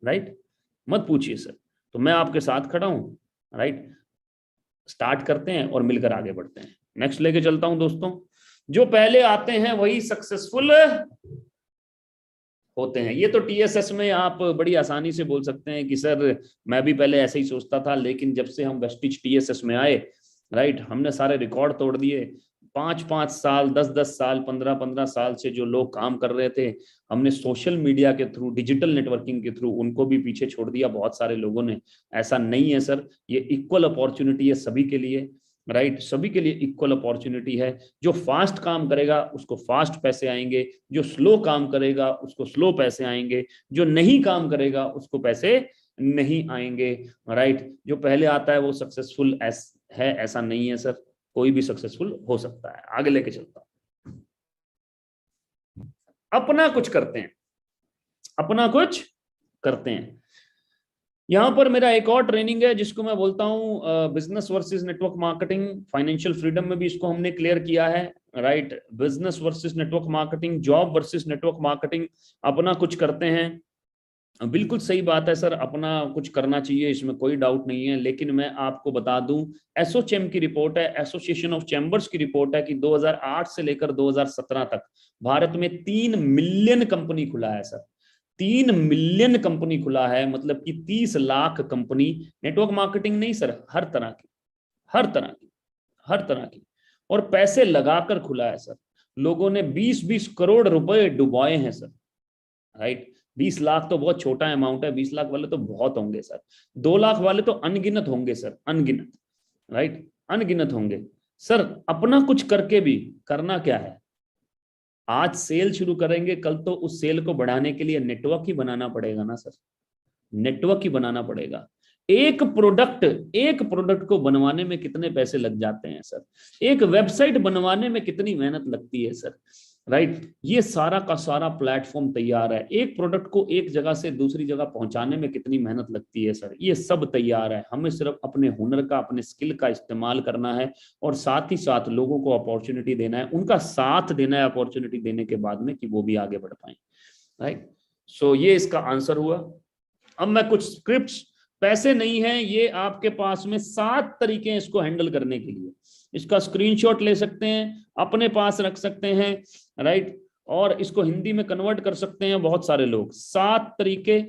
राइट, मत पूछिए सर, तो मैं आपके साथ खड़ा हूं। राइट, स्टार्ट करते हैं और मिलकर आगे बढ़ते हैं। नेक्स्ट लेके चलता हूं दोस्तों, जो पहले आते हैं वही सक्सेसफुल होते हैं। ये तो टीएसएस में आप बड़ी आसानी से बोल सकते हैं कि सर मैं भी पहले ऐसे ही सोचता था, लेकिन जब से हम वेस्टिज टीएसएस में आए, राइट, हमने सारे रिकॉर्ड तोड़ दिए। 5-5 साल, 10-10 साल, 15-15 साल से जो लोग काम कर रहे थे, हमने सोशल मीडिया के थ्रू, डिजिटल नेटवर्किंग के थ्रू उनको भी पीछे छोड़ दिया बहुत सारे लोगों ने। ऐसा नहीं है सर, ये इक्वल अपॉर्चुनिटी है सभी के लिए। राइट, सभी के लिए इक्वल अपॉर्चुनिटी है। जो फास्ट काम करेगा उसको फास्ट पैसे आएंगे, जो स्लो काम करेगा उसको स्लो पैसे आएंगे, जो नहीं काम करेगा उसको पैसे नहीं आएंगे। राइट, जो पहले आता है वो सक्सेसफुल है ऐसा नहीं है सर, कोई भी सक्सेसफुल हो सकता है। आगे लेके चलता हूं, अपना कुछ करते हैं, अपना कुछ करते हैं। यहां पर मेरा एक और ट्रेनिंग है जिसको मैं बोलता हूं business versus network marketing. Financial freedom में भी इसको हमने क्लियर किया है। Right, business versus network marketing, job versus network marketing, अपना कुछ करते हैं। बिल्कुल सही बात है सर, अपना कुछ करना चाहिए, इसमें कोई डाउट नहीं है। लेकिन मैं आपको बता दूं, एसोचेम की रिपोर्ट है, एसोसिएशन ऑफ चैम्बर्स की रिपोर्ट है कि 2008 से लेकर 2017 तक भारत में 3 मिलियन कंपनी खुला है सर। 3 मिलियन कंपनी खुला है, मतलब कि 30 लाख कंपनी। नेटवर्क मार्केटिंग नहीं सर, हर तरह की, हर तरह की, हर तरह की, और पैसे लगाकर खुला है सर। लोगों ने 20-20 करोड़ रुपए डुबोए हैं सर। राइट, 20 लाख तो बहुत छोटा अमाउंट है, 20 लाख वाले तो बहुत होंगे सर, 2 लाख वाले तो अनगिनत होंगे सर, अनगिनत। राइट, अनगिनत होंगे सर। अपना कुछ करके भी करना क्या है, आज सेल शुरू करेंगे, कल तो उस सेल को बढ़ाने के लिए नेटवर्क ही बनाना पड़ेगा ना सर, नेटवर्क ही बनाना पड़ेगा। एक प्रोडक्ट को बनवाने में कितने पैसे लग जाते हैं सर, एक वेबसाइट बनवाने में कितनी मेहनत लगती है सर, राइट। ये सारा का सारा प्लेटफॉर्म तैयार है। एक प्रोडक्ट को एक जगह से दूसरी जगह पहुंचाने में कितनी मेहनत लगती है सर, ये सब तैयार है। हमें सिर्फ अपने हुनर का, अपने स्किल का इस्तेमाल करना है और साथ ही साथ लोगों को अपॉर्चुनिटी देना है, उनका साथ देना है अपॉर्चुनिटी देने के बाद में, कि वो भी आगे बढ़ पाए। राइट। सो ये इसका आंसर हुआ। अब मैं कुछ स्क्रिप्ट्स, पैसे नहीं है ये आपके पास में 7 तरीके हैं इसको हैंडल करने के लिए। इसका स्क्रीनशॉट ले सकते हैं, अपने पास रख सकते हैं। राइट। और इसको हिंदी में कन्वर्ट कर सकते हैं बहुत सारे लोग। 7 तरीके,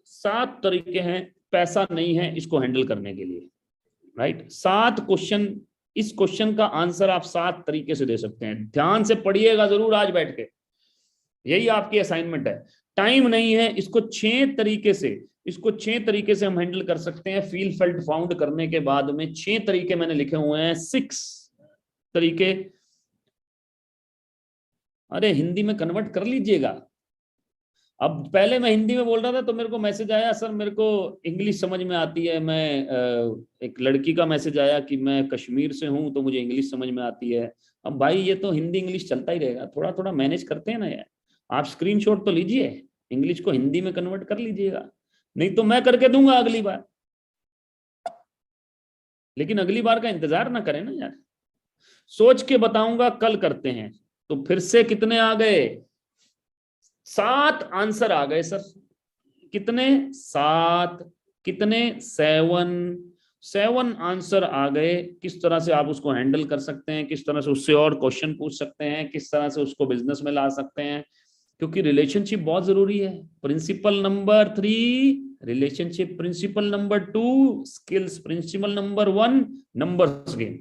7 तरीके हैं, पैसा नहीं है इसको हैंडल करने के लिए। राइट। 7 क्वेश्चन, इस क्वेश्चन का आंसर आप 7 तरीके से दे सकते हैं। ध्यान से पढ़िएगा जरूर आज बैठ के, यही आपकी असाइनमेंट है। टाइम नहीं है, इसको 6 तरीके से, इसको 6 तरीके से हम हैंडल कर सकते हैं। फील फेल्ट फाउंड करने के बाद में 6 तरीके मैंने लिखे हुए हैं, 6 तरीके। अरे हिंदी में कन्वर्ट कर लीजिएगा। अब पहले मैं हिंदी में बोल रहा था तो मेरे को मैसेज आया, सर मेरे को इंग्लिश समझ में आती है। मैं एक लड़की का मैसेज आया कि मैं कश्मीर से हूं तो मुझे इंग्लिश समझ में आती है। अब भाई ये तो हिंदी इंग्लिश चलता ही रहेगा, थोड़ा थोड़ा मैनेज करते हैं ना यार। आप स्क्रीनशॉट तो लीजिए, इंग्लिश को हिंदी में कन्वर्ट कर लीजिएगा, नहीं तो मैं करके दूंगा अगली बार। लेकिन अगली बार का इंतजार ना करें ना यार, सोच के बताऊंगा, कल करते हैं। तो फिर से कितने आ गए? 7 आंसर आ गए सर। कितने? 7। कितने? 7। 7 आंसर आ गए। किस तरह से आप उसको हैंडल कर सकते हैं, किस तरह से उससे और क्वेश्चन पूछ सकते हैं, किस तरह से उसको बिजनेस में ला सकते हैं, क्योंकि रिलेशनशिप बहुत जरूरी है। Principal number 3 relationship, principal number 2 skills, principle number 1 numbers game.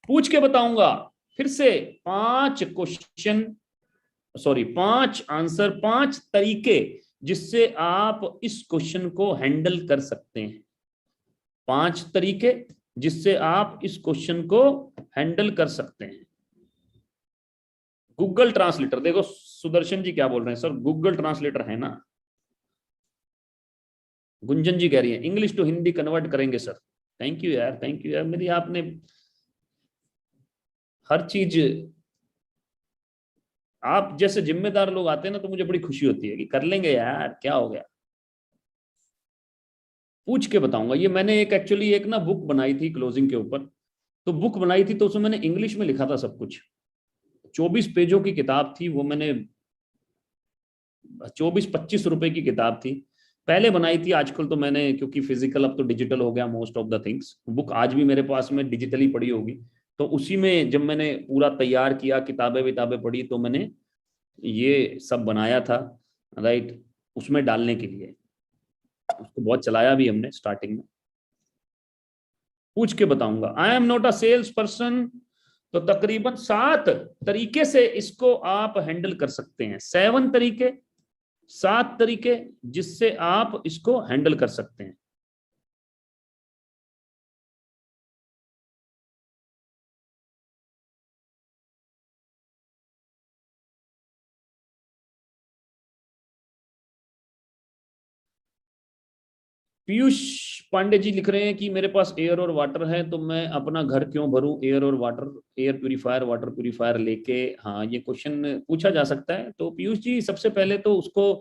पूछ के बताऊंगा फिर से। 5 क्वेश्चन, सॉरी 5 आंसर, 5 तरीके जिससे आप इस क्वेश्चन को हैंडल कर सकते हैं। 5 तरीके जिससे आप इस क्वेश्चन को हैंडल कर सकते हैं। गूगल ट्रांसलेटर, देखो सुदर्शन जी क्या बोल रहे हैं, सर गूगल ट्रांसलेटर है ना। गुंजन जी कह रही है इंग्लिश टू हिंदी कन्वर्ट करेंगे सर। थैंक यू यार, थैंक यू यार, मेरी आपने हर चीज, आप जैसे जिम्मेदार लोग आते हैं ना तो मुझे बड़ी खुशी होती है कि कर लेंगे यार, क्या हो गया। पूछ के बताऊंगा। ये मैंने एक एक्चुअली एक ना बुक बनाई थी क्लोजिंग के ऊपर। तो बुक बनाई थी तो उसमें मैंने इंग्लिश में लिखा था सब कुछ। 24 पेजों की किताब थी वो, मैंने 24-25 रुपए की किताब थी। पहले बनाई थी, आजकल तो मैंने, क्योंकि फिजिकल अब तो डिजिटल हो गया most of the things, book आज भी मेरे पास में डिजिटली पड़ी होगी। तो उसी में जब मैंने पूरा तैयार किया, किताबें विताबें पढ़ी, तो मैंने ये सब बनाया था। राइट। उसमें डालने के लिए उसको बहुत चलाया भी हमने स्टार्टिंग में। पूछ के बताऊंगा। I am not a sales person. तो तकरीबन 7 तरीके से इसको आप हैंडल कर सकते हैं। 7 तरीके, 7 तरीके जिससे आप इसको हैंडल कर सकते हैं। पीयूष पांडे जी लिख रहे हैं कि मेरे पास एयर और वाटर है तो मैं अपना घर क्यों भरूं एयर और water, air purifier water purifier लेके। हाँ ये क्वेश्चन पूछा जा सकता है। तो पीयूष जी सबसे पहले तो उसको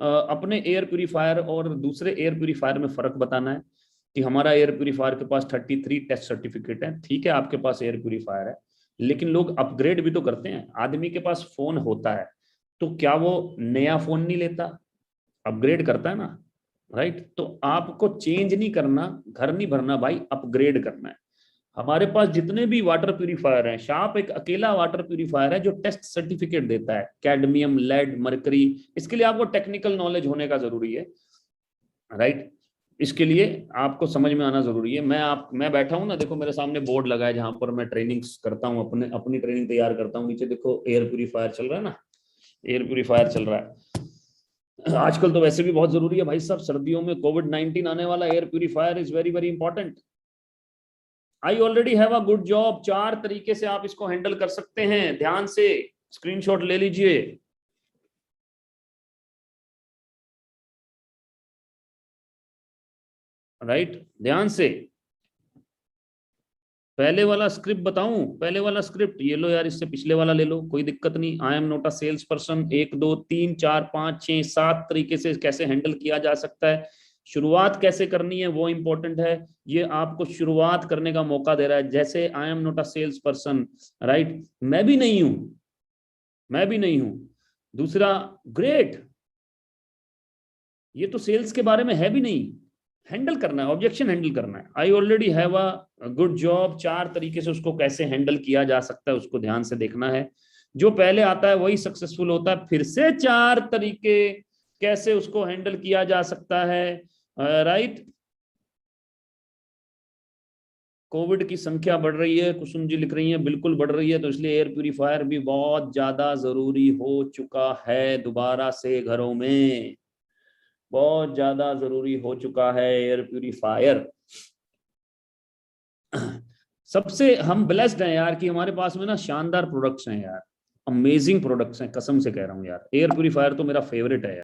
अपने एयर प्यूरीफायर और दूसरे एयर प्यूरीफायर में फर्क बताना है कि हमारा एयर प्यूरीफायर के पास 33 टेस्ट सर्टिफिकेट है। ठीक है आपके पास एयर प्यूरीफायर है, लेकिन लोग अपग्रेड भी तो करते हैं। आदमी के पास फोन होता है तो क्या वो नया फोन नहीं लेता, अपग्रेड करता है ना। राइट। तो आपको चेंज नहीं करना, घर नहीं भरना भाई, अपग्रेड करना है। हमारे पास जितने भी वाटर प्यूरीफायर हैं, शार्प एक अकेला वाटर प्यूरीफायर है जो टेस्ट सर्टिफिकेट देता है, कैडमियम, लेड, मरकरी। इसके लिए आपको टेक्निकल नॉलेज होने का जरूरी है। राइट। इसके लिए आपको समझ में आना जरूरी है। मैं बैठा हूं ना, देखो मेरे सामने बोर्ड लगा है जहां पर मैं ट्रेनिंग्स करता हूं, अपनी ट्रेनिंग तैयार करता हूं। नीचे देखो एयर प्यूरीफायर चल रहा है ना, एयर प्यूरीफायर चल रहा है। आजकल तो वैसे भी बहुत जरूरी है भाई साहब, सर्दियों में कोविड-19 आने वाला, air purifier is very very important. I already have a good job. 4 तरीके से आप इसको हैंडल कर सकते हैं, ध्यान से स्क्रीनशॉट ले लीजिए। राइट। ध्यान से। पहले वाला स्क्रिप्ट बताऊं? पहले वाला स्क्रिप्ट ये लो यार, इससे पिछले वाला ले लो, कोई दिक्कत नहीं। I am not a sales person, 1 2 3 4 5 6 7 तरीके से कैसे हैंडल किया जा सकता है। शुरुआत कैसे करनी है वो इंपॉर्टेंट है। ये आपको शुरुआत करने का मौका दे रहा है। जैसे I am not a sales person, right, मैं भी नहीं हूं, मैं भी नहीं हूं। दूसरा, ग्रेट, ये तो सेल्स के बारे में है भी नहीं। हैंडल करना है, ऑब्जेक्शन हैंडल करना है। I already have a good job, 4 तरीके से उसको कैसे हैंडल किया जा सकता है उसको ध्यान से देखना है। जो पहले आता है वही सक्सेसफुल होता है। फिर से 4 तरीके कैसे उसको हैंडल किया जा सकता है, राइट। कोविड की संख्या बढ़ रही है, कुसुम जी लिख रही हैं, बिल्कुल बढ़ रही है, तो इसलिए एयर प्यूरिफायर भी बहुत ज्यादा जरूरी हो चुका है दोबारा से घरों में। बहुत ज्यादा जरूरी हो चुका है एयर प्यूरिफायर। सबसे हम ब्लेस्ड हैं यार कि हमारे पास में ना शानदार प्रोडक्ट्स हैं यार, अमेजिंग प्रोडक्ट्स हैं, कसम से कह रहा हूँ यार। एयर प्यूरिफायर तो मेरा फेवरेट है यार।